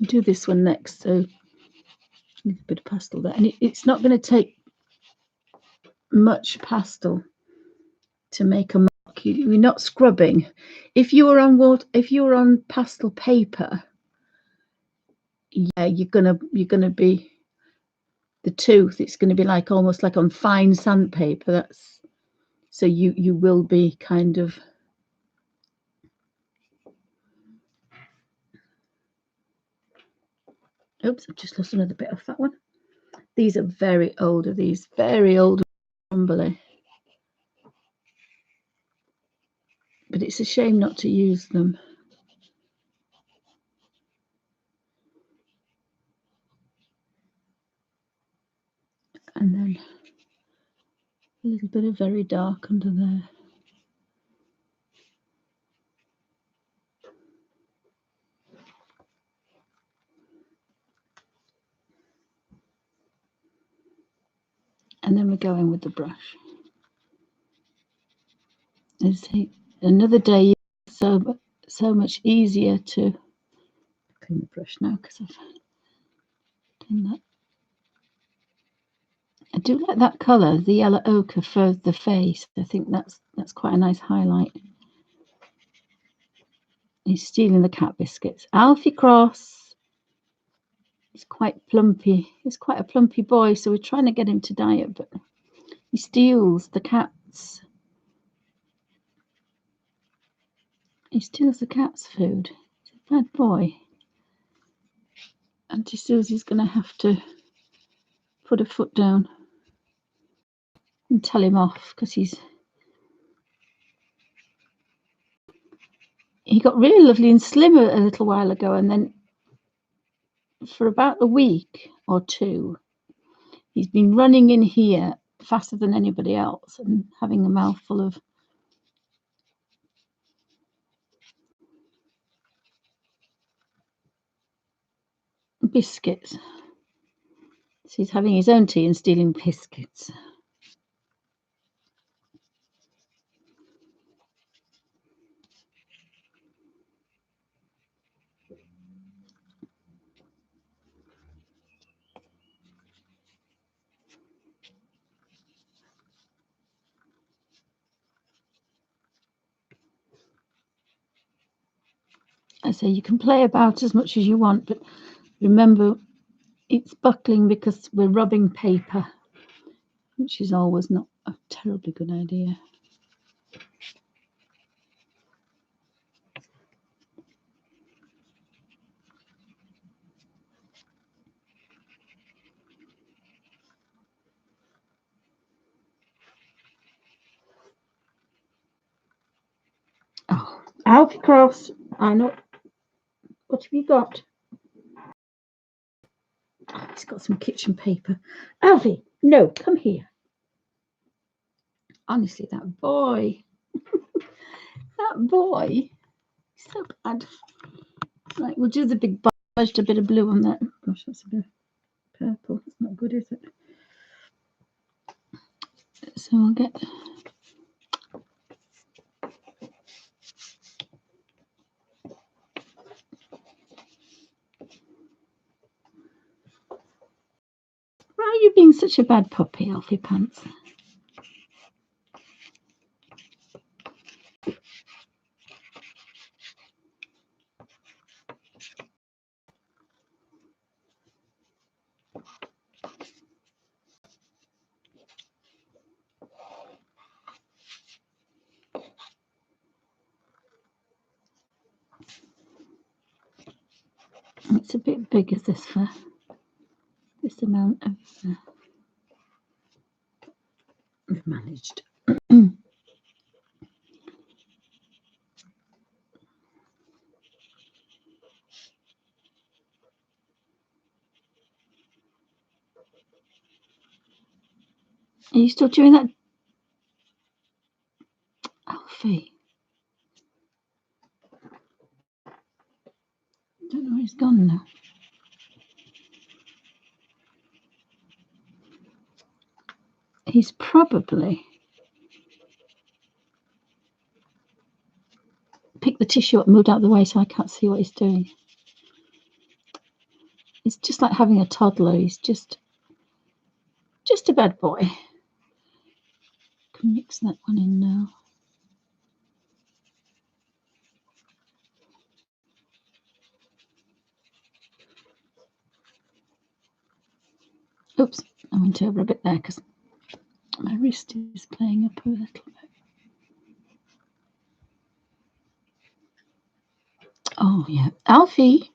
do this one next. So a little bit of pastel there, and it's not going to take much pastel to make a mark. You're not scrubbing. If you were on pastel paper, yeah, you're gonna be the tooth. It's going to be like almost like on fine sandpaper. That's so you will be kind of. Oops, I've just lost another bit off that one. These are very old. Very old, crumbly. But it's a shame not to use them. And then a little bit of very dark under there. And then we go in with the brush. It's another day, so much easier to clean the brush now because I've done that. I do like that colour, the yellow ochre for the face. I think that's quite a nice highlight. He's stealing the cat biscuits. Alfie Cross. He's quite plumpy. He's quite a plumpy boy, so we're trying to get him to diet, but he steals the cat's. He steals the cat's food. He's a bad boy. Auntie Susie's going to have to put a foot down and tell him off because he got really lovely and slim a little while ago, and then for about a week or two he's been running in here faster than anybody else and having a mouthful of biscuits. So he's having his own tea and stealing biscuits. I say you can play about as much as you want, but remember it's buckling because we're rubbing paper, which is always not a terribly good idea. Oh, Alfie Crofts, I know. What have you got? Oh, he's got some kitchen paper. Alfie, no, come here. Honestly, that boy. That boy. He's so bad. Right, we'll do the big budged a bit of blue on that. Gosh, that's a bit purple. It's not good, is it? So I'll get. Why are you being such a bad puppy, Alfie Pants? It's a bit big, is this, for this amount of we've managed. Are you still doing that, Alfie? I don't know where he's gone now. He's probably picked the tissue up and moved out of the way so I can't see what he's doing. It's just like having a toddler. He's just a bad boy. Can mix that one in now. Oops, I went over a bit there because my wrist is playing up a little bit. Oh, yeah. Alfie.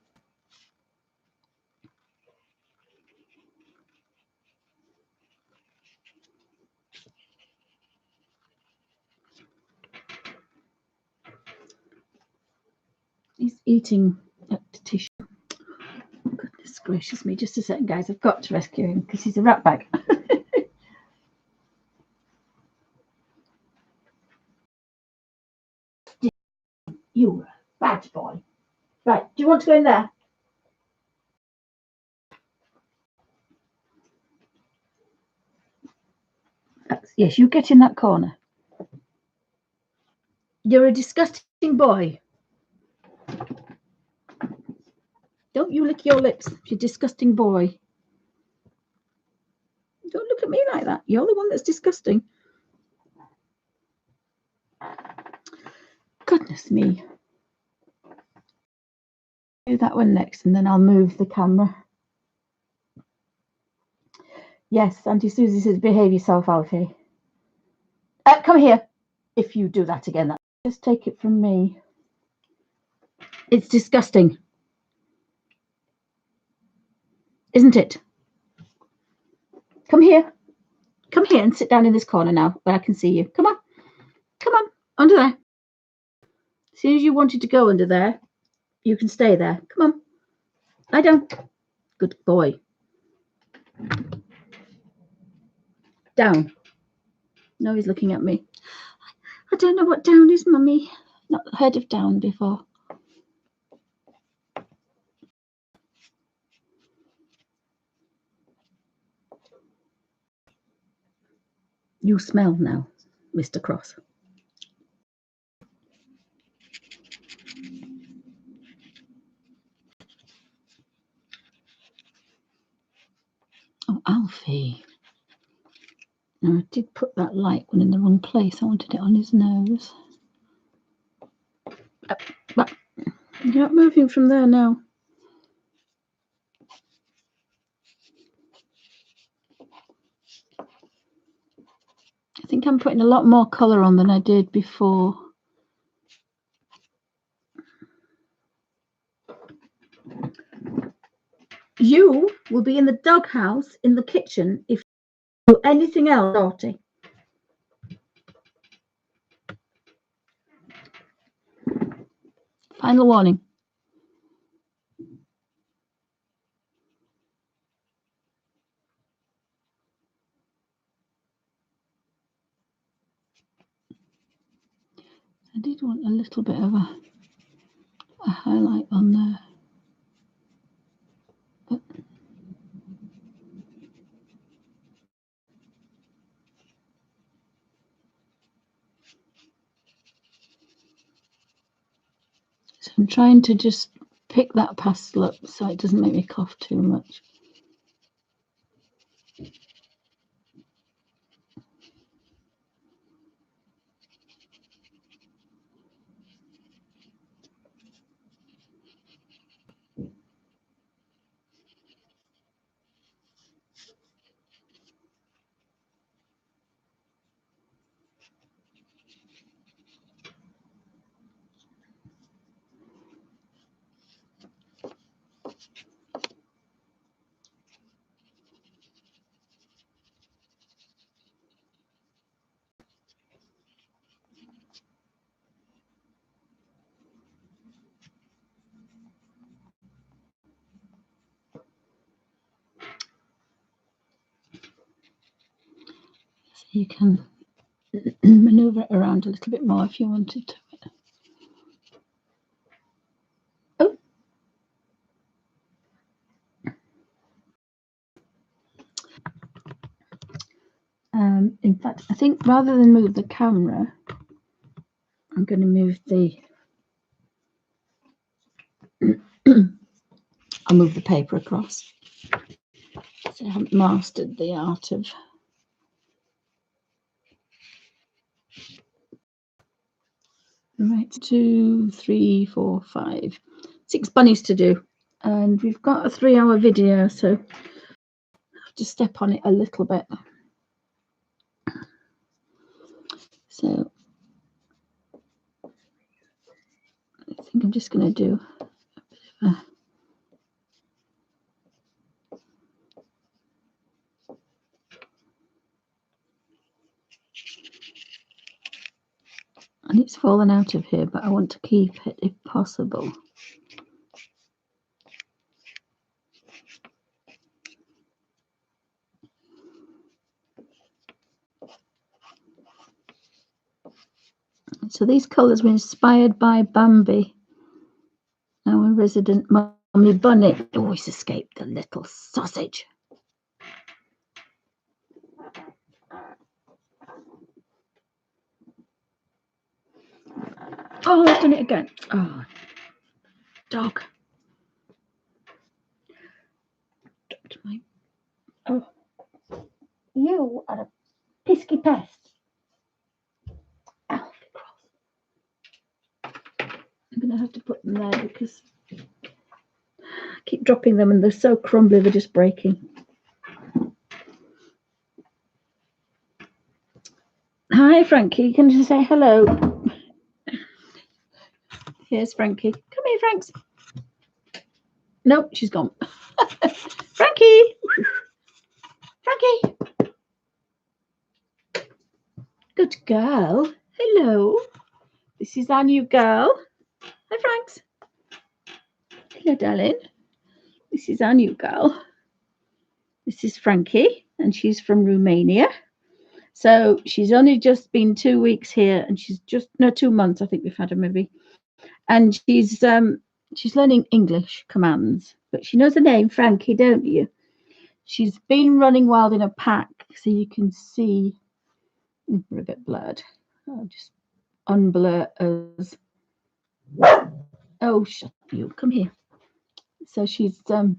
He's eating at the tissue. Goodness gracious me. Just a second, guys. I've got to rescue him because he's a rat bag. You're a bad boy. Right. Do you want to go in there? Yes, you get in that corner. You're a disgusting boy. Don't you lick your lips, you disgusting boy. Don't look at me like that. You're the one that's disgusting. Goodness me. Do that one next and then I'll move the camera. Yes, Auntie Susie says, behave yourself, Alfie. Come here. If you do that again, just take it from me. It's disgusting. Isn't it? Come here. Come here and sit down in this corner now where I can see you. Come on. Come on. Under there. As soon as you wanted to go under there, you can stay there. Come on. Lie down. Good boy. Down. No, he's looking at me. I don't know what down is, Mummy. Not heard of down before. You smell now, Mr. Cross. Oh, Alfie. No, I did put that light one in the wrong place. I wanted it on his nose. But you're not moving from there now. I think I'm putting a lot more colour on than I did before. You will be in the doghouse in the kitchen if you do anything else, naughty. Final warning. I did want a little bit of a highlight on there. But so I'm trying to just pick that pastel up so it doesn't make me cough too much. So you can maneuver it around a little bit more if you wanted to. Oh. In fact, I think rather than move the camera, I'm going to move the I'll move the paper across. So I haven't mastered the art of right. 2, 3, 4, 5, 6 bunnies to do, and we've got a 3-hour video, so I'll have to step on it a little bit. So I think I'm just going to do a bit of a and it's fallen out of here, but I want to keep it if possible. So these colours were inspired by Bambi, our resident mummy bunny. Oh, he's escaped, the little sausage. Oh, I've done it again. Oh, dog. Oh, you are a pisky pest. Alfie Cross. I'm going to have to put them there because I keep dropping them and they're so crumbly, they're just breaking. Hi, Frankie. Can you say hello? Here's Frankie. Come here, Franks. Nope, she's gone. Frankie! Frankie! Good girl. Hello. This is our new girl. Hi, Franks. Hello, darling. This is our new girl. This is Frankie, and she's from Romania. So she's only just been 2 weeks here, and she's just 2 months. I think we've had her maybe, and she's learning English commands, but she knows the name Frankie, don't you? She's been running wild in a pack, so you can see. We're a bit blurred. I'll just unblur us. Oh, shut you! Come here. So she's got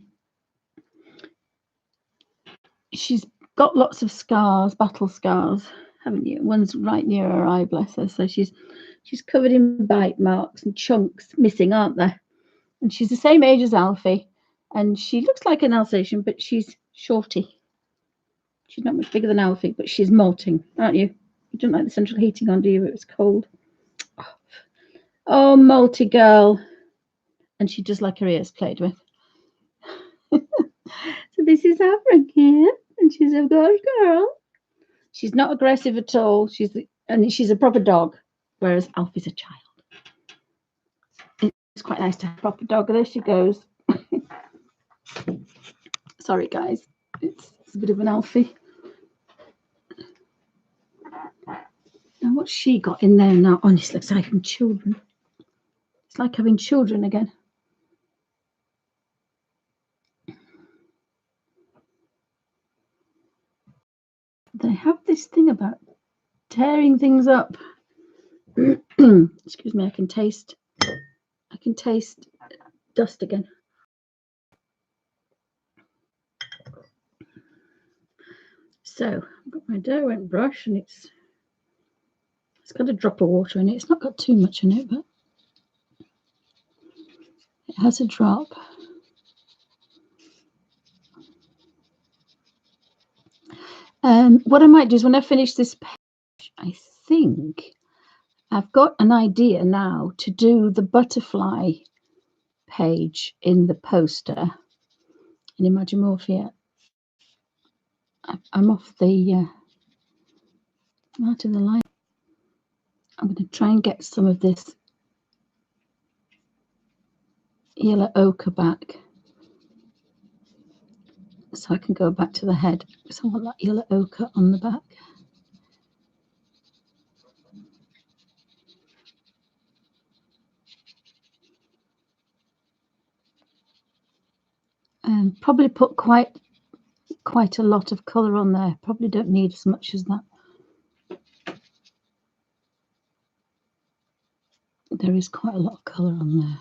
lots of scars, battle scars, haven't you? One's right near her eye, bless her. So she's covered in bite marks and chunks missing, aren't there? And she's the same age as Alfie, and she looks like an Alsatian, but she's shorty. She's not much bigger than Alfie, but she's molting, aren't you? You don't like the central heating on, do you? It was cold. Oh, molty girl. And she does like her ears played with. So this is our Frankie, and she's a good girl. She's not aggressive at all. She's a proper dog, whereas Alfie's a child. It's quite nice to have a proper dog. There she goes. Sorry, guys. It's a bit of an Alfie. Now, what's she got in there now? Honestly, it's like having children. It's like having children again. They have this thing about tearing things up. Excuse me, I can taste dust again. So I've got my Derwent brush, and it's got a drop of water in it. It's not got too much in it, but it has a drop. What I might do is when I finish this page, I think I've got an idea now to do the butterfly page in the poster in animorphia. I'm off the out of the line. I'm going to try and get some of this yellow ochre back, so I can go back to the head. So I want that yellow ochre on the back. Probably put quite a lot of colour on there. Probably don't need as much as that. There is quite a lot of colour on there.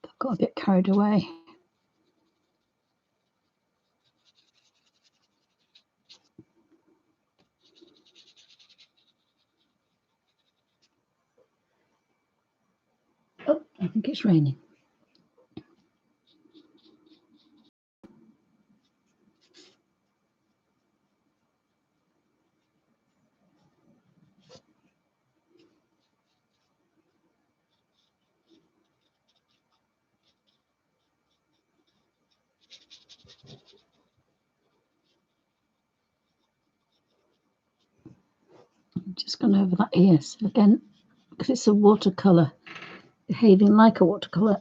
I've got a bit carried away. Oh, I think it's raining. I'm just going over that ear. So again, because it's a watercolour, behaving like a watercolour,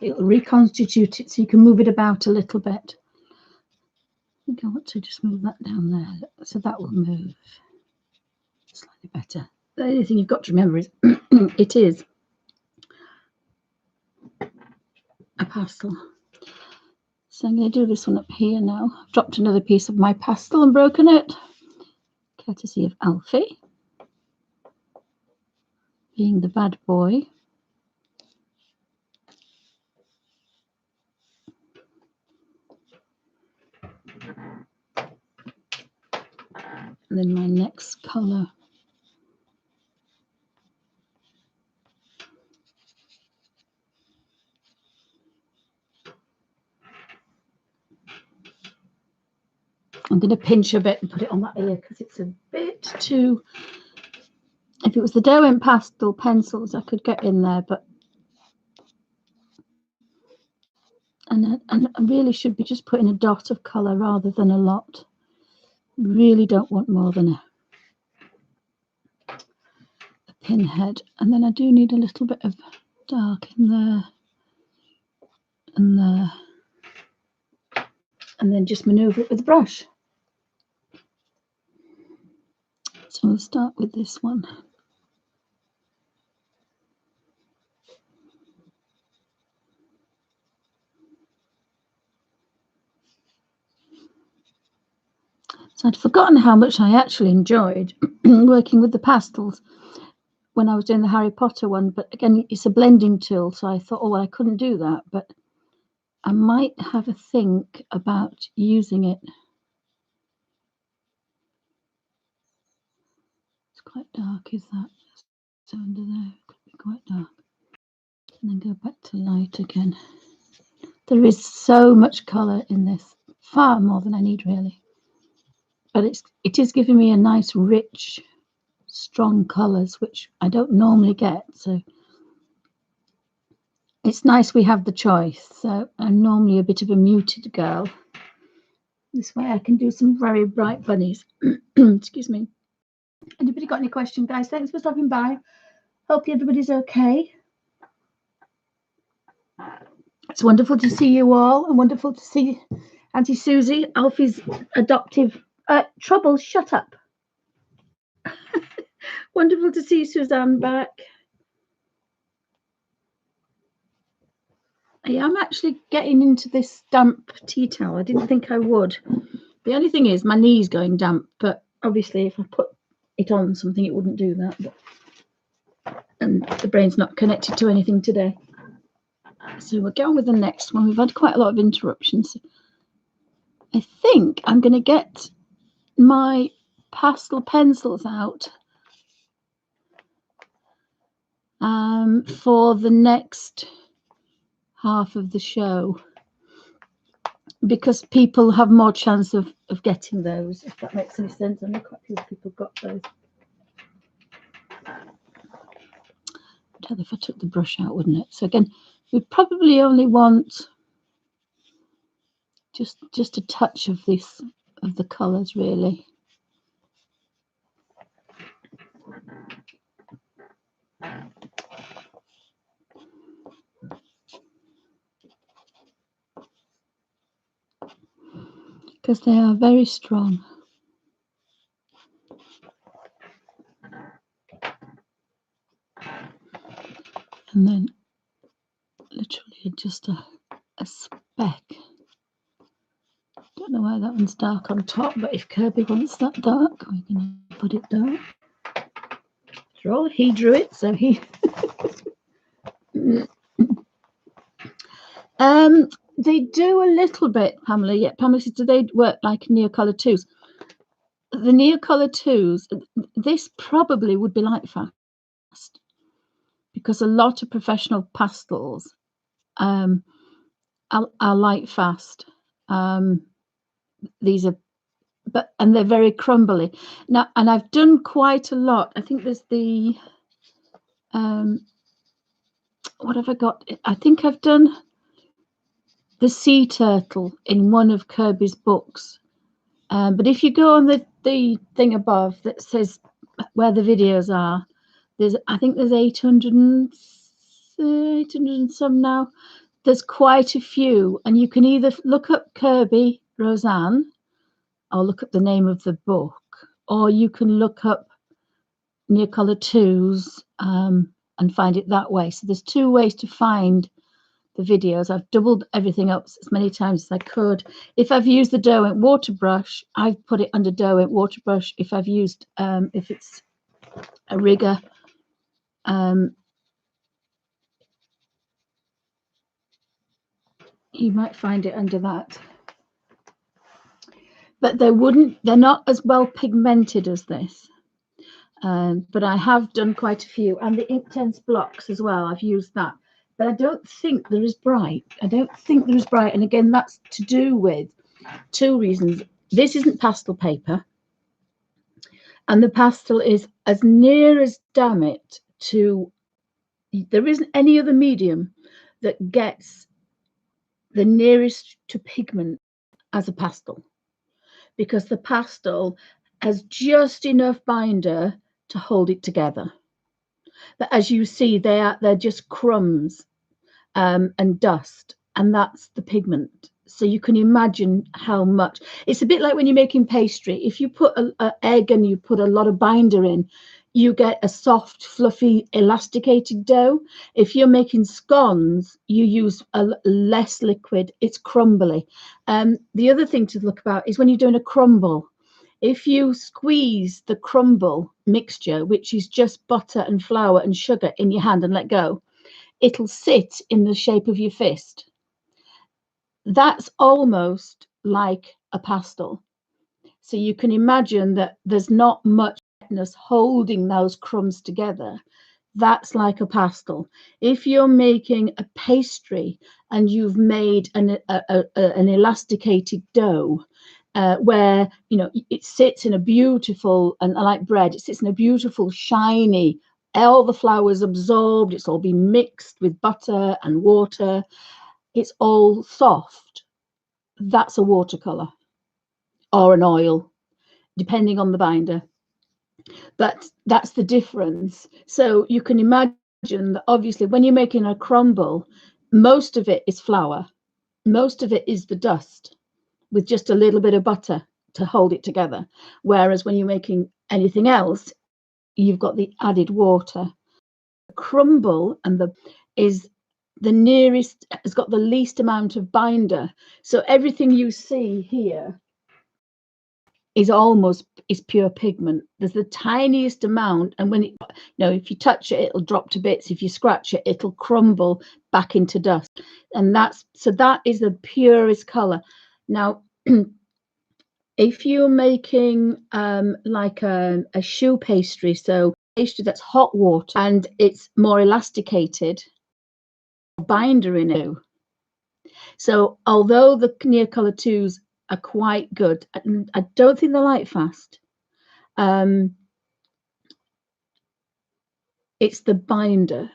it'll reconstitute it so you can move it about a little bit. I think I want to just move that down there, so that will move slightly better. The only thing you've got to remember is it is a pastel. So I'm going to do this one up here now. I've dropped another piece of my pastel and broken it, courtesy of Alfie, being the bad boy. And then my next colour. I'm going to pinch a bit and put it on that ear because it's a bit too... If it was the Derwent pastel pencils, I could get in there, but And I really should be just putting a dot of colour rather than a lot. Really don't want more than a pinhead. And then I do need a little bit of dark in there and there. And then just manoeuvre it with the brush. So we'll start with this one. So I'd forgotten how much I actually enjoyed working with the pastels when I was doing the Harry Potter one. But again, it's a blending tool. So I thought, oh, well, I couldn't do that. But I might have a think about using it. It's quite dark, is that? So under there, it could be quite dark. And then go back to light again. There is so much colour in this, far more than I need really. But it is giving me a nice, rich, strong colours, which I don't normally get. So it's nice we have the choice. So I'm normally a bit of a muted girl. This way I can do some very bright bunnies. Excuse me. Anybody got any questions, guys? Thanks for stopping by. Hope everybody's okay. It's wonderful to see you all, and wonderful to see Auntie Susie, Alfie's adoptive trouble. Shut up. Wonderful to see Suzanne back. Yeah, I'm actually getting into this damp tea towel. I didn't think I would. The only thing is my knee's going damp, but obviously if I put it on something, it wouldn't do that. And the brain's not connected to anything today. So we'll get on with the next one. We've had quite a lot of interruptions. I think I'm going to get my pastel pencils out for the next half of the show, because people have more chance of getting those, if that makes any sense. I know quite a few people got those. I'd tell if I took the brush out, wouldn't it? So again, we probably only want just a touch of this, of the colours really. Because they are very strong. And then literally just a speck. Don't know why that one's dark on top, but if Kirby wants that dark, we're going to put it dark. After all, he drew it, so he... They do a little bit, Pamela. Yeah, Pamela says, do they work like Neocolor 2s? The Neocolor 2s, this probably would be light fast, because a lot of professional pastels are light fast. These are, and they're very crumbly. Now, and I've done quite a lot. I think there's the, what have I got? I think I've done the sea turtle in one of Kirby's books. But if you go on the thing above that says where the videos are, I think there's 800 and some now. There's quite a few, and you can either look up Kirby Roseanne or look up the name of the book, or you can look up Neocolor 2s and find it that way. So there's two ways to find the videos. I've doubled everything up as many times as I could. If I've used the Derwent water brush, I've put it under Derwent water brush. If I've used, if it's a rigger, you might find it under that. But they're not as well pigmented as this. But I have done quite a few, and the Inktense blocks as well. I've used that. But I don't think they're as bright. And again, that's to do with two reasons. This isn't pastel paper, and the pastel is as near as damn it to, there isn't any other medium that gets the nearest to pigment as a pastel, because the pastel has just enough binder to hold it together. But as you see, they're just crumbs and dust, and that's the pigment. So you can imagine how much. It's a bit like when you're making pastry. If you put an egg and you put a lot of binder in, you get a soft, fluffy, elasticated dough. If you're making scones, you use a less liquid. It's crumbly. The other thing to look about is when you're doing a crumble. If you squeeze the crumble mixture, which is just butter and flour and sugar, in your hand and let go, it'll sit in the shape of your fist. That's almost like a pastel. So you can imagine that there's not much wetness holding those crumbs together. That's like a pastel. If you're making a pastry and you've made an elasticated dough, where it sits in a beautiful, and like bread, it sits in a beautiful shiny, all the flour's absorbed, it's all been mixed with butter and water, it's all soft. That's a watercolor or an oil, depending on the binder. But that's the difference. So you can imagine that obviously when you're making a crumble, most of it is flour, most of it is the dust with just a little bit of butter to hold it together. Whereas when you're making anything else, you've got the added water. The crumble is the nearest, has got the least amount of binder. So everything you see here is pure pigment. There's the tiniest amount, and when if you touch it, it'll drop to bits. If you scratch it, it'll crumble back into dust. And that is the purest color. Now, if you're making like a choux pastry, so pastry that's hot water and it's more elasticated, binder in it. So although the Neocolor 2s are quite good, I don't think they light fast. It's the binder,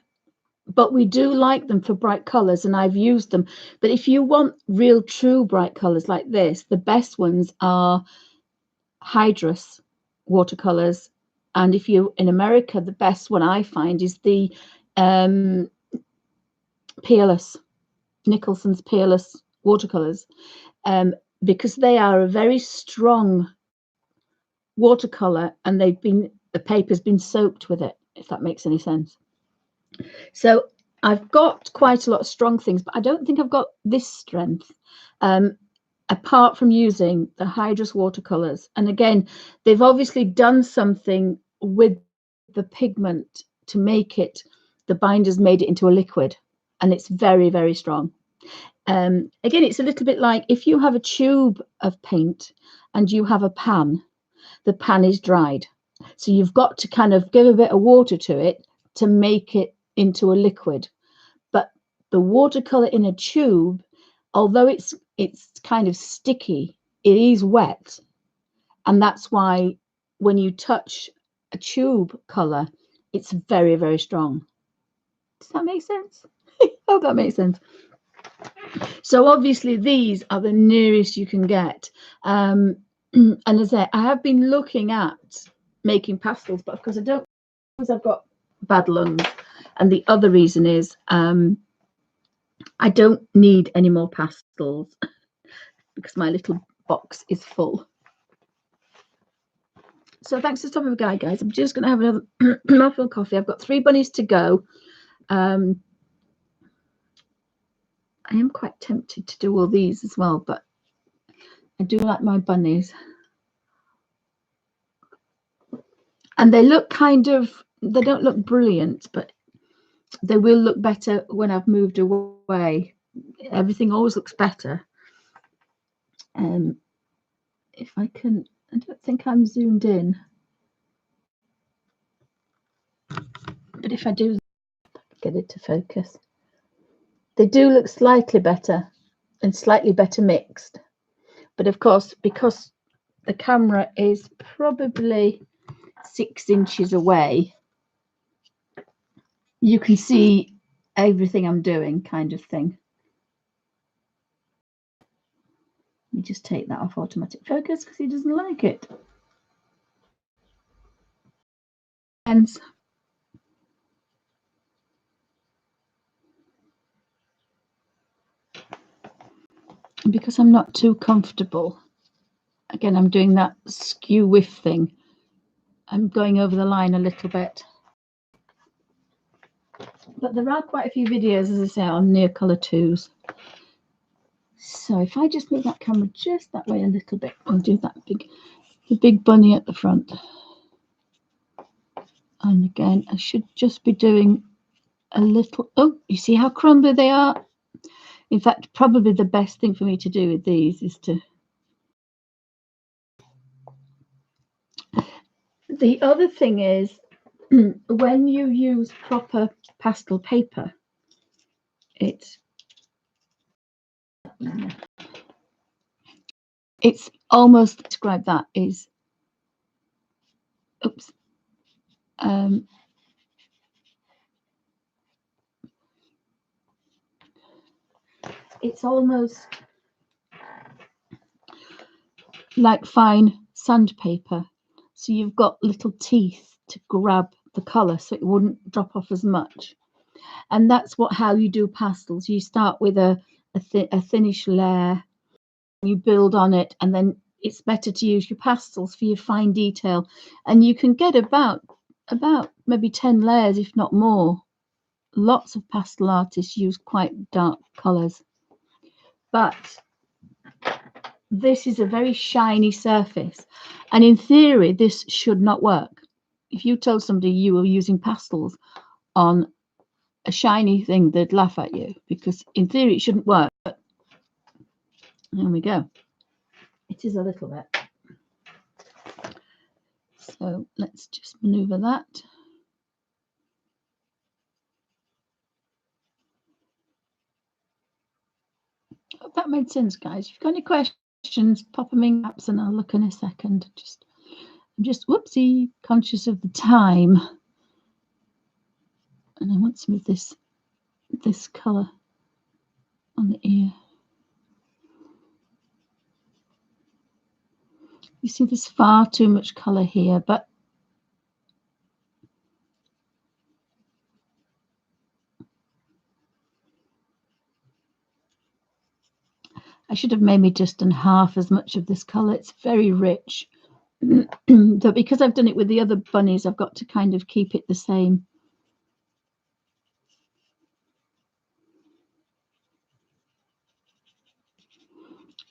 but we do like them for bright colors, and I've used them. But if you want real true bright colors like this, the best ones are hydrous watercolors. And if you're in America, the best one I find is the Peerless, Nicholson's Peerless watercolors, because they are a very strong watercolor, and the paper's been soaked with it, if that makes any sense. So I've got quite a lot of strong things, but I don't think I've got this strength, apart from using the hydrous watercolors. And again, they've obviously done something with the pigment to make it, the binders made it into a liquid, and it's very, very strong. Again, it's a little bit like if you have a tube of paint and you have a pan, the pan is dried. So you've got to kind of give a bit of water to it to make it into a liquid. But the watercolor in a tube, although it's kind of sticky, it is wet. And that's why when you touch a tube color, it's very, very strong. Does that make sense? I hope that makes sense. So obviously these are the nearest you can get. And as I have been looking at making pastels, but of course I don't, because I've got bad lungs. And the other reason is I don't need any more pastels because my little box is full. So thanks for stopping by, guys. I'm just going to have another mouthful of coffee. I've got 3 bunnies to go. I am quite tempted to do all these as well, but I do like my bunnies. And they look they don't look brilliant, but they will look better when I've moved away. Everything always looks better. If I can, I don't think I'm zoomed in. But if I do get it to focus, they do look slightly better and slightly better mixed. But of course, because the camera is probably 6 inches away, you can see everything I'm doing, kind of thing. just take that off automatic focus because he doesn't like it. And because I'm not too comfortable, again, I'm doing that skew whiff thing. I'm going over the line a little bit. But there are quite a few videos, as I say, on near colour 2s. So if I just move that camera just that way a little bit, I'll do that big bunny at the front. And again, I should just be doing a little, oh, you see how crumbly they are? In fact, probably the best thing for me to do with these is to... The other thing is, when you use proper pastel paper, it's almost, describe that is, oops, it's almost like fine sandpaper. So you've got little teeth to grab the colour so it wouldn't drop off as much. And that's how you do pastels. You start with a thinnish layer, you build on it, and then it's better to use your pastels for your fine detail. And you can get about maybe 10 layers, if not more. Lots of pastel artists use quite dark colours. But this is a very shiny surface, and in theory this should not work. If you told somebody you were using pastels on a shiny thing, they'd laugh at you, because in theory it shouldn't work. But there we go, it is a little bit. So let's just maneuver that. Hope that made sense, guys. If you've got any questions, pop them in caps and I'll look in a second. I'm just whoopsie conscious of the time, and I want some of this colour on the ear. You see there's far too much colour here, but I should have maybe just done half as much of this colour. It's very rich. But because I've done it with the other bunnies, I've got to kind of keep it the same.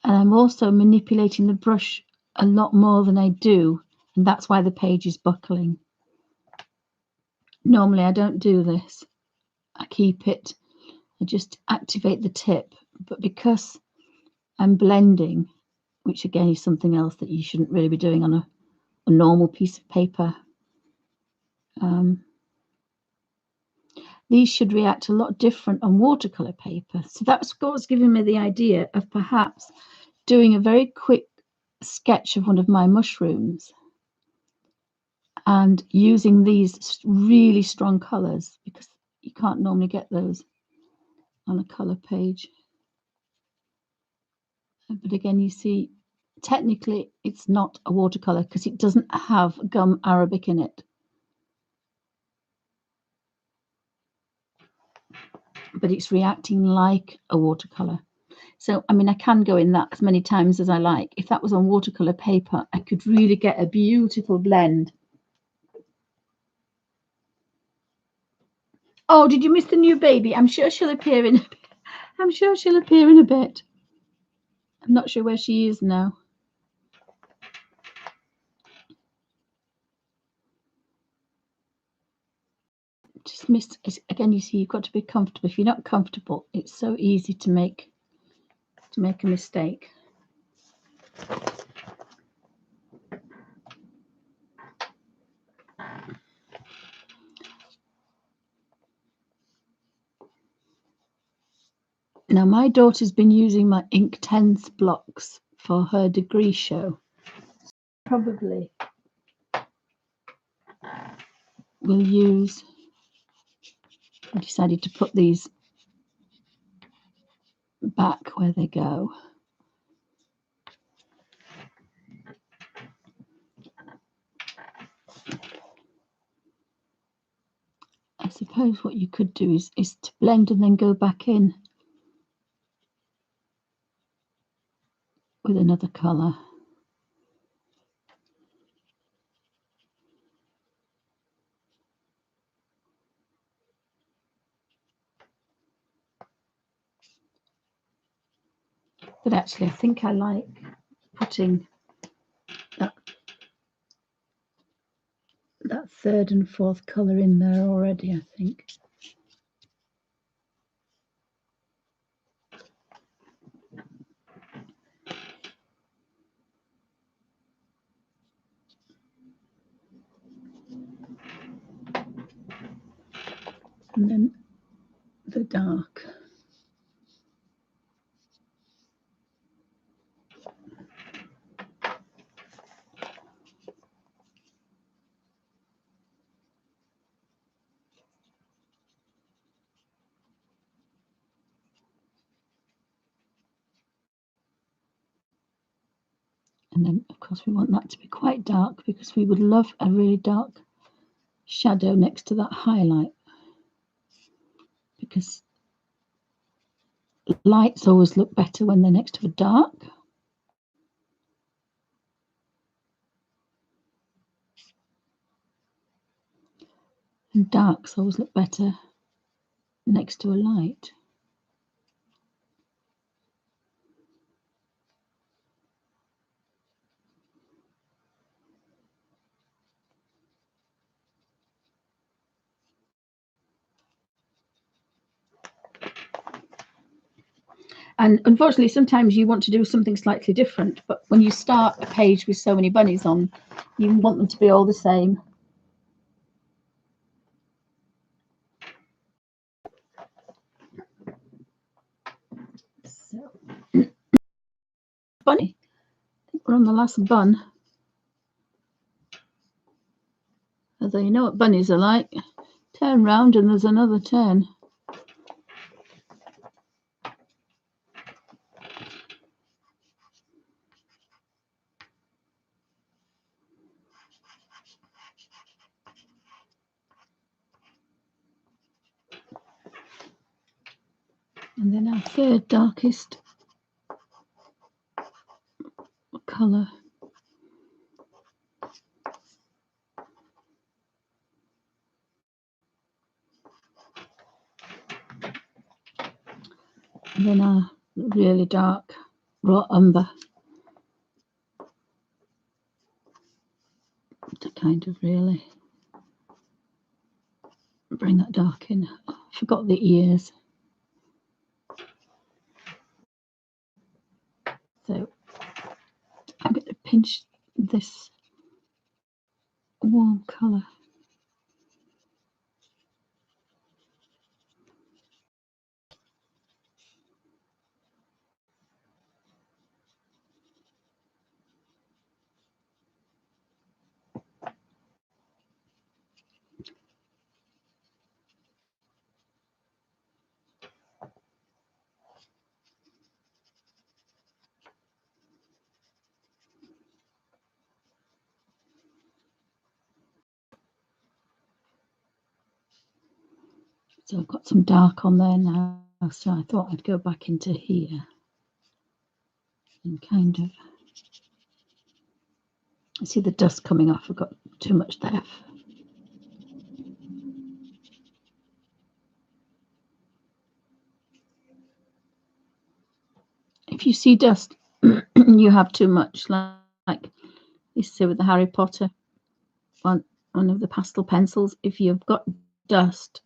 And I'm also manipulating the brush a lot more than I do, and that's why the page is buckling. Normally I don't do this. I keep it, I just activate the tip, but because I'm blending, which again is something else that you shouldn't really be doing on a normal piece of paper, these should react a lot different on watercolor paper. So that's what's giving me the idea of perhaps doing a very quick sketch of one of my mushrooms and using these really strong colors, because you can't normally get those on a color page. But again, you see, technically it's not a watercolor because it doesn't have gum arabic in it. But it's reacting like a watercolor. So, I mean, I can go in that as many times as I like. If that was on watercolor paper, I could really get a beautiful blend. Oh, did you miss the new baby? I'm sure she'll appear in a bit. I'm sure she'll appear in a bit. I'm not sure where she is now. Just missed again. You see, you've got to be comfortable. If you're not comfortable, it's so easy to make a mistake. Now, my daughter's been using my Inktense blocks for her degree show. Probably will use, I decided to put these back where they go. suppose what you could do is to blend and then go back in with another colour. But actually, I think I like putting that third and fourth colour in there already, I think. And then the dark. And then, of course, we want that to be quite dark because we would love a really dark shadow next to that highlight. Because lights always look better when they're next to a dark. And darks always look better next to a light. And unfortunately, sometimes you want to do something slightly different, but when you start a page with so many bunnies on, you want them to be all the same. So, bunny. I think we're on the last bun. Although you know what bunnies are like. Turn round and there's another turn. And then our third darkest colour. And then our really dark raw umber to kind of really bring that dark in. I forgot the ears. So I'm going to pinch this warm colour. So I've got some dark on there now, so I thought I'd go back into here and kind of see the dust coming off. I've got too much there. If you see dust, you have too much, like you see with the Harry Potter one of the pastel pencils. If you've got dust,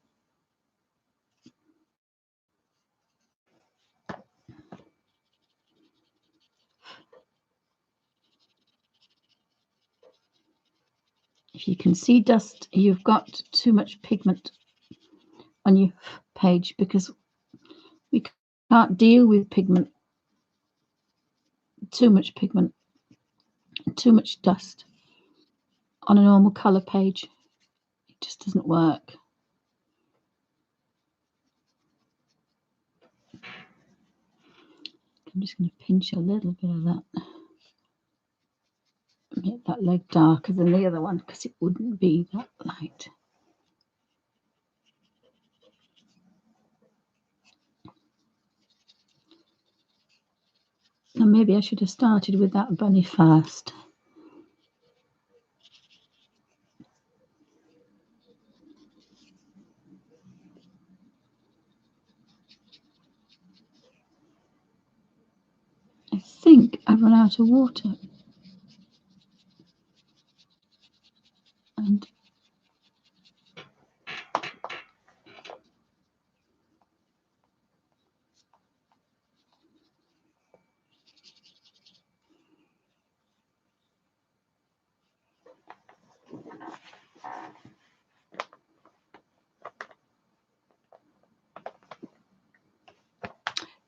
if you can see dust, you've got too much pigment on your page, because we can't deal with pigment, too much pigment, too much dust on a normal colour page. It just doesn't work. I'm just going to pinch a little bit of that. Make that leg darker than the other one because it wouldn't be that light. And maybe I should have started with that bunny first. I think I've run out of water. And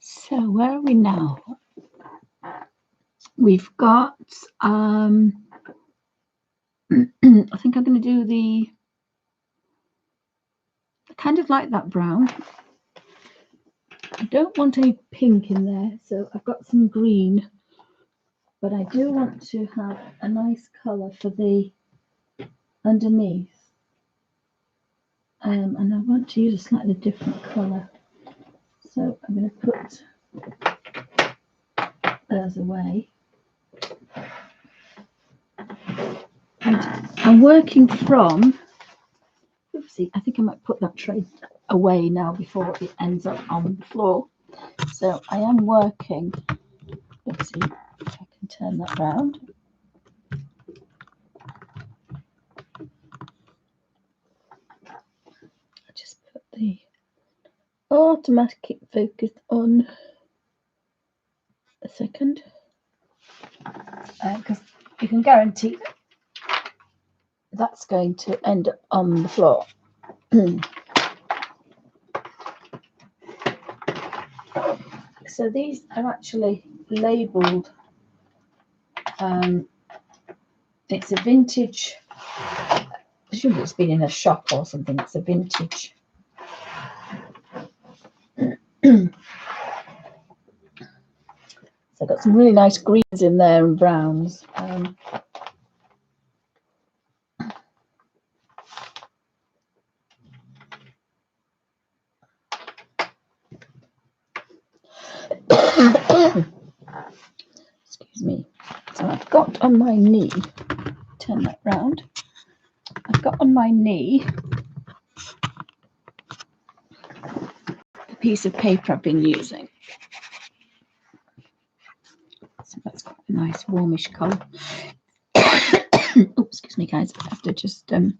so where are we now? We've got I think I'm going to do the kind of like that brown. I don't want any pink in there, so I've got some green, but I do want to have a nice colour for the underneath, and I want to use a slightly different colour, so I'm going to put those away. And I'm working from, oopsie, I think I might put that tray away now before it ends up on the floor. So I am working, let's see if I can turn that round. I just put the automatic focus on a second, because you can guarantee that's going to end up on the floor. So these are actually labelled, it's a vintage, presumably it's been in a shop or something, it's a vintage. So I've got some really nice greens in there and browns. Excuse me. So I've got on my knee, turn that round. I've got on my knee a piece of paper I've been using. So that's quite a nice warmish colour. Oh, excuse me, guys. I have to just oh,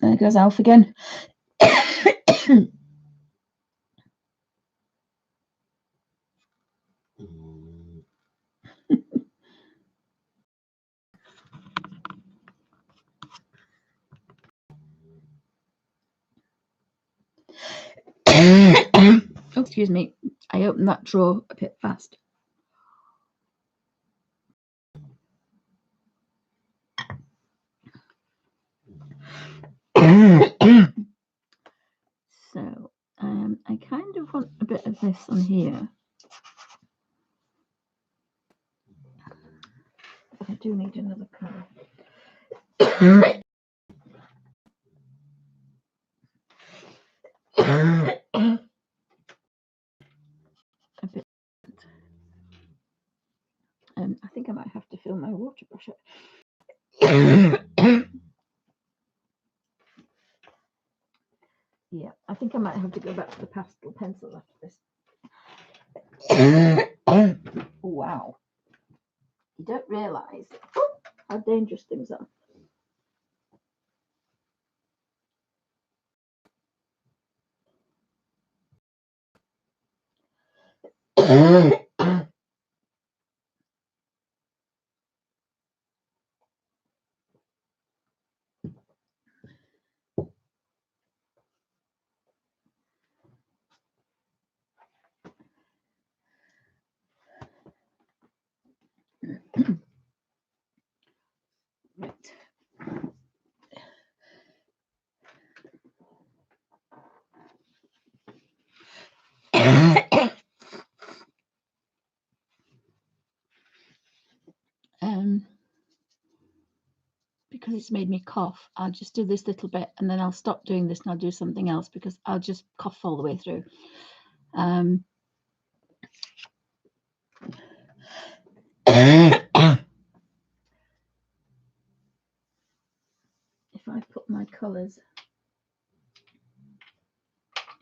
there goes Alf again. Oh, excuse me. I opened that drawer a bit fast. So I kind of want a bit of this on here. I do need another colour. A bit. I think I might have to fill my water brush up. Yeah, I think I might have to go back to the pastel pencil after this. Wow. You don't realise how dangerous things are. Right. Because it's made me cough, I'll just do this little bit and then I'll stop doing this and I'll do something else because I'll just cough all the way through. If I put my colours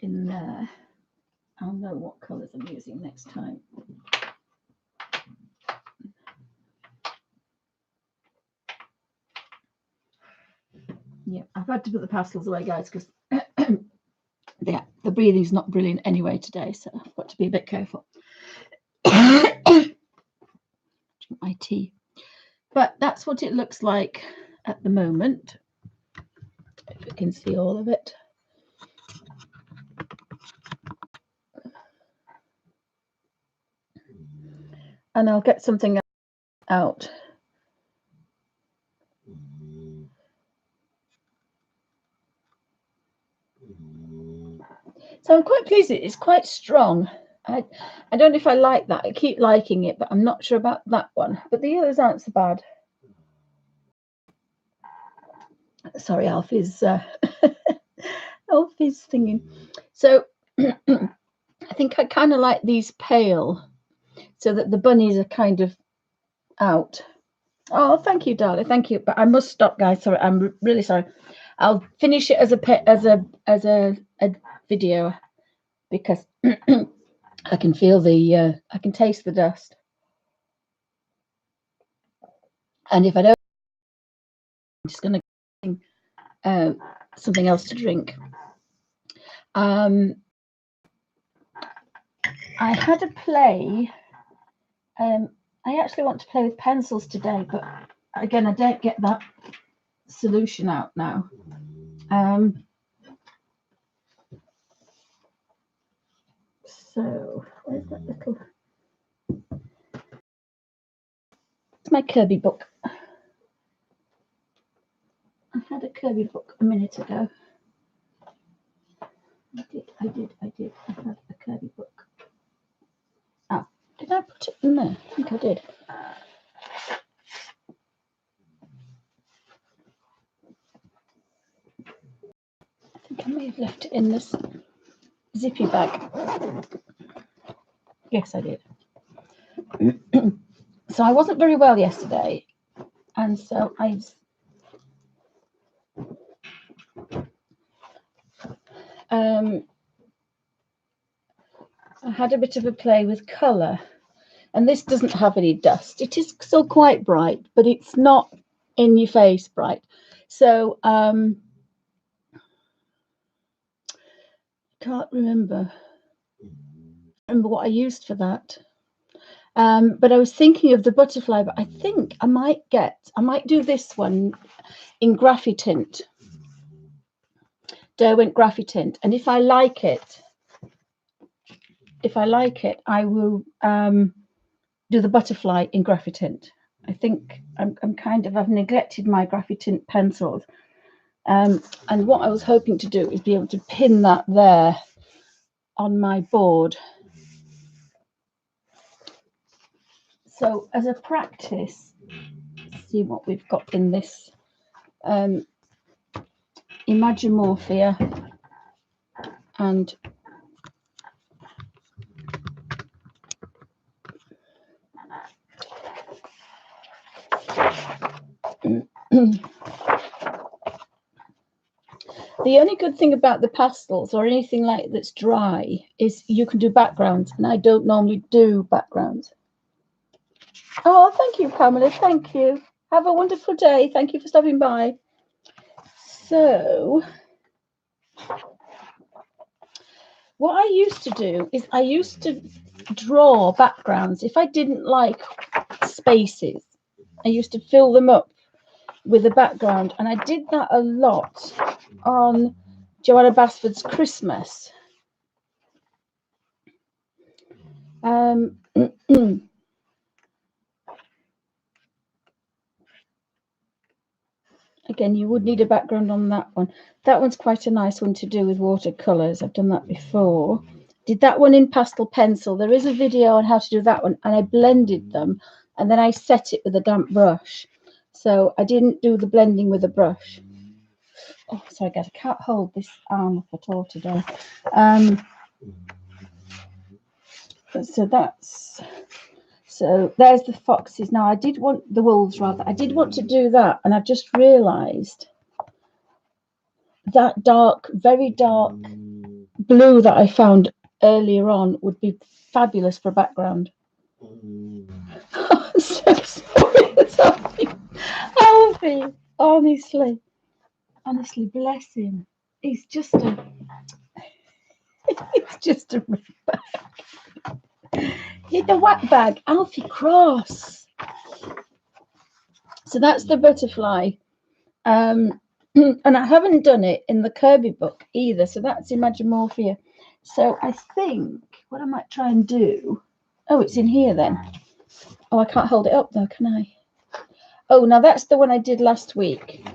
in there, I'll know what colours I'm using next time. Yeah, I've had to put the pastels away, guys, because the breathing's not brilliant anyway today, so I've got to be a bit careful. Drink my tea. But that's what it looks like at the moment. If you can see all of it. And I'll get something out. So I'm quite pleased. It's quite strong. I don't know if I like that. I keep liking it, but I'm not sure about that one. But the others aren't so bad. Sorry, Alfie's Alfie's singing. So I think I kind of like these pale, so that the bunnies are kind of out. Oh, thank you, darling. Thank you. But I must stop, guys. Sorry, I'm really sorry. I'll finish it as a video, because I can feel the I can taste the dust. And if I don't, I'm just going to something else to drink. I had a play. I actually want to play with pencils today, but again, I don't get that solution out now. So where's that little? It's my Kirby book. I had a Kirby book a minute ago. I did. I had a Kirby book. Oh, did I put it in there? I think I did. I think I may have left it in this zippy bag. Yes, I did. So I wasn't very well yesterday, and so I had a bit of a play with colour, and this doesn't have any dust. It is still quite bright, but it's not in your face bright. So can't remember what I used for that. But I was thinking of the butterfly, but I think I might do this one in Graphitint, Derwent Graphitint, and if I like it, I will do the butterfly in Graphitint. I think I've neglected my Graphitint pencils, and what I was hoping to do is be able to pin that there on my board. So as a practice, see what we've got in this animorphia and the only good thing about the pastels or anything like that's dry is you can do backgrounds, and I don't normally do backgrounds. Oh, thank you, Pamela. Thank you. Have a wonderful day. Thank you for stopping by. So what I used to do is I used to draw backgrounds. If I didn't like spaces, I used to fill them up with a background, and I did that a lot on Joanna Basford's Christmas. Again, you would need a background on that one. That one's quite a nice one to do with watercolors. I've done that before. Did that one in pastel pencil. There is a video on how to do that one, and I blended them, and then I set it with a damp brush. So I didn't do the blending with a brush. Oh, sorry guys, I can't hold this arm up at all today. So that's So there's the foxes. Now I did want the wolves rather. I did want to do that, and I've just realised that dark, very dark blue that I found earlier on would be fabulous for background. I'm so sorry, Alfie. Honestly, bless him. He's just a He's a whack bag. Alfie Cross. So that's the butterfly. And I haven't done it in the Kirby book either. So that's in animorphia. So I think what I might try and do. Oh, it's in here then. Oh, I can't hold it up though, can I? Oh, now that's the one I did last week.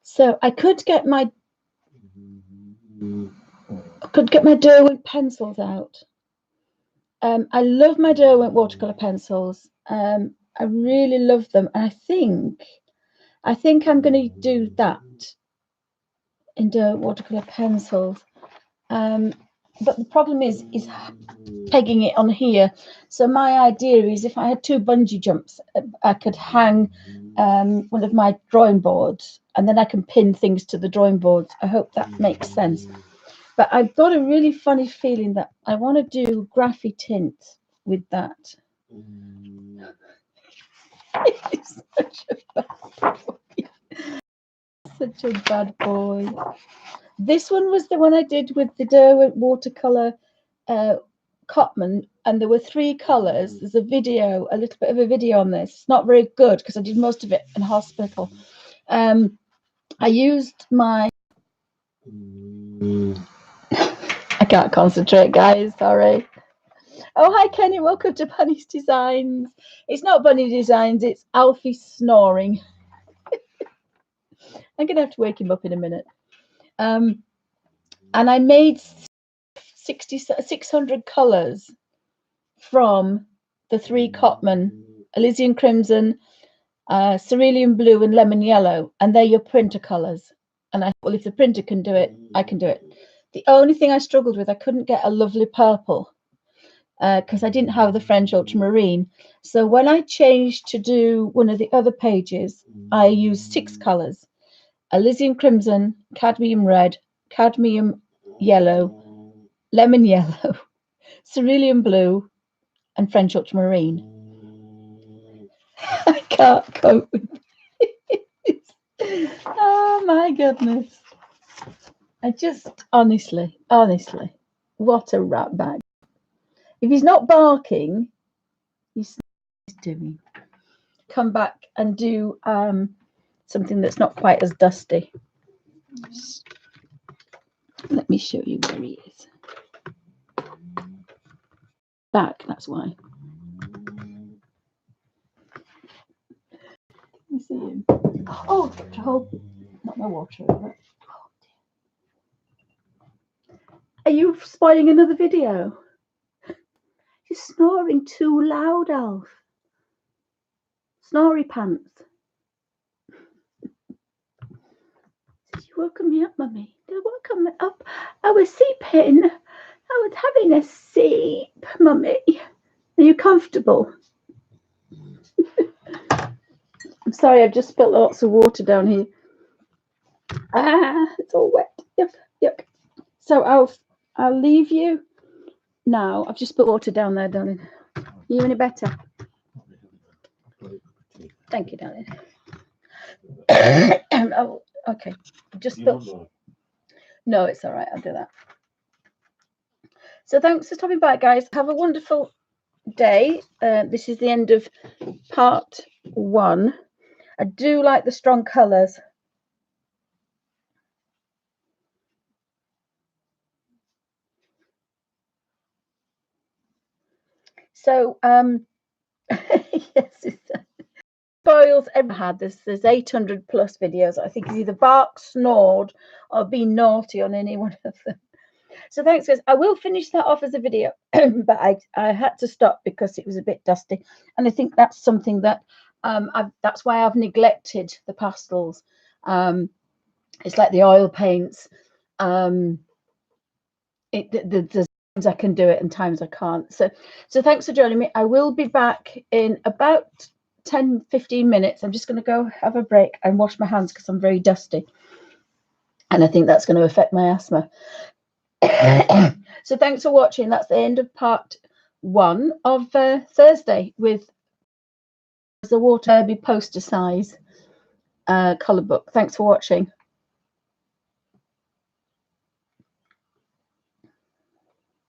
So I could get my Derwent pencils out. I love my Derwent watercolor pencils. I really love them, and I think I'm going to do that in Derwent watercolor pencils. But the problem is pegging it on here. So my idea is if I had 2 bungee jumps, I could hang one of my drawing boards, and then I can pin things to the drawing boards. I hope that makes sense. But I've got a really funny feeling that I want to do graphy tint with that. It's such a bad boy. This one was the one I did with the Derwent watercolor Cotman, and there were 3 colors. There's a video, a little bit of a video on this. It's not very good because I did most of it in hospital. I used my I can't concentrate, guys, sorry. Oh, hi Kenny, welcome to Bunnies Designs. It's not Bunny Designs, it's Alfie snoring. I'm gonna have to wake him up in a minute. And I made 600 colors from the 3 Cotman, Elysian Crimson, Cerulean Blue and Lemon Yellow, and they're your printer colors. And I thought, well, if the printer can do it, I can do it. The only thing I struggled with, I couldn't get a lovely purple because I didn't have the French ultramarine. So when I changed to do one of the other pages, I used 6 colors: Elysian Crimson, Cadmium Red, Cadmium Yellow, Lemon Yellow, Cerulean Blue, and French ultramarine. I can't cope with this. Oh my goodness. I just honestly, what a rat bag. If he's not barking, he's doing. Come back and do something that's not quite as dusty. Let me show you where he is. Back, that's why. Let me see him. Oh, to hold not my water over it. Are you spoiling another video? You're snoring too loud, Alf. Snory pants. You woken me up, Mummy. You woke me up. I was sleeping. I was having a sleep, Mummy. Are you comfortable? I'm sorry, I've just spilled lots of water down here. It's all wet. Yuck, yuck. So I'll leave you now. I've just put water down there, darling. Are you any better? Thank you, darling. Oh, okay. Just put. No, it's all right. I'll do that. So thanks for stopping by, guys. Have a wonderful day. This is the end of part 1. I do like the strong colours. So yes, spoils ever had this. There's 800 plus videos. I think it's either barked, snored, or been naughty on any one of them. So thanks, guys. I will finish that off as a video, but I had to stop because it was a bit dusty, and I think that's something that that's why I've neglected the pastels. It's like the oil paints. There's I can do it and times I can't. So thanks for joining me. I will be back in about 10-15 minutes. I'm just going to go have a break and wash my hands because I'm very dusty, and I think that's going to affect my asthma. So thanks for watching. That's the end of part 1 of Thursday with the water kerby poster size colour book. Thanks for watching.